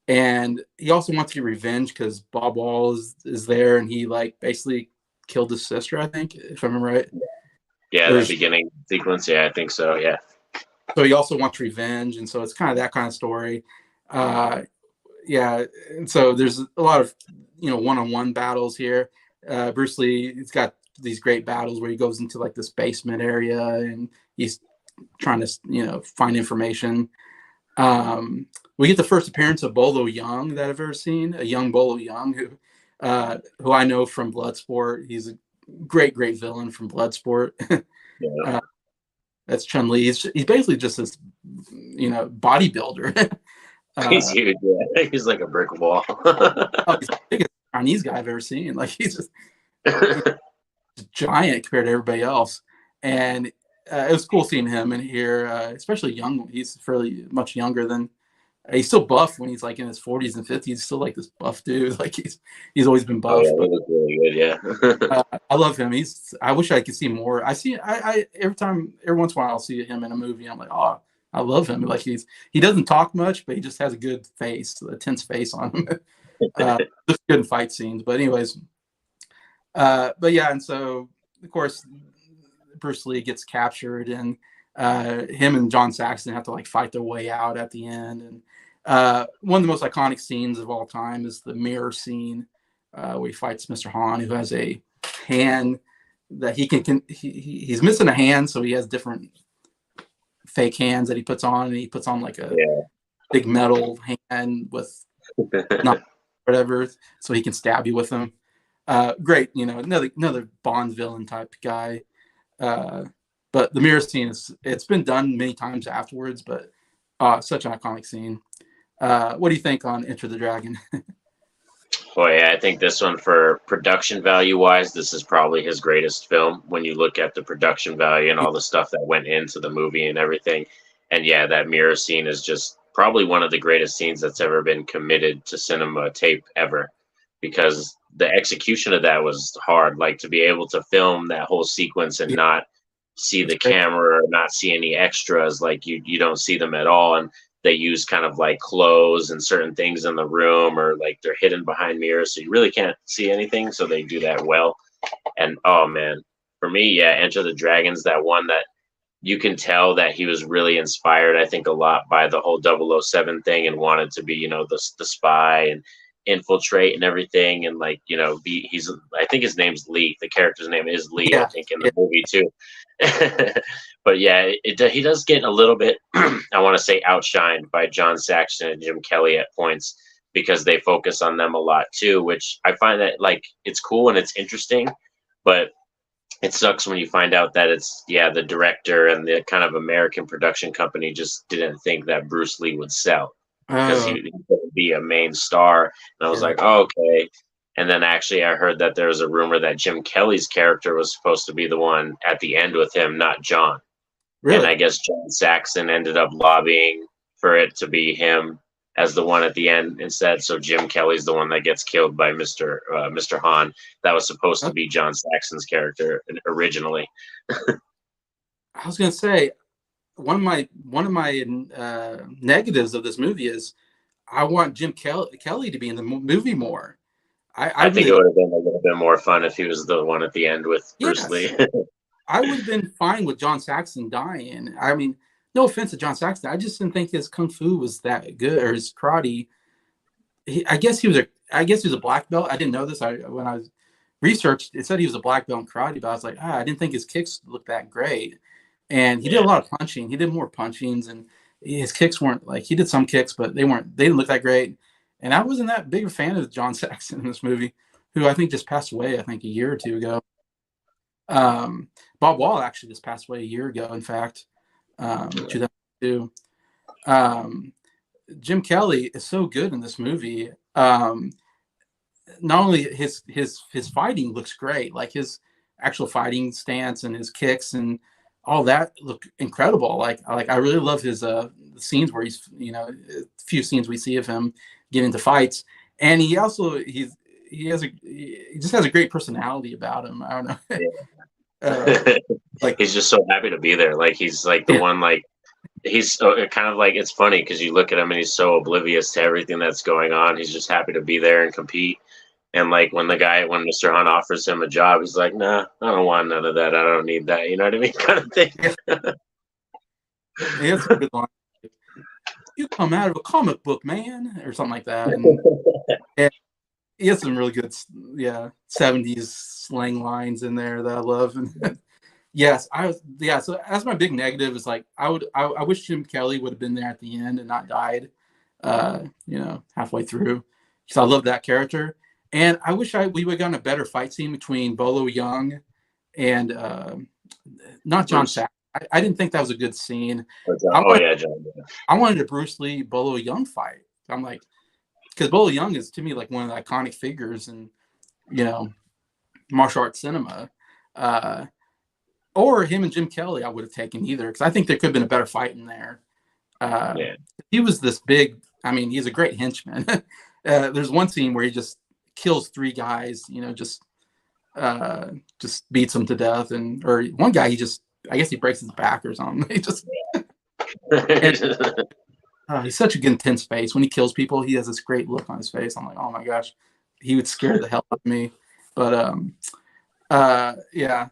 Speaker 1: And he also wants to get revenge because Bob Wall is there, and he like basically killed his sister, I think, if I remember right.
Speaker 2: Yeah, the beginning sequence. Yeah, I think so. Yeah.
Speaker 1: So he also wants revenge, and so it's kind of that kind of story. And so there's a lot of one-on-one battles here. Bruce Lee, he's got these great battles where he goes into like this basement area and he's trying to find information. We get the first appearance of Bolo Young that I've ever seen, a young Bolo Young who I know from Bloodsport. He's a great villain from Bloodsport. That's Chun-Li. He's basically just this, bodybuilder.
Speaker 2: He's huge. Yeah. He's like a brick wall.
Speaker 1: He's the biggest Chinese guy I've ever seen. Like he's just giant compared to everybody else. And it was cool seeing him in here, especially young. He's fairly much younger than. He's still buff when he's like in his 40s and 50s. He's still like this buff dude. Like he's always been buff.
Speaker 2: He looks really good. Yeah.
Speaker 1: I love him. I wish I could see more. I every once in a while I'll see him in a movie. I'm like, oh, I love him. Like he doesn't talk much, but he just has a good face, a tense face on him. Just good in fight scenes. But anyways, but yeah, and so of course Bruce Lee gets captured, and him and John Saxon have to like fight their way out at the end. And one of the most iconic scenes of all time is the mirror scene where he fights Mr. Han, who has a hand that he's missing a hand, so he has different fake hands that he puts on, and he puts on like a big metal hand with not whatever, so he can stab you with them. Great, another Bond villain type guy. But the mirror scene it's been done many times afterwards, but such an iconic scene. What do you think on Enter the Dragon?
Speaker 2: Boy, yeah, I think this one, for production value wise, this is probably his greatest film when you look at the production value and all the stuff that went into the movie and everything. And yeah, that mirror scene is just probably one of the greatest scenes that's ever been committed to cinema tape ever, because the execution of that was hard. Like, to be able to film that whole sequence and
Speaker 1: Yeah,
Speaker 2: not see
Speaker 1: that's
Speaker 2: the
Speaker 1: great.
Speaker 2: camera or not see any extras, like you don't see them at all. And they use kind of like clothes and certain things in the room, or like they're hidden behind mirrors, so you really can't see anything. So they do that well. And oh man, for me, yeah, Enter the Dragons, that one that you can tell that he was really inspired, I think, a lot by the whole 007 thing, and wanted to be, the spy and infiltrate and everything. And like, he's, I think his name's Lee. The character's name is Lee, I
Speaker 1: Yeah,
Speaker 2: think, in the
Speaker 1: yeah.
Speaker 2: movie too. But yeah, he does get a little bit, I want to say, outshined by John Saxon and Jim Kelly at points, because they focus on them a lot too, which I find that, like, it's cool and it's interesting, but it sucks when you find out that it's, yeah, the director and the kind of American production company just didn't think that Bruce Lee would sell, because
Speaker 1: Oh,
Speaker 2: he couldn't be a main star. And I was
Speaker 1: yeah.
Speaker 2: like, oh, okay. And then actually I heard that there was a rumor that Jim Kelly's character was supposed to be the one at the end with him, not John. And I
Speaker 1: Really?
Speaker 2: guess John Saxon ended up lobbying for it to be him as the one at the end instead. So Jim Kelly's the one that gets killed by Mr. Han. That was supposed to
Speaker 1: Oh,
Speaker 2: be John Saxon's character originally.
Speaker 1: I was gonna say one of my negatives of this movie is I want Kelly to be in the movie more. I
Speaker 2: I think
Speaker 1: really
Speaker 2: it
Speaker 1: like.
Speaker 2: would have been a little bit more fun if he was the one at the end with Bruce
Speaker 1: Yes,
Speaker 2: Lee.
Speaker 1: I would have been fine with John Saxon dying. I mean, no offense to John Saxon, I just didn't think his kung fu was that good, or his karate. I guess he was a black belt. I didn't know this. When I was researched, it said he was a black belt in karate, but I was like, I didn't think his kicks looked that great. And he did a
Speaker 2: Yeah,
Speaker 1: lot of punching. He did more punchings, and his kicks weren't like, he did some kicks, but they didn't look that great. And I wasn't that big a fan of John Saxon in this movie, who I think just passed away, I think a year or two ago. Um, Bob Wall actually just passed away a year ago, in fact, 2002. Um, Jim Kelly is so good in this movie. Not only his fighting looks great, like his actual fighting stance and his kicks and all that look incredible. Like I really love his scenes where he's, a few scenes we see of him getting into fights, and he just has a great personality about him. I don't know. uh,
Speaker 2: yeah.
Speaker 1: like
Speaker 2: He's just so happy to be there. Like, he's like the
Speaker 1: yeah,
Speaker 2: one, like, he's kind of like, it's funny because you look at him and he's so oblivious to everything that's going on. He's just happy to be there and compete. And like, when Mr. Hunt offers him a job, he's like, nah, I don't want none of that. I don't need that. You know what I mean? Kind of thing.
Speaker 1: yeah, he has some good line. You come out of a comic book, man, or something like that, and he has some really good, yeah, 70s slang lines in there that I love. And yes, yeah. So that's my big negative is like I wish Jim Kelly would have been there at the end and not died, halfway through, because I love that character. And I wish we would have gotten a better fight scene between Bolo Young and not John
Speaker 2: Bruce.
Speaker 1: Sack. I didn't think that was a good scene.
Speaker 2: Or John.
Speaker 1: I
Speaker 2: Oh
Speaker 1: wanted,
Speaker 2: yeah, John. Yeah.
Speaker 1: I wanted a Bruce Lee Bolo Young fight. I'm like, because Bolo Young is to me like one of the iconic figures in, you know martial arts cinema. Or him and Jim Kelly, I would have taken either, because I think there could have been a better fight in there. Uh,
Speaker 2: Yeah.
Speaker 1: he was this big. I mean, he's a great henchman. There's one scene where he just kills three guys. Just beats them to death, or one guy I guess he breaks his back or something. He just and he's such a good intense face when he kills people. He has this great look on his face. I'm like, oh my gosh, he would scare the hell out of me. But yeah,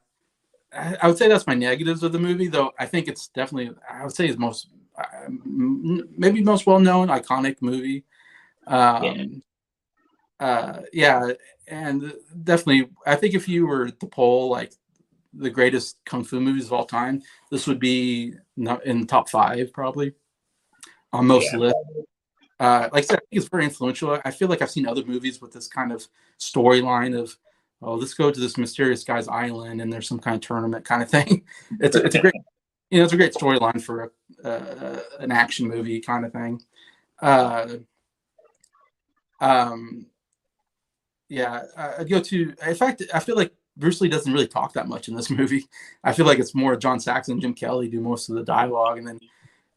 Speaker 1: I would say that's my negatives of the movie, though. I think it's definitely, I would say, his most, maybe most well known, iconic movie.
Speaker 2: Yeah.
Speaker 1: Yeah, and definitely, I think if you were to poll like the greatest kung fu movies of all time, this would be not in the top five, probably on most
Speaker 2: Yeah.
Speaker 1: lists. Like I said, I think it's very influential. I feel like I've seen other movies with this kind of storyline of, oh, let's go to this mysterious guy's island and there's some kind of tournament kind of thing. It's a great, it's a great storyline for an action movie kind of thing. Uh, um, Yeah, I'd go to. In fact, I feel like Bruce Lee doesn't really talk that much in this movie. I feel like it's more John Saxon and Jim Kelly do most of the dialogue, and then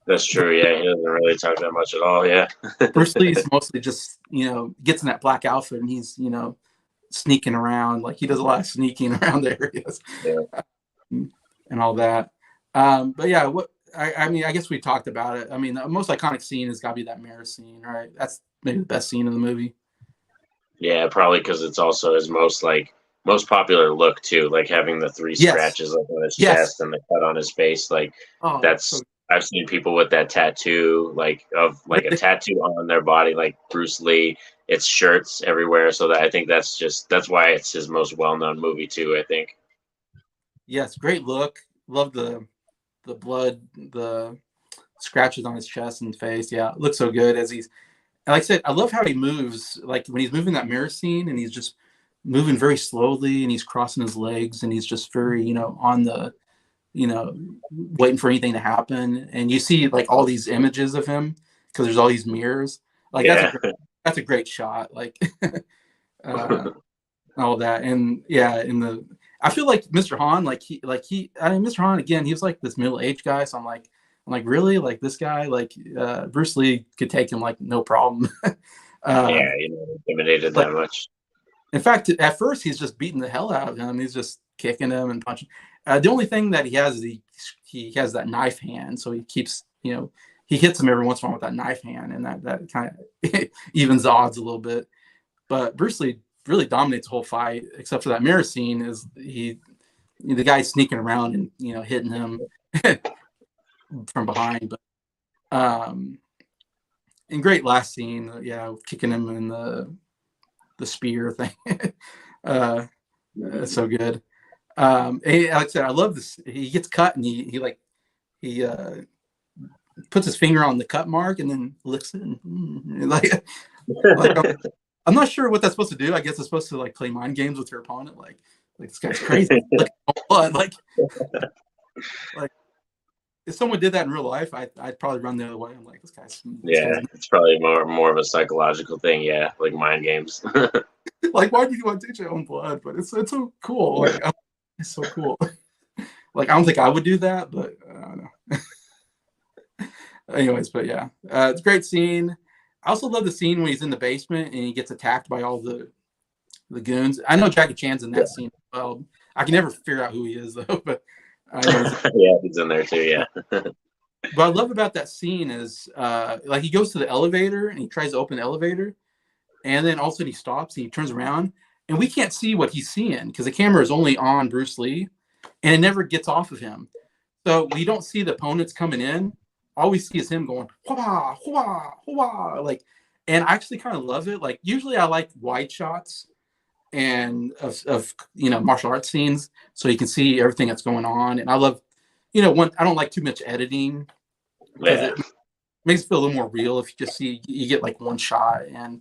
Speaker 2: That's true. Yeah, he doesn't really talk that much at all. Yeah.
Speaker 1: Bruce Lee's mostly just gets in that black outfit and he's sneaking around. Like he does a lot of sneaking around the areas
Speaker 2: Yeah.
Speaker 1: and all that. But yeah, I mean, I guess we talked about it. I mean, the most iconic scene has got to be that mirror scene, right? That's maybe the best scene in the movie.
Speaker 2: Yeah, probably because it's also his most popular look too, like having the three
Speaker 1: Yes,
Speaker 2: scratches like on his
Speaker 1: yes.
Speaker 2: chest and the cut on his face. Like
Speaker 1: Oh,
Speaker 2: that's I've seen people with that tattoo, like a tattoo on their body, like Bruce Lee. It's shirts everywhere, so that I think that's why it's his most well-known movie too. I think.
Speaker 1: yes, great look. Love the blood, the scratches on his chest and face. Yeah, it looks so good as he's. Like I said, I love how he moves. Like when he's moving that mirror scene, and he's just moving very slowly, and he's crossing his legs, and he's just very, on the, waiting for anything to happen. And you see like all these images of him because there's all these mirrors. Like
Speaker 2: Yeah.
Speaker 1: that's a great shot. Like all that, and yeah, I feel like Mr. Han, I mean, Mr. Han again, he was like this middle-aged guy, so I'm like, really, like this guy, like Bruce Lee could take him like no problem.
Speaker 2: Yeah, intimidated
Speaker 1: like
Speaker 2: that much.
Speaker 1: in fact, at first he's just beating the hell out of him. He's just kicking him and punching. The only thing that he has is he has that knife hand, so he keeps he hits him every once in a while with that knife hand, and that kind of evens the odds a little bit. But Bruce Lee really dominates the whole fight, except for that mirror scene. Is the guy's sneaking around and hitting him from behind. But and great last scene, yeah, kicking him in the spear thing. It's so good. Like I said, I love this. He gets cut and he puts his finger on the cut mark and then licks it. And, like I'm not sure what that's supposed to do. I guess it's supposed to like play mind games with your opponent. Like this guy's crazy. Look at blood. Like if someone did that in real life, I'd probably run the other way. I'm like, this guy's
Speaker 2: It's probably more of a psychological thing. Yeah, like mind games.
Speaker 1: like, why do you want to take your own blood? But it's so cool. Like, it's so cool. Like, I don't think I would do that, but I don't know. Anyways, but yeah, it's a great scene. I also love the scene when he's in the basement and he gets attacked by all the goons. I know Jackie Chan's in that scene as well. I can never figure out who he is though, but I know
Speaker 2: yeah, he's in there too. Yeah.
Speaker 1: What I love about that scene is like he goes to the elevator and he tries to open the elevator, and then all of a sudden he stops and he turns around and we can't see what he's seeing because the camera is only on Bruce Lee and it never gets off of him. So we don't see the opponents coming in. All we see is him going hua hua hua, like, and I actually kind of love it. Like usually I like wide shots and of martial arts scenes so you can see everything that's going on. And I love I don't like too much editing because it makes it feel a little more real if you just see you get like one shot. And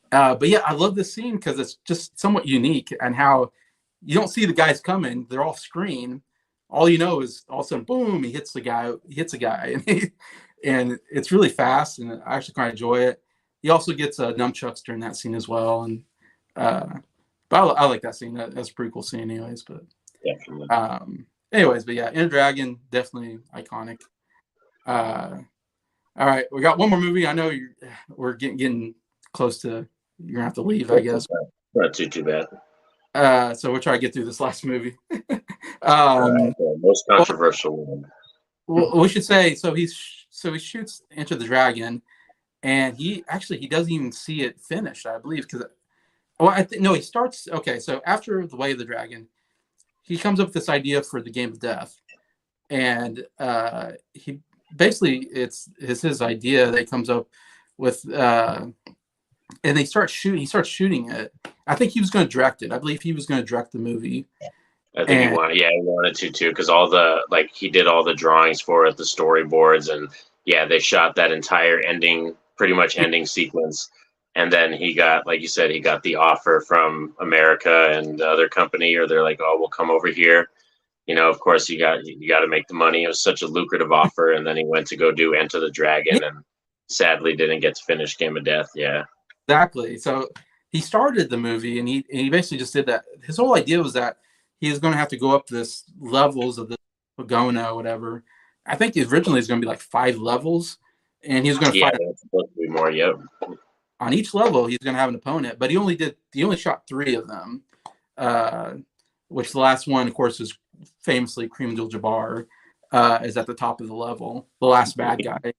Speaker 1: but yeah, I love this scene because it's just somewhat unique and how you don't see the guys coming, they're off screen. All you know is all of a sudden, boom, he hits a guy, and it's really fast, and I actually kind of enjoy it. He also gets nunchucks during that scene as well, and but I like that scene. That's a pretty cool scene, anyways. But anyways, but yeah, Enter Dragon, definitely iconic. All right, we got one more movie. I know we're getting close to. You're gonna have to leave, I guess.
Speaker 2: Not too bad.
Speaker 1: So we'll try to get through this last movie.
Speaker 2: Most controversial one.
Speaker 1: Well, we should say so. He shoots Enter the Dragon, and he doesn't even see it finished. I believe because he starts. Okay, so after the Way of the Dragon, he comes up with this idea for the Game of Death, and he basically it's his idea that he comes up with. And he starts shooting it. I think he was going to direct it. I believe he was going to direct the movie.
Speaker 2: I think he wanted to too, because he did all the drawings for it, the storyboards, and they shot that entire pretty much ending sequence. And then he got, like you said, he got the offer from America and the other company, or they're like, oh, we'll come over here. Of course, you got to make the money. It was such a lucrative offer, and then he went to go do Enter the Dragon, and sadly didn't get to finish Game of Death. Yeah.
Speaker 1: Exactly. So he started the movie, and he basically just did that. His whole idea was that he was going to have to go up this levels of the Pagoda or whatever. I think originally it's going to be like 5 levels, and he was going to
Speaker 2: Yeah,
Speaker 1: fight
Speaker 2: that's supposed to be more. Yep.
Speaker 1: on each level. He's going to have an opponent, but he only shot 3 of them. Which the last one, of course, is famously Kareem Abdul-Jabbar, is at the top of the level, the last bad guy.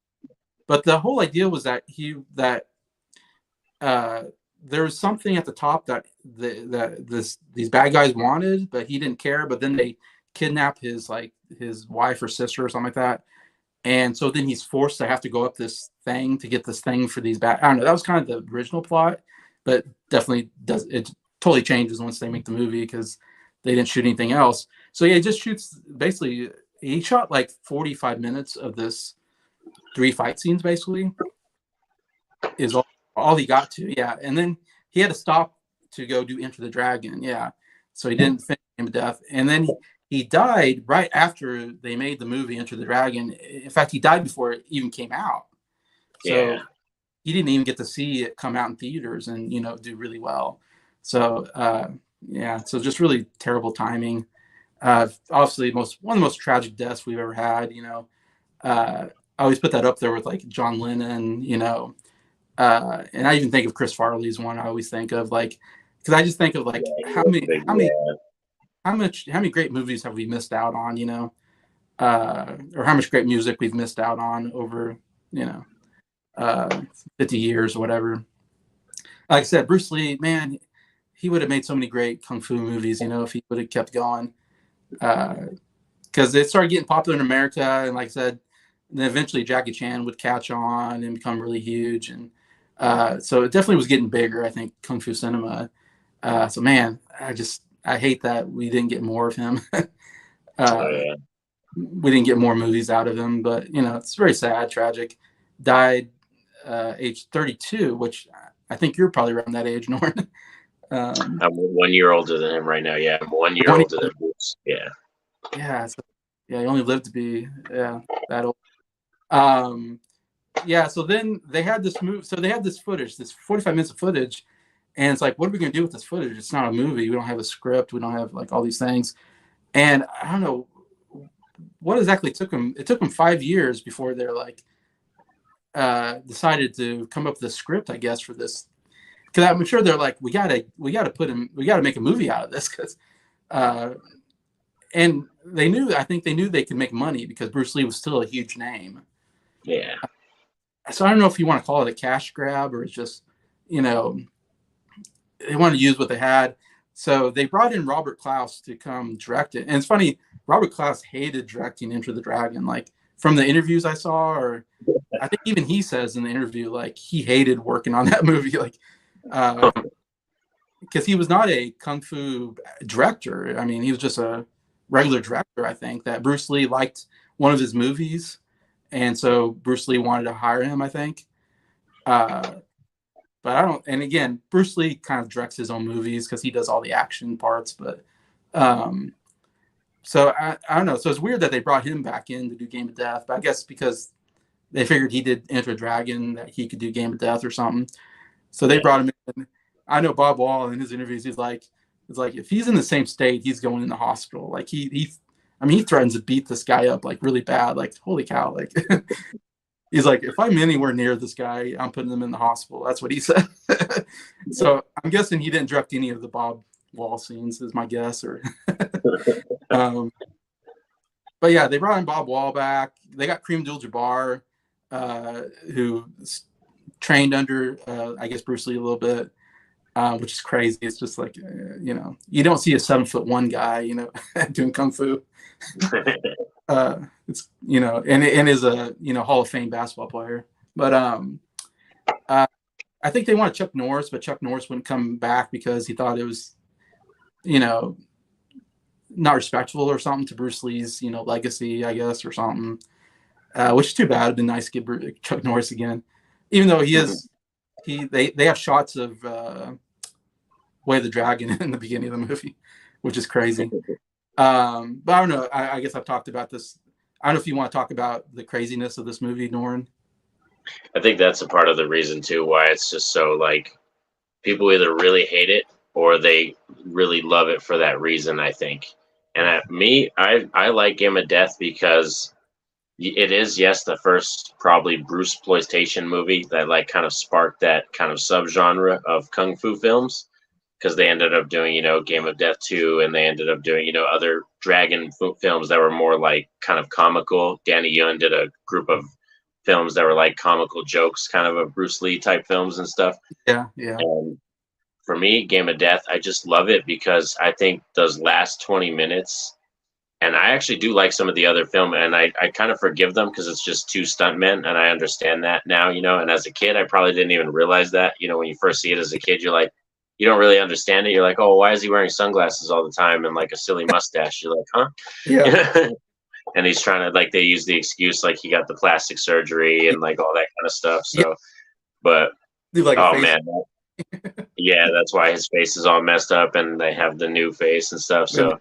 Speaker 1: But the whole idea was that there was something at the top that these bad guys wanted, but he didn't care. But then they kidnap his wife or sister or something like that, and so then he's forced to have to go up this thing to get this thing for these bad. I don't know. That was kind of the original plot, but definitely it totally changes once they make the movie because they didn't shoot anything else. So yeah, he just shoots basically. He shot like 45 minutes of this 3 fight scenes basically. Is all he got to, yeah. And then he had to stop to go do Enter the Dragon, yeah. So he didn't finish Game of Death. And then he died right after they made the movie Enter the Dragon. In fact, he died before it even came out. So he didn't even get to see it come out in theaters and, do really well. So, yeah, so just really terrible timing. Obviously, one of the most tragic deaths we've ever had, I always put that up there with like John Lennon, and I even think of Chris Farley's one. I always think of because I just think of how many great movies have we missed out on, or how much great music we've missed out on over 50 years or whatever. Like I said, Bruce Lee, man, he would have made so many great kung fu movies, if he would have kept going, because it started getting popular in America, and like I said, then eventually Jackie Chan would catch on and become really huge, and so it definitely was getting bigger, I think, kung fu cinema. So man, I hate that we didn't get more of him. We didn't get more movies out of him, but it's very sad, tragic. Died age 32, which I think you're probably around that age, Norin.
Speaker 2: I'm 1 year older than him right now. Yeah, I'm 1 year older than Bruce. Yeah.
Speaker 1: Yeah. So, yeah, he only lived to be that old. Yeah, so then they had this footage, this 45 minutes of footage, and it's like, what are we going to do with this footage? It's not a movie. We don't have a script. We don't have all these things. And I don't know what exactly took them. It took them 5 years before they're decided to come up with a script, I guess, for this. Because I'm sure they're like, we gotta make a movie out of this, because and I think they knew they could make money because Bruce Lee was still a huge name.
Speaker 2: Yeah.
Speaker 1: So I don't know if you want to call it a cash grab or it's just, they want to use what they had. So they brought in Robert Klaus to come direct it. And it's funny, Robert Klaus hated directing Enter the Dragon. Like from the interviews I saw, or I think even he says in the interview, he hated working on that movie. Because he was not a kung fu director. I mean, he was just a regular director, I think, that Bruce Lee liked one of his movies. And so Bruce Lee wanted to hire him, I think. But and again, Bruce Lee kind of directs his own movies because he does all the action parts. But so I don't know. So it's weird that they brought him back in to do Game of Death. But I guess because they figured he did Enter Dragon, that he could do Game of Death or something. So they brought him in. I know Bob Wall in his interviews, he's like, if he's in the same state, he's going in the hospital. He threatens to beat this guy up really bad. Holy cow! He's like, if I'm anywhere near this guy, I'm putting him in the hospital. That's what he said. So I'm guessing he didn't direct any of the Bob Wall scenes, is my guess. Or, but yeah, they brought in Bob Wall back. They got Kareem Abdul-Jabbar, who trained under, I guess, Bruce Lee a little bit. Which is crazy. It's just you don't see a 7'1" guy, doing kung fu. It's and is a Hall of Fame basketball player. But I think they wanted Chuck Norris, but Chuck Norris wouldn't come back because he thought it was, not respectful or something to Bruce Lee's, legacy, I guess, or something. Which is too bad. It'd been nice to get Chuck Norris again, even though they have shots of Way of the Dragon in the beginning of the movie, which is crazy. But I don't know. I guess I've talked about this. I don't know if you want to talk about the craziness of this movie, Norin.
Speaker 2: I think that's a part of the reason too why it's just so people either really hate it or they really love it for that reason, I think. And I like Game of Death because it is, yes, the first probably Bruce exploitation movie that like kind of sparked that kind of subgenre of kung fu films, because they ended up doing, Game of Death 2, and they ended up doing, other dragon films that were more like kind of comical. Danny Yun did a group of films that were like comical jokes, kind of Bruce Lee type films and stuff.
Speaker 1: Yeah, yeah.
Speaker 2: And for me, Game of Death, I just love it because I think those last 20 minutes, and I actually do like some of the other film, and I kind of forgive them because it's just two stuntmen, and I understand that now, and as a kid, I probably didn't even realize that, when you first see it as a kid, you're like, you don't really understand it. You're like, oh, why is he wearing sunglasses all the time and like a silly mustache? You're like, huh?
Speaker 1: Yeah.
Speaker 2: And he's trying to, like, they use the excuse like he got the plastic surgery and like all that kind of stuff. So,
Speaker 1: Yeah.
Speaker 2: but
Speaker 1: Like
Speaker 2: oh man, yeah, that's why his face is all messed up, and they have the new face and stuff. So,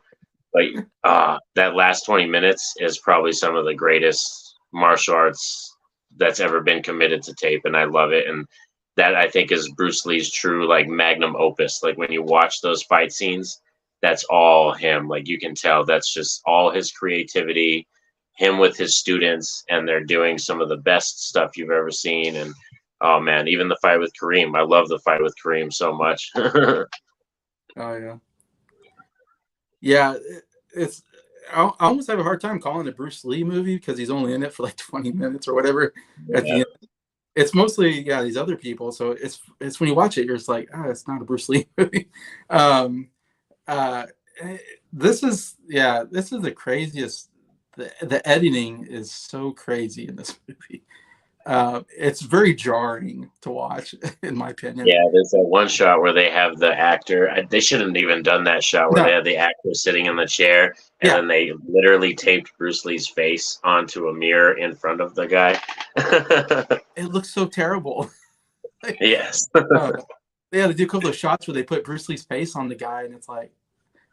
Speaker 2: like, that last 20 minutes is probably some of the greatest martial arts that's ever been committed to tape, and I love it. And that, I think, is Bruce Lee's true like magnum opus. Like when you watch those fight scenes, that's all him. Like you can tell that's just all his creativity, him with his students, and they're doing some of the best stuff you've ever seen. And oh man, even the fight with Kareem. I love the fight with Kareem so much.
Speaker 1: Oh yeah. Yeah, it's I almost have a hard time calling it a Bruce Lee movie because he's only in it for like 20 minutes or whatever.
Speaker 2: Yeah.
Speaker 1: At the end. It's mostly these other people. So it's when you watch it, you're just like, oh, it's not a Bruce Lee movie. This is the craziest. The editing is so crazy in this movie. It's very jarring to watch, in my opinion.
Speaker 2: Yeah, there's that one shot where they have the actor. They shouldn't even done that shot where they had the actor sitting in the chair, and then they literally taped Bruce Lee's face onto a mirror in front of the guy.
Speaker 1: It looks so terrible.
Speaker 2: Yes.
Speaker 1: They had to do a couple of shots where they put Bruce Lee's face on the guy, and it's like,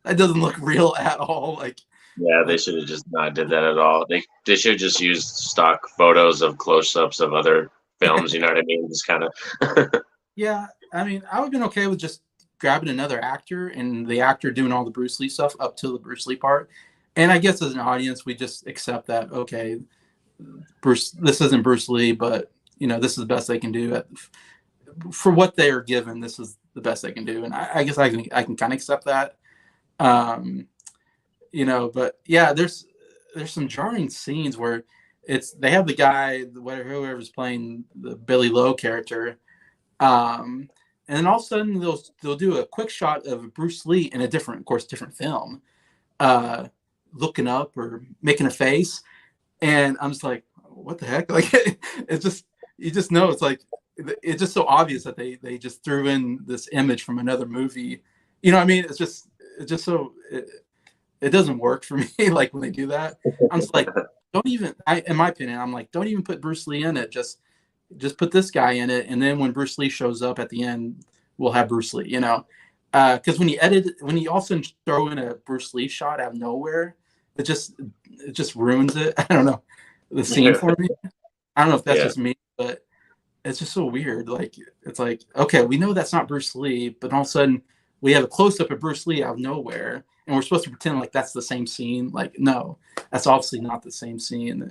Speaker 1: that doesn't look real at all. Like,
Speaker 2: yeah, they should have just not did that at all. They should have just used stock photos of close-ups of other films. You know what I mean? Just kind of.
Speaker 1: Yeah, I mean, I would have been okay with just grabbing another actor and the actor doing all the Bruce Lee stuff up to the Bruce Lee part. And I guess as an audience, we just accept that, okay, this isn't Bruce Lee, but this is the best they can do for what they are given. This is the best they can do, and I guess I can kind of accept that. But yeah, there's some jarring scenes where they have the guy, whoever's playing the Billy Lowe character, and then all of a sudden they'll do a quick shot of Bruce Lee in a different film, looking up or making a face, and I'm just like, what the heck? Like, it's just, you just know, it's like, it's just so obvious that they just threw in this image from another movie. You know what I mean? It's just so it doesn't work for me. Like when they do that, I'm just like, in my opinion, I'm like, don't even put Bruce Lee in it. Just put this guy in it, and then when Bruce Lee shows up at the end, we'll have Bruce Lee. Because when you also throw in a Bruce Lee shot out of nowhere, it just ruins it. I don't know, the scene for me. I don't know if that's just me, but it's just so weird. Like, it's like, okay, we know that's not Bruce Lee, but all of a sudden we have a close-up of Bruce Lee out of nowhere, and we're supposed to pretend like that's the same scene. Like, no, that's obviously not the same scene.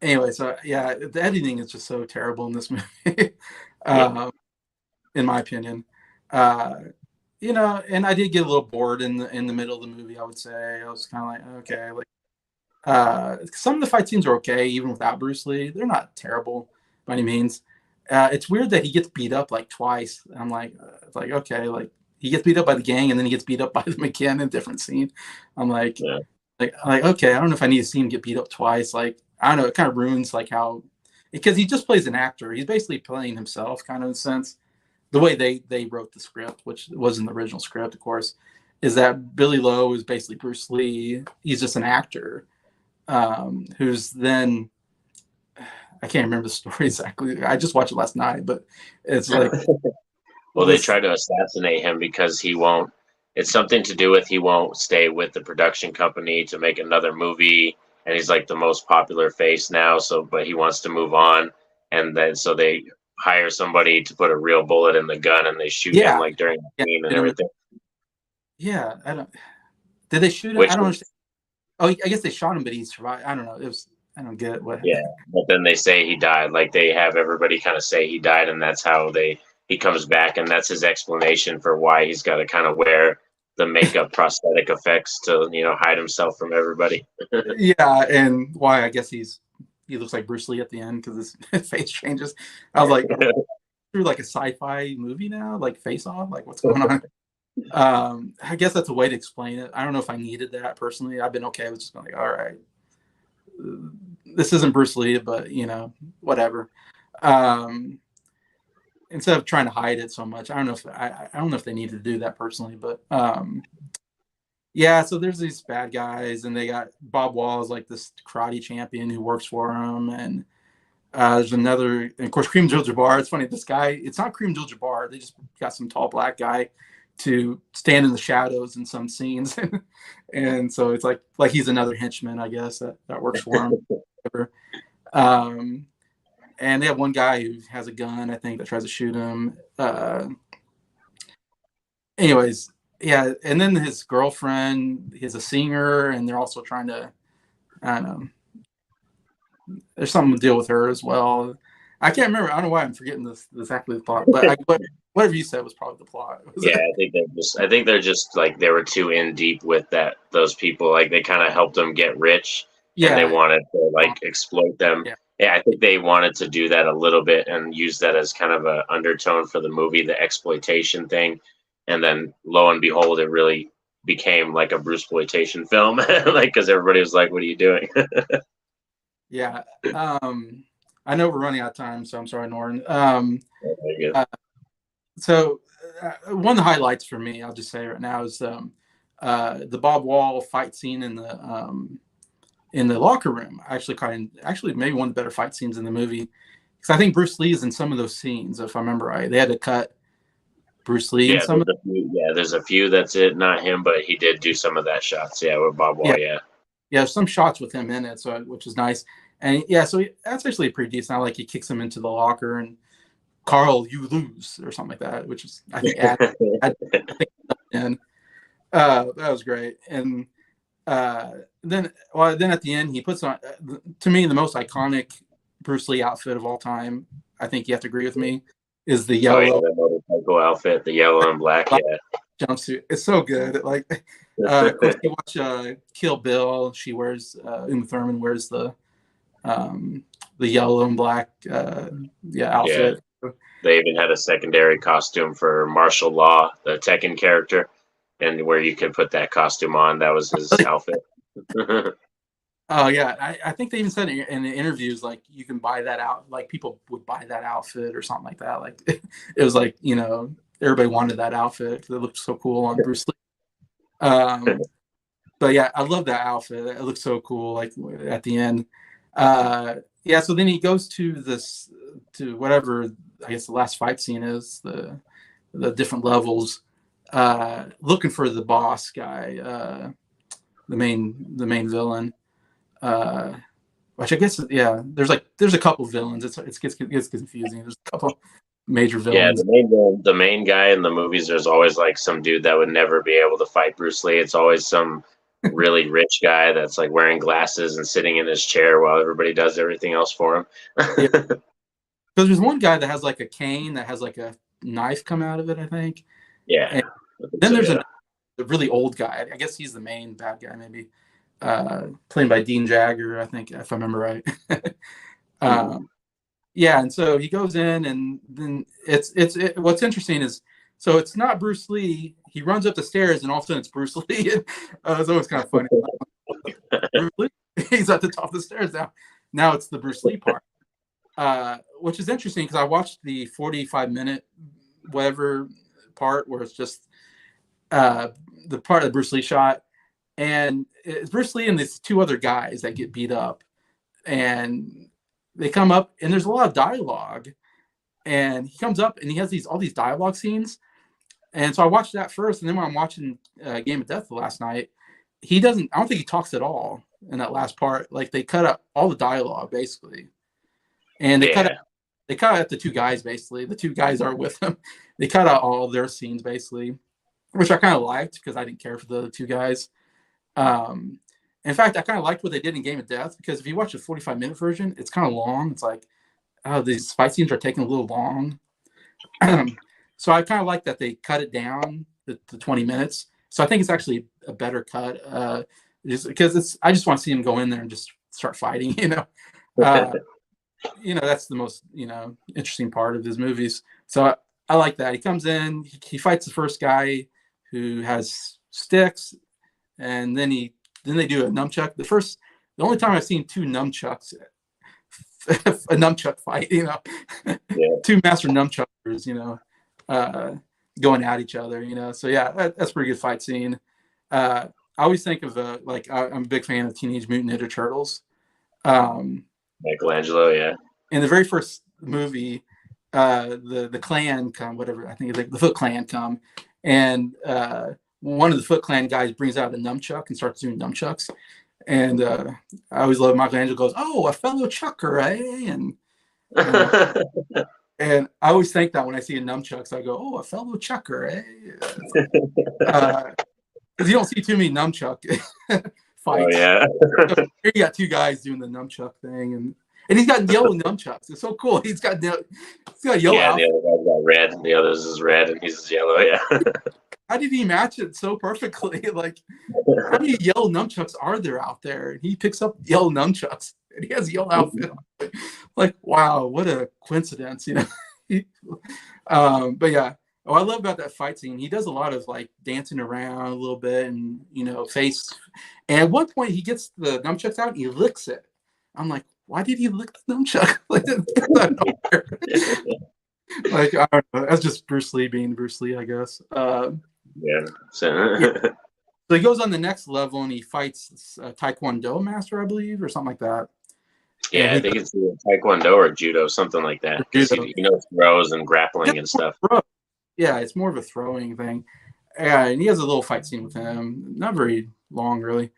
Speaker 1: Anyway, so yeah, the editing is just so terrible in this movie, in my opinion. And I did get a little bored in the middle of the movie. I would say I was kind of like, okay, like, some of the fight scenes are okay even without Bruce Lee. They're not terrible by any means. It's weird that he gets beat up like twice. I'm like, it's like, okay, like he gets beat up by the gang and then he gets beat up by them again in a different scene. I'm like, like okay, I don't know if I need to see him get beat up twice. Like, I don't know, it kind of ruins like how, because he just plays an actor. He's basically playing himself, kind of in a sense. The way they wrote the script, which wasn't the original script, of course, is that Billy Lowe is basically Bruce Lee. He's just an actor who's then, I can't remember the story exactly. I just watched it last night, but it's like,
Speaker 2: well, they try to assassinate him because he won't. It's something to do with he won't stay with the production company to make another movie, and he's like the most popular face now. So, but he wants to move on, and then so they hire somebody to put a real bullet in the gun and they shoot him
Speaker 1: Yeah,
Speaker 2: like during the
Speaker 1: yeah,
Speaker 2: scene and
Speaker 1: shoot him
Speaker 2: everything.
Speaker 1: yeah. I don't. Did they shoot him?
Speaker 2: Which
Speaker 1: I don't
Speaker 2: is
Speaker 1: understand. Oh, I guess they shot him, but he survived. I don't know. It was. I don't get what.
Speaker 2: yeah, but then they say he died. Like they have everybody kind of say he died, and that's how he comes back, and that's his explanation for why he's got to kind of wear the makeup prosthetic effects to hide himself from everybody.
Speaker 1: Yeah, and why? I guess he looks like Bruce Lee at the end because his face changes. I was like, through like a sci-fi movie now, like Face Off. Like, what's going on? I guess that's a way to explain it. I don't know if I needed that personally. I've been okay with just going like, all right, this isn't Bruce Lee, but whatever. Um, Instead of trying to hide it so much, I don't know if I don't know if they needed to do that personally, but yeah. So there's these bad guys, and they got Bob Wall is like this karate champion who works for him, and there's another, and of course, Kareem Abdul-Jabbar. It's funny, this guy. It's not Kareem Abdul-Jabbar. They just got some tall black guy to stand in the shadows in some scenes, and so it's like he's another henchman, I guess that works for him. And they have one guy who has a gun, I think, that tries to shoot him. Anyways, yeah, and then his girlfriend is a singer, and they're also trying to, I don't know, there's something to deal with her as well. I can't remember. I don't know why I'm forgetting this exactly the plot, but whatever you said was probably the plot.
Speaker 2: Yeah, I think they're just like they were too in deep with those people. Like they kind of helped them get rich, and they wanted to like exploit them. Yeah, I think they wanted to do that a little bit and use that as kind of an undertone for the movie, the exploitation thing. And then lo and behold, it really became like a Bruceploitation film, like because everybody was like, "What are you doing?"
Speaker 1: Yeah. I know we're running out of time, so I'm sorry, Norin. So one of the highlights for me, I'll just say right now, is the Bob Wall fight scene in the locker room. Actually maybe one of the better fight scenes in the movie, because I think Bruce Lee is in some of those scenes. If I remember right, they had to cut Bruce Lee.
Speaker 2: Yeah, there's a few that's it, not him, but he did do some of that shots. Yeah, with Bob Wall.
Speaker 1: Yeah, some shots with him in it, so which is nice. And yeah, so that's actually pretty decent. I like he kicks him into the locker and Carl, you lose, or something like that, which is I think and that was great. And then at the end he puts on to me the most iconic Bruce Lee outfit of all time. I think you have to agree with me. Is the yellow
Speaker 2: the motorcycle outfit, the yellow and black,
Speaker 1: jumpsuit. It's so good. Like, of course, you watch Kill Bill. She wears Uma Thurman wears the yellow and black outfit.
Speaker 2: Yeah. They even had a secondary costume for Martial Law, the Tekken character, and where you could put that costume on. That was his outfit.
Speaker 1: Oh yeah, I think they even said in the interviews like you can buy that out. Like people would buy that outfit or something like that. Like it was like everybody wanted that outfit because it looked so cool on Bruce Lee. But yeah, I love that outfit. It looks so cool. Like at the end, yeah. So then he goes to whatever I guess the last fight scene is, the different levels, looking for the boss guy, the main villain. Which I guess there's a couple villains. It gets confusing. There's a couple major villains.
Speaker 2: Yeah, the main guy in the movies. There's always like some dude that would never be able to fight Bruce Lee. It's always some really rich guy that's like wearing glasses and sitting in his chair while everybody does everything else for him.
Speaker 1: Because there's one guy that has like a cane that has like a knife come out of it, I think.
Speaker 2: Yeah.
Speaker 1: And then there's a really old guy. I guess he's the main bad guy, maybe. Played by Dean Jagger, I think, if I remember right. Yeah, and so he goes in, and then what's interesting is, so it's not Bruce Lee. He runs up the stairs, and all of a sudden it's Bruce Lee. It's always kind of funny. Bruce Lee, he's at the top of the stairs now. Now it's the Bruce Lee part, which is interesting because I watched the 45-minute whatever part where it's just the part of the Bruce Lee shot. And it's Bruce Lee and these two other guys that get beat up, and they come up, and there's a lot of dialogue, and he comes up and he has all these dialogue scenes. And so I watched that first, and then when I'm watching Game of Death last night, I don't think he talks at all in that last part. Like they cut up all the dialogue basically, and they they cut out the two guys basically. The two guys are with him. They cut out all their scenes basically, which I kind of liked because I didn't care for the two guys. In fact, I kind of liked what they did in Game of Death because if you watch the 45-minute version, it's kind of long. It's like, oh, these fight scenes are taking a little long. So I kind of like that they cut it down to 20 minutes. So I think it's actually a better cut, just because I just want to see him go in there and just start fighting. That's the most interesting part of his movies. So I like that. He comes in, he fights the first guy who has sticks, and then they do a nunchuck. The only time I've seen two nunchucks, a nunchuck fight, two master nunchuckers, going at each other, So yeah, that's a pretty good fight scene. I always think of I'm a big fan of Teenage Mutant Ninja Turtles.
Speaker 2: Michelangelo, yeah.
Speaker 1: In the very first movie, the Clan come, whatever, I think it's like the Foot Clan come, and one of the Foot Clan guys brings out a nunchuck and starts doing nunchucks. And I always love Michelangelo goes, "Oh, a fellow chucker, eh?" And I always think that when I see a nunchucks, I go, "Oh, a fellow chucker, eh?" Because you don't see too many nunchuck fights.
Speaker 2: Oh yeah.
Speaker 1: So here you got two guys doing the nunchuck thing, and he's got yellow nunchucks. It's so cool. He's got yellow.
Speaker 2: Yeah, outfit. The other guy's got red, and the other's is red, and he's yellow. Yeah.
Speaker 1: How did he match it so perfectly? Like, how many yellow nunchucks are there out there? And he picks up yellow nunchucks, and he has a yellow outfit. Like, wow, what a coincidence, But yeah, I love about that fight scene. He does a lot of like dancing around a little bit, and face. And at one point, he gets the nunchucks out, and he licks it. I'm like, why did he lick the nunchuck? Like, I don't know. That's just Bruce Lee being Bruce Lee, I guess.
Speaker 2: Yeah.
Speaker 1: So he goes on the next level and he fights a Taekwondo master, I believe, or something like that.
Speaker 2: Yeah, I think it's Taekwondo or Judo, something like that. Because he knows throws and grappling and stuff.
Speaker 1: Yeah, it's more of a throwing thing. Yeah, and he has a little fight scene with him. Not very long, really.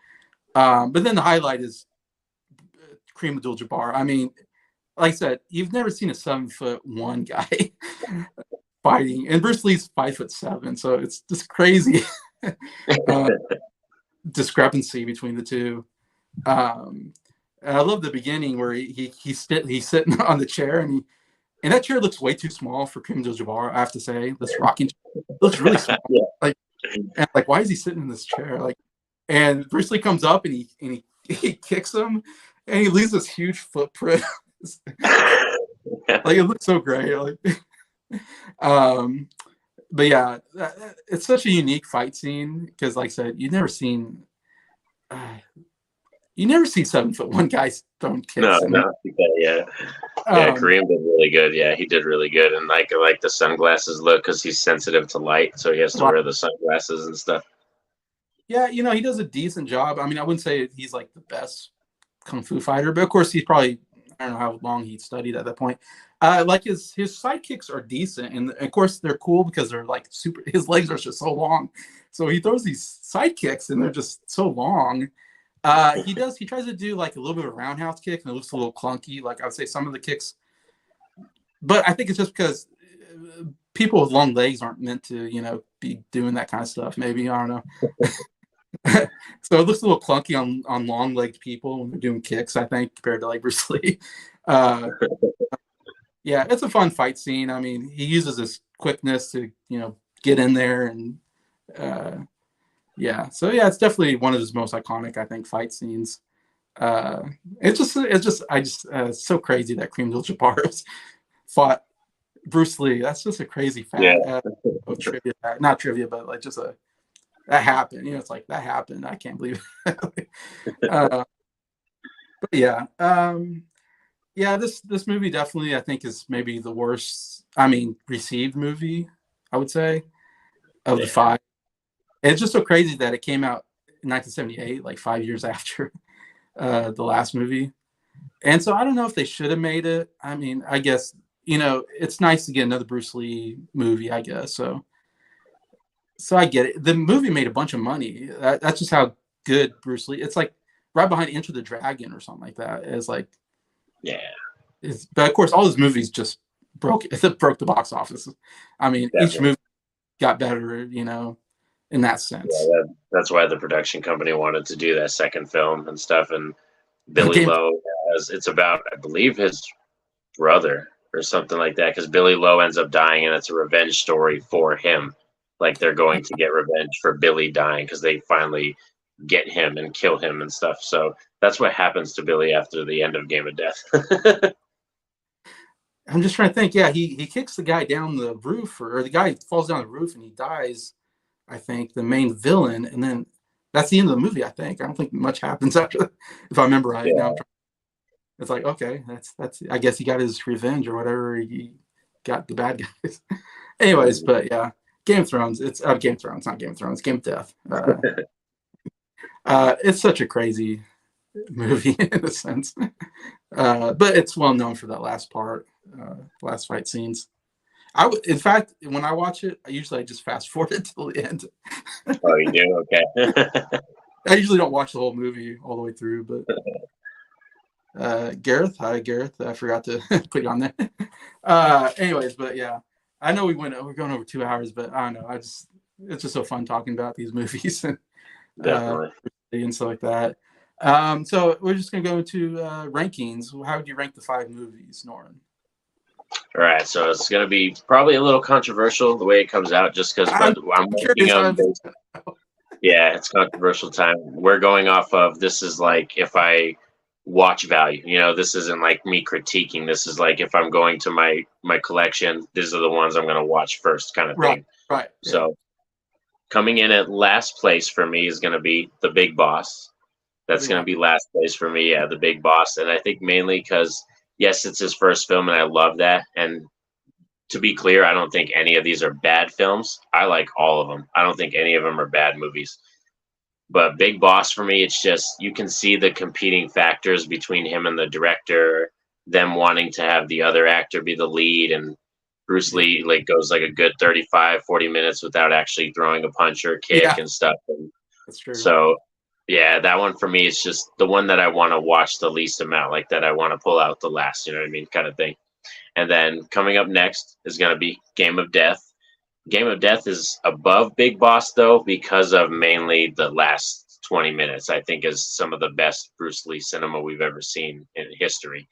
Speaker 1: But then the highlight is Kareem Abdul-Jabbar. I mean, like I said, you've never seen a 7'1" guy fighting, and Bruce Lee's 5'7", so it's just crazy discrepancy between the two. And I love the beginning where he's sitting on the chair, and that chair looks way too small for Kareem Abdul-Jabbar. I have to say, this rocking chair looks really small. Yeah. Like why is he sitting in this chair? And Bruce Lee comes up and he kicks him, and he leaves this huge footprint. Like, it looks so great. But yeah, it's such a unique fight scene because, like I said, you never see 7'1" guys throwing kicks.
Speaker 2: No, yeah. Kareem did really good. Yeah, he did really good, and like the sunglasses look because he's sensitive to light, so he has to wear the sunglasses and stuff.
Speaker 1: Yeah, he does a decent job. I mean, I wouldn't say he's like the best kung fu fighter, but of course he's probably, I don't know how long he studied at that point. Like his side kicks are decent, and of course they're cool because they're like super. His legs are just so long, so he throws these side kicks and they're just so long. He tries to do like a little bit of a roundhouse kick, and it looks a little clunky. Like I would say some of the kicks, but I think it's just because people with long legs aren't meant to be doing that kind of stuff. Maybe, I don't know. So it looks a little clunky on long-legged people when they're doing kicks, I think, compared to like Bruce Lee. Yeah, it's a fun fight scene. I mean, he uses his quickness to get in there, and yeah. So yeah, it's definitely one of his most iconic, I think, fight scenes. It's just so crazy that Kareem Abdul-Jabbar fought Bruce Lee. That's just a crazy fact.
Speaker 2: Yeah.
Speaker 1: Trivia, not trivia, but like just that happened. It's like that happened. I can't believe it. But yeah, yeah. This movie definitely, I think, is maybe the worst. I mean, received movie, I would say, of the five. It's just so crazy that it came out in 1978, like 5 years after the last movie. And so I don't know if they should have made it. I mean, I guess it's nice to get another Bruce Lee movie, I guess. So I get it. The movie made a bunch of money. That's just how good Bruce Lee. It's like right behind Enter the Dragon or something like that. It's like,
Speaker 2: yeah.
Speaker 1: But of course, all his movies just broke the box office. I mean, each
Speaker 2: Definitely.
Speaker 1: movie got better, in that
Speaker 2: Yeah,
Speaker 1: sense.
Speaker 2: that's why the production company wanted to do that second film and stuff. And Billy
Speaker 1: Game,
Speaker 2: Lowe it's about, I believe, his brother or something like that, because Billy Lowe ends up dying, and it's a revenge story for him. Like they're going to get revenge for Billy dying because they finally get him and kill him and stuff. So that's what happens to Billy after the end of Game of Death.
Speaker 1: I'm just trying to think. Yeah, he kicks the guy down the roof, or the guy falls down the roof and he dies. I think the main villain, and then that's the end of the movie. I think I don't think much happens after that, if I remember right. Now
Speaker 2: Yeah.
Speaker 1: it's like, okay, that's. I guess he got his revenge or whatever. He got the bad guys. Anyways,
Speaker 2: Mhm.
Speaker 1: but yeah, Game of Thrones. It's Game of Thrones, not Game of Thrones. Game of Death. It's such a crazy movie in a sense, but it's well known for that last part, last fight scenes. In fact, when I watch it, I just fast forward it till the end.
Speaker 2: Oh, you do? Okay.
Speaker 1: I usually don't watch the whole movie all the way through, but Gareth, hi Gareth, I forgot to put you on there. Anyways, but yeah, I know we're going over 2 hours, but I don't know. It's just so fun talking about these movies uh,
Speaker 2: Definitely.
Speaker 1: and stuff like that. So we're just gonna go into rankings. How would you rank the 5 movies, Norin?
Speaker 2: All right, so it's gonna be probably a little controversial the way it comes out, just because.
Speaker 1: I'm
Speaker 2: But I'm ranking
Speaker 1: curious.
Speaker 2: them based. Yeah, it's controversial time. We're going off of, this is like if I watch value. This isn't like me critiquing. This is like if I'm going to my collection, these are the ones I'm gonna watch first, kind of
Speaker 1: Right,
Speaker 2: thing.
Speaker 1: right, yeah,
Speaker 2: So coming in at last place for me is gonna be The Big Boss. That's
Speaker 1: really
Speaker 2: going to
Speaker 1: well.
Speaker 2: be last place for me. Yeah, The Big Boss. And I think mainly because, yes, it's his first film, and I love that. And to be clear, I don't think any of these are bad films. I like all of them. I don't think any of them are bad movies. But Big Boss for me, it's just, you can see the competing factors between him and the director, them wanting to have the other actor be the lead, and Bruce
Speaker 1: Yeah,
Speaker 2: Lee like goes like a good 35, 40 minutes without actually throwing a punch or a kick
Speaker 1: yeah,
Speaker 2: and stuff. And
Speaker 1: that's true.
Speaker 2: so yeah, that one for me is just the one that I want to watch the least amount, like that I want to pull out the last, you know what I mean, kind of thing. And then coming up next is going to be Game of Death. Game of Death is above Big Boss though, because of mainly the last 20 minutes. I think is some of the best Bruce Lee cinema we've ever seen in history.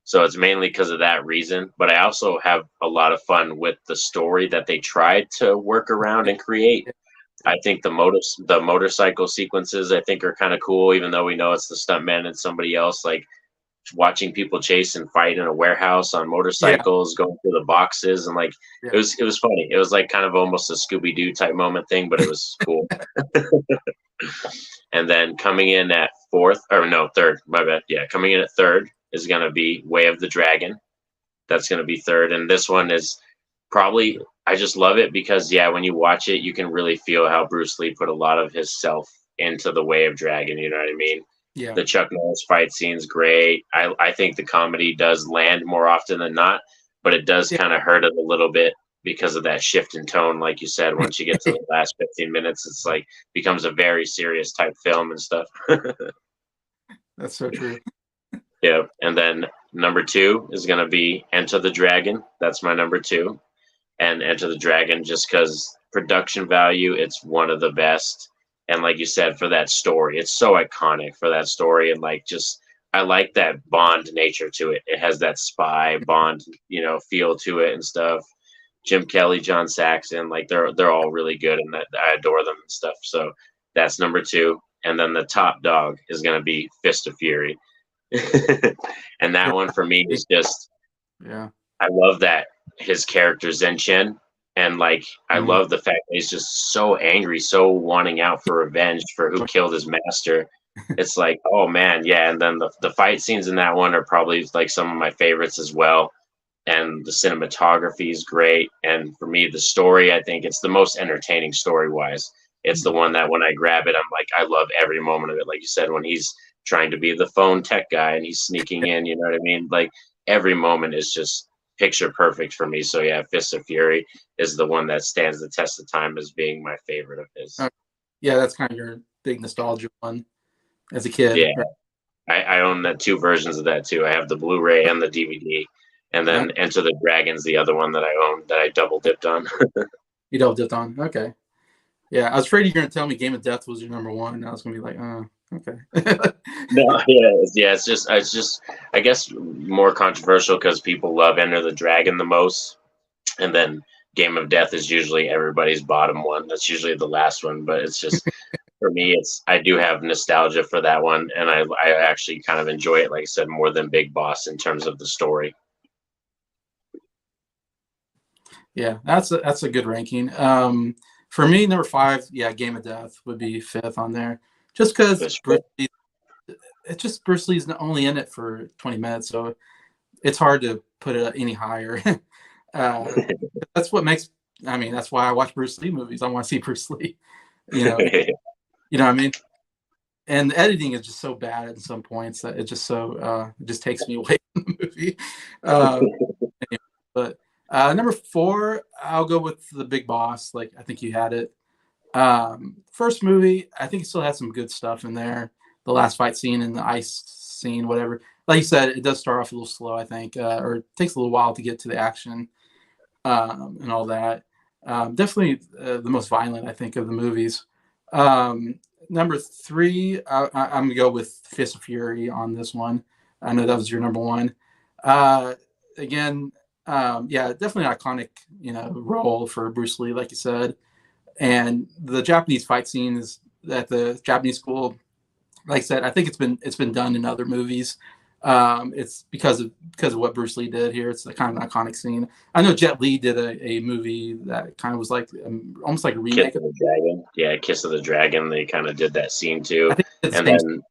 Speaker 2: So it's mainly because of that reason. But I also have a lot of fun with the story that they tried to work around
Speaker 1: Yeah,
Speaker 2: and create.
Speaker 1: yeah, yeah,
Speaker 2: I think the motorcycle sequences I think are kind of cool, even though we know it's the stuntman and somebody else. Like watching people chase and fight in a warehouse on
Speaker 1: yeah,
Speaker 2: motorcycles, going through the boxes, and like it
Speaker 1: yeah.
Speaker 2: was it was funny. It was like kind of almost a Scooby Doo type moment thing, but it was cool. And then coming in at fourth, or no, third, my bad. Yeah, coming in at third is gonna be Way of the Dragon. That's gonna be third, and this one is probably, I just love it because yeah, when you watch it, you can really feel how Bruce Lee put a lot of his self into the Way of Dragon. You know what I mean?
Speaker 1: Yeah.
Speaker 2: The Chuck Norris fight scene's great. I think the comedy does land more often than not, but it does
Speaker 1: Yeah.
Speaker 2: kind of hurt it a little bit because of that shift in tone. Like you said, once you get to the last 15 minutes, it's like becomes a very serious type film and stuff.
Speaker 1: That's so true.
Speaker 2: Yeah. And then number two is going to be Enter the Dragon. That's my number two. And Enter the Dragon, just because production value, it's one of the best. And like you said, for that story, it's so iconic for that story. And like, just, I like that Bond nature to it. It has that spy Bond, feel to it and stuff. Jim Kelly, John Saxon, like they're all really good, and that I adore them and stuff. So that's number two. And then the top dog is going to be Fist of Fury. And that
Speaker 1: Yeah.
Speaker 2: one for me is just,
Speaker 1: Yeah.
Speaker 2: I love that his character Zen Chen, and like I
Speaker 1: Mhm.
Speaker 2: love the fact that he's just so angry, so wanting out for revenge for who killed his master. It's like, oh man, yeah. And then the fight scenes in that one are probably like some of my favorites as well. And the cinematography is great. And for me, the story, I think it's the most entertaining story wise. It's the one that when I grab it, I'm like, I love every moment of it. Like you said, when he's trying to be the phone tech guy and he's sneaking in, you know what I mean? Like every moment is just picture perfect for me. So yeah, Fist of Fury is the one that stands the test of time as being my favorite of his.
Speaker 1: Uh, yeah, that's kind of your big nostalgia one as a kid.
Speaker 2: Yeah,
Speaker 1: Right?
Speaker 2: I own the two versions of that too. I have the Blu-ray and the DVD. And then Enter the Dragon's the other one that I own that I double dipped on.
Speaker 1: You double dipped on. Okay. Yeah, I was afraid you were gonna tell me Game of Death was your number one, and I was gonna be like, okay.
Speaker 2: No, yeah, it's just I guess more controversial because people love Enter the Dragon the most, and then Game of Death is usually everybody's bottom one. That's usually the last one, but it's just for me, it's I do have nostalgia for that one, and I actually kind of enjoy it, like I said, more than Big Boss in terms of the story.
Speaker 1: Yeah, that's a good ranking. For me, number 5, yeah, Game of Death would be 5th on there, just because Bruce Lee's not only in it for 20 minutes, so it's hard to put it any higher. That's what makes. I mean, that's why I watch Bruce Lee movies. I want to see Bruce Lee. You know, you know what I mean. And the editing is just so bad at some points that it just it just takes me away from the movie. Anyway, but number 4, I'll go with The Big Boss. Like, I think you had it. First movie, I think it still has some good stuff in there. The last fight scene and the ice scene, whatever. Like you said, it does start off a little slow, I think, or it takes a little while to get to the action and all that. Definitely the most violent, I think, of the movies. Number 3, I'm going to go with Fist of Fury on this one. I know that was your number 1. Again, yeah, definitely an iconic, role for Bruce Lee, like you said. And the Japanese fight scene is at the Japanese school. Like I said, I think it's been done in other movies. It's because of what Bruce Lee did here. It's kind of an iconic scene. I know Jet Li did a movie that kind of was like almost like a remake
Speaker 2: of the Dragon. Yeah, Kiss of the Dragon. They kind of did that scene too.
Speaker 1: And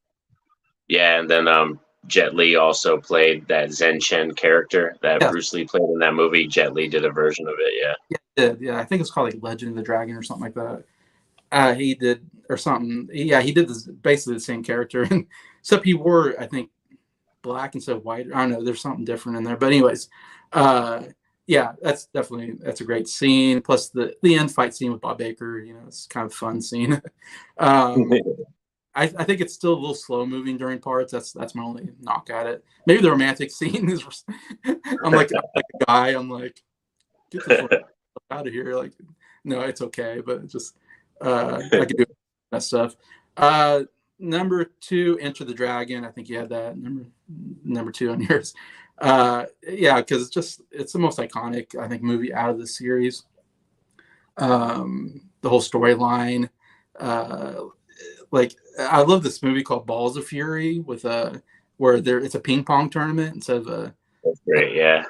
Speaker 1: then
Speaker 2: Jet Li also played that Zen Chen character that
Speaker 1: yeah.
Speaker 2: Bruce Lee played in that movie. Jet Li did a version of it. Yeah.
Speaker 1: Yeah, I think it's called like Legend of the Dragon or something like that. He did or something. Yeah, he did basically the same character, except he wore, I think, black instead of white. I don't know. There's something different in there. But anyways, yeah, that's a great scene. Plus the end fight scene with Bob Baker. It's kind of a fun scene. I think it's still a little slow moving during parts. That's my only knock at it. Maybe the romantic scene is. I'm like a guy. I'm like, get the fuck out of here. Like, no, it's okay, but it's just I can do that stuff. Number 2, Enter the Dragon. I think you had that number 2 on yours. Yeah, because it's the most iconic, I think, movie out of the series. The whole storyline. Like, I love this movie called Balls of Fury with where it's a ping pong tournament instead of
Speaker 2: That's great, yeah.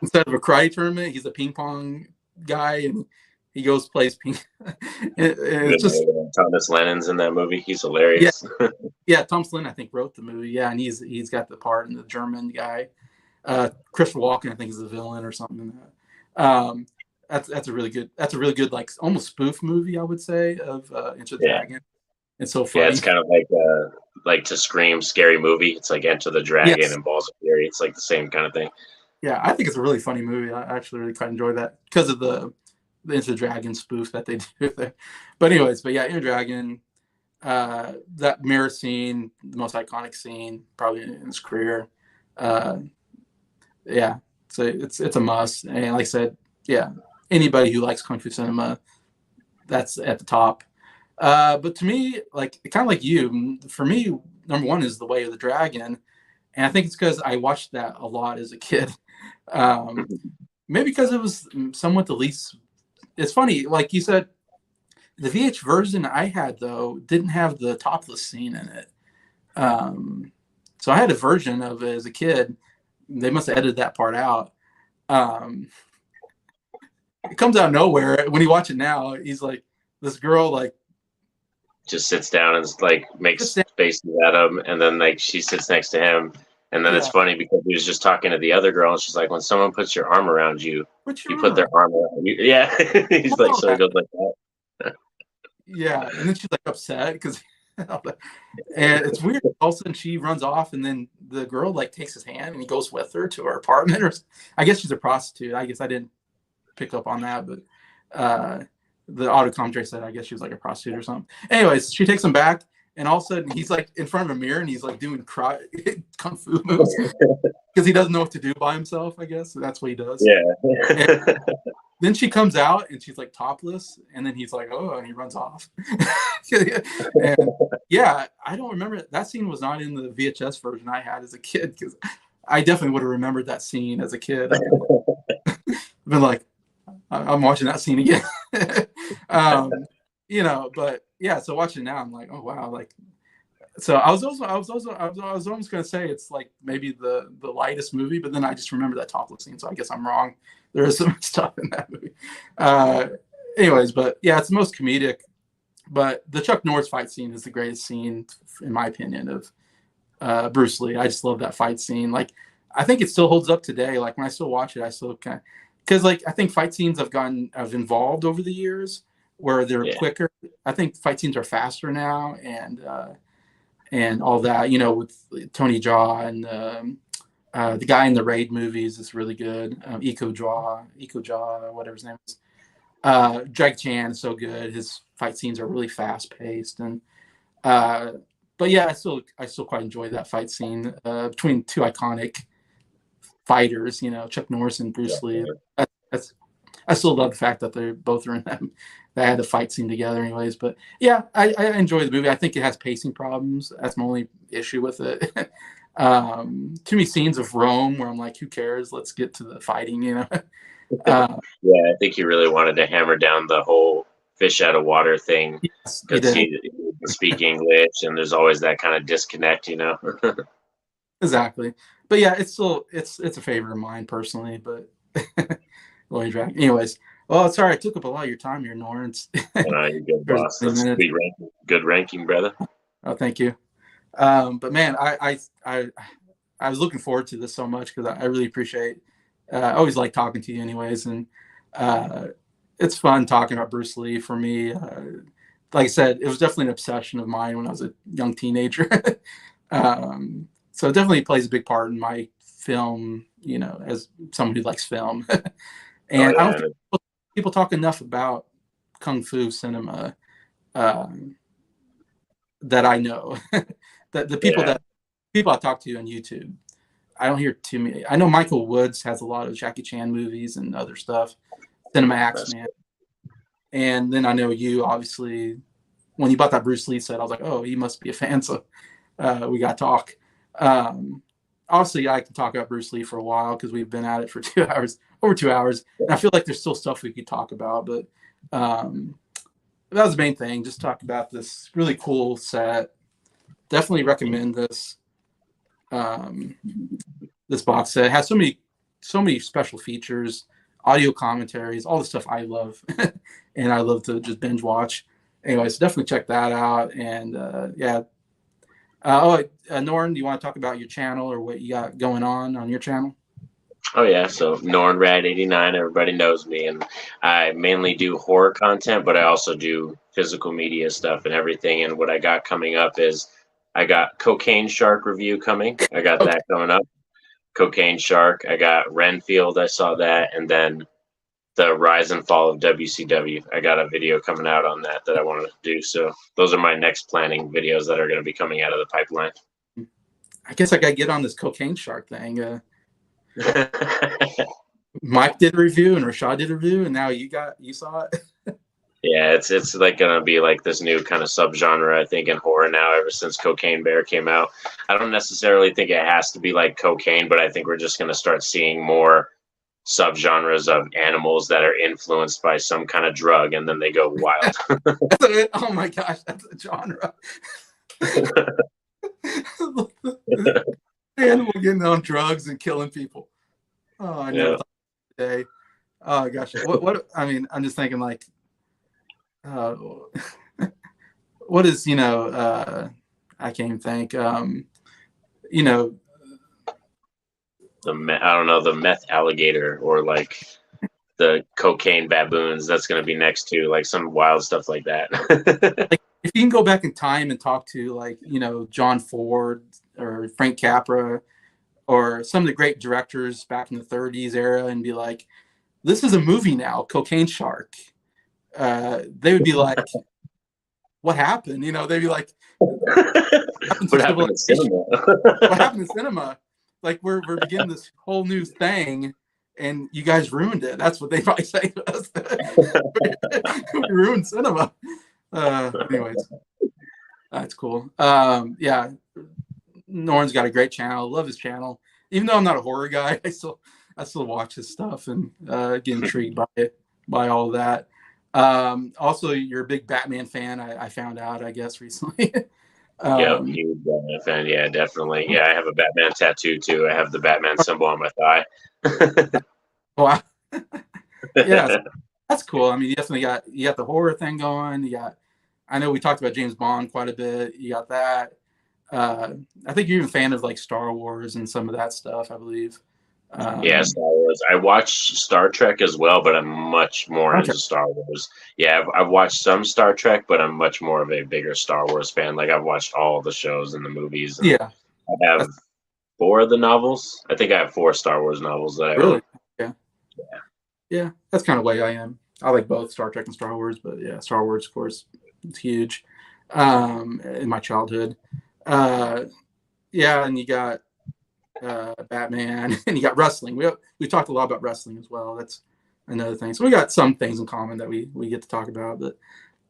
Speaker 1: instead of a karate tournament, he's a ping pong guy and he goes plays ping. It's just
Speaker 2: Thomas Lennon's in that movie. He's hilarious.
Speaker 1: Yeah, Thomas Lennon I think wrote the movie. Yeah, and he's got the part in the German guy. Christopher Walken I think is the villain or something. That's a really good like almost spoof movie I would say of Enter the Dragon. It's so funny.
Speaker 2: Yeah, it's kind of like to Scream scary movie. It's like Enter the Dragon and Balls of Fury. It's like the same kind of thing.
Speaker 1: Yeah, I think it's a really funny movie. I actually really quite enjoy that because of the Enter the Dragon spoof that they do there. But anyways, yeah, Enter the Dragon, that mirror scene, the most iconic scene probably in his career. Yeah, so it's a must. And like I said, yeah, anybody who likes kung fu cinema, that's at the top. But to me, like kind of like you, for me, number 1 is The Way of the Dragon, and I think it's because I watched that a lot as a kid. Maybe because it was somewhat the least. It's funny, like you said, the VH version I had though didn't have the topless scene in it. So I had a version of it as a kid. They must have edited that part out. It comes out of nowhere. When you watch it now, he's like this girl like
Speaker 2: just sits down and like makes faces at him, and then like she sits next to him, and then it's funny because he was just talking to the other girl, and she's like, when someone puts your arm around you, you put their arm around you. Yeah, he's like, so he goes like that.
Speaker 1: Yeah, and then she's like upset because, and it's weird. All of a sudden she runs off, and then the girl like takes his hand and he goes with her to her apartment, or I guess she's a prostitute. I guess I didn't pick up on that, but the auto commentary said I guess she was like a prostitute or something. Anyways, she takes him back, and all of a sudden he's like in front of a mirror and he's like doing kung fu moves. because he doesn't know what to do by himself, I guess. So that's what he does. And
Speaker 2: Yeah.
Speaker 1: then she comes out and she's like topless, and then he's like, oh, and he runs off. And yeah, I don't remember, that scene was not in the VHS version I had as a kid, because I definitely would have remembered that scene as a kid. Been like, I'm watching that scene again. You know, but yeah, so watching it now, I'm like, oh wow, like, so I was almost gonna say it's like maybe the lightest movie, but then I just remember that topless scene, so I guess I'm wrong. There is some stuff in that movie. Anyways, but yeah, it's the most comedic. But the Chuck Norris fight scene is the greatest scene, in my opinion, of Bruce Lee. I just love that fight scene. Like, I think it still holds up today. Like, when I still watch it, I still kind of, because like I think fight scenes have evolved over the years, where they're quicker. I think fight scenes are faster now, and all that. You know, with Tony Jaa and the guy in the Raid movies is really good. Iko Jaa, whatever his name is. Jackie Chan is so good. His fight scenes are really fast paced, and but yeah, I still quite enjoy that fight scene between two iconic fighters. You know, Chuck Norris and Bruce Lee. I still love the fact that they both are in them. They had a fight scene together, anyways. But yeah, I enjoy the movie. I think it has pacing problems. That's my only issue with it. Too many scenes of Rome where I'm like, who cares? Let's get to the fighting, you know.
Speaker 2: Yeah, I think he really wanted to hammer down the whole fish out of water thing,
Speaker 1: Yes,
Speaker 2: because he doesn't speak English, and there's always that kind of disconnect, you know.
Speaker 1: exactly. But yeah, it's a favorite of mine personally. But anyways, well, sorry I took up a lot of your time here, Norin.
Speaker 2: You're good, boss. That's sweet ranking. Good ranking, brother.
Speaker 1: Oh, thank you. But man, I was looking forward to this so much, because I really appreciate. I always like talking to you, anyways, and it's fun talking about Bruce Lee for me. Like I said, it was definitely an obsession of mine when I was a young teenager. So it definitely plays a big part in my film, you know, as someone who likes film. And I don't think people talk enough about kung fu cinema that I know. That the people I talk to on YouTube, I don't hear too many. I know Michael Woods has a lot of Jackie Chan movies and other stuff, Cinemax, man. And then I know you, obviously, when you bought that Bruce Lee set, I was like, oh, he must be a fan. So we got to talk. Obviously, I can talk about Bruce Lee for a while, because we've been at it for over 2 hours. And I feel like there's still stuff we could talk about. But that was the main thing. Just talk about this really cool set. Definitely recommend this. This box set. It has so many special features, audio commentaries, all the stuff I love. And I love to just binge watch. Anyways, definitely check that out. And yeah. Norin, do you want to talk about your channel, or what you got going on your channel?
Speaker 2: Oh yeah, so Norin Radd89, everybody knows me, and I mainly do horror content, but I also do physical media stuff and everything. And what I got coming up is I got Cocaine Shark review coming. I got that coming up. Cocaine Shark. I got Renfield. I saw that, and then the Rise and Fall of WCW. I got a video coming out on that I wanted to do. So those are my next planning videos that are going to be coming out of the pipeline.
Speaker 1: I guess I got to get on this Cocaine Shark thing. Mike did a review and Rashad did a review, and now you saw it.
Speaker 2: Yeah, it's like gonna be like this new kind of subgenre, I think, in horror now, ever since Cocaine Bear came out. I don't necessarily think it has to be like cocaine, but I think we're just gonna start seeing more subgenres of animals that are influenced by some kind of drug, and then they go wild.
Speaker 1: Oh my gosh, that's a genre. Animal getting on drugs and killing people. Oh, I never thought today. Oh gosh, what? I mean, I'm just thinking like, what is, you know? I can't even think. You know,
Speaker 2: I don't know, the meth alligator, or like the cocaine baboons. That's gonna be next to, like, some wild stuff like that.
Speaker 1: like, if you can go back in time and talk to, like, you know, John Ford or Frank Capra or some of the great directors back in the 30s era, and be like, this is a movie now, Cocaine Shark. They would be like, what happened? You know, they'd be like,
Speaker 2: what happened in cinema?
Speaker 1: What happened in cinema? like we're beginning this whole new thing, and you guys ruined it. That's what they probably say to us. We ruined cinema. Anyways, that's cool. Yeah, Norin's got a great channel. Love his channel. Even though I'm not a horror guy, I still watch his stuff and get intrigued by it, by all of that. Also, you're a big Batman fan. I found out, I guess, recently.
Speaker 2: Yep, huge Batman fan. Yeah, definitely. Yeah, I have a Batman tattoo too. I have the Batman symbol on my thigh.
Speaker 1: Wow. Yeah, that's cool. I mean, you got the horror thing going. You got, I know we talked about James Bond quite a bit. You got that. I think you're even a fan of like Star Wars and some of that stuff, I believe.
Speaker 2: Yeah, Star Wars. I watch Star Trek as well, but I'm much more
Speaker 1: Okay.
Speaker 2: into Star Wars. Yeah, I've watched some Star Trek, but I'm much more of a bigger Star Wars fan. Like I've watched all the shows and the movies, and
Speaker 1: Yeah,
Speaker 2: I have
Speaker 1: that's
Speaker 2: 4 of the novels. I think I have 4 Star Wars novels that I
Speaker 1: really,
Speaker 2: own.
Speaker 1: yeah. Yeah, that's kind of the way I am. I like both Star Trek and Star Wars, but yeah, Star Wars, of course, it's huge in my childhood. Uh, yeah, and you got Batman, and you got wrestling. We talked a lot about wrestling as well. That's another thing. So we got some things in common that we get to talk about. But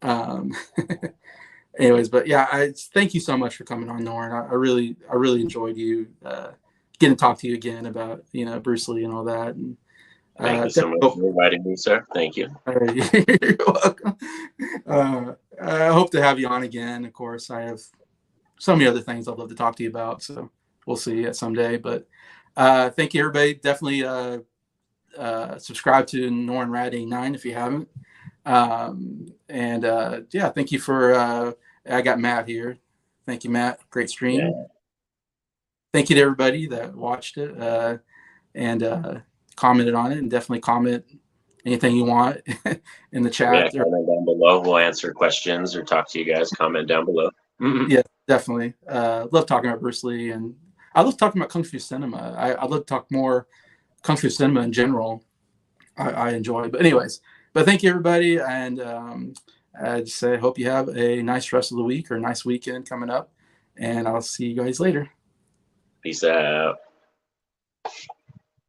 Speaker 1: um, anyways, but yeah, I thank you so much for coming on, Norin. I really enjoyed you getting to talk to you again about Bruce Lee and all that. And
Speaker 2: Thank you so much for inviting me, sir. Thank you.
Speaker 1: you're welcome. I hope to have you on again. Of course, I have so many other things I'd love to talk to you about. So we'll see it someday. But thank you, everybody. Definitely subscribe to Norin Radd89 if you haven't. Yeah, thank you for. I got Matt here. Thank you, Matt. Great stream.
Speaker 2: Yeah.
Speaker 1: Thank you to everybody that watched it and commented on it, and definitely comment anything you want in the
Speaker 2: Yeah,
Speaker 1: chat.
Speaker 2: comment down below. We'll answer questions or talk to you guys. Comment down below.
Speaker 1: Yeah, definitely. Love talking about Bruce Lee, and I love talking about Kung Fu cinema. I love to talk more Kung Fu cinema in general. I enjoy. But anyways, but thank you, everybody. And I just say, hope you have a nice rest of the week or a nice weekend coming up. And I'll see you guys later.
Speaker 2: Peace out.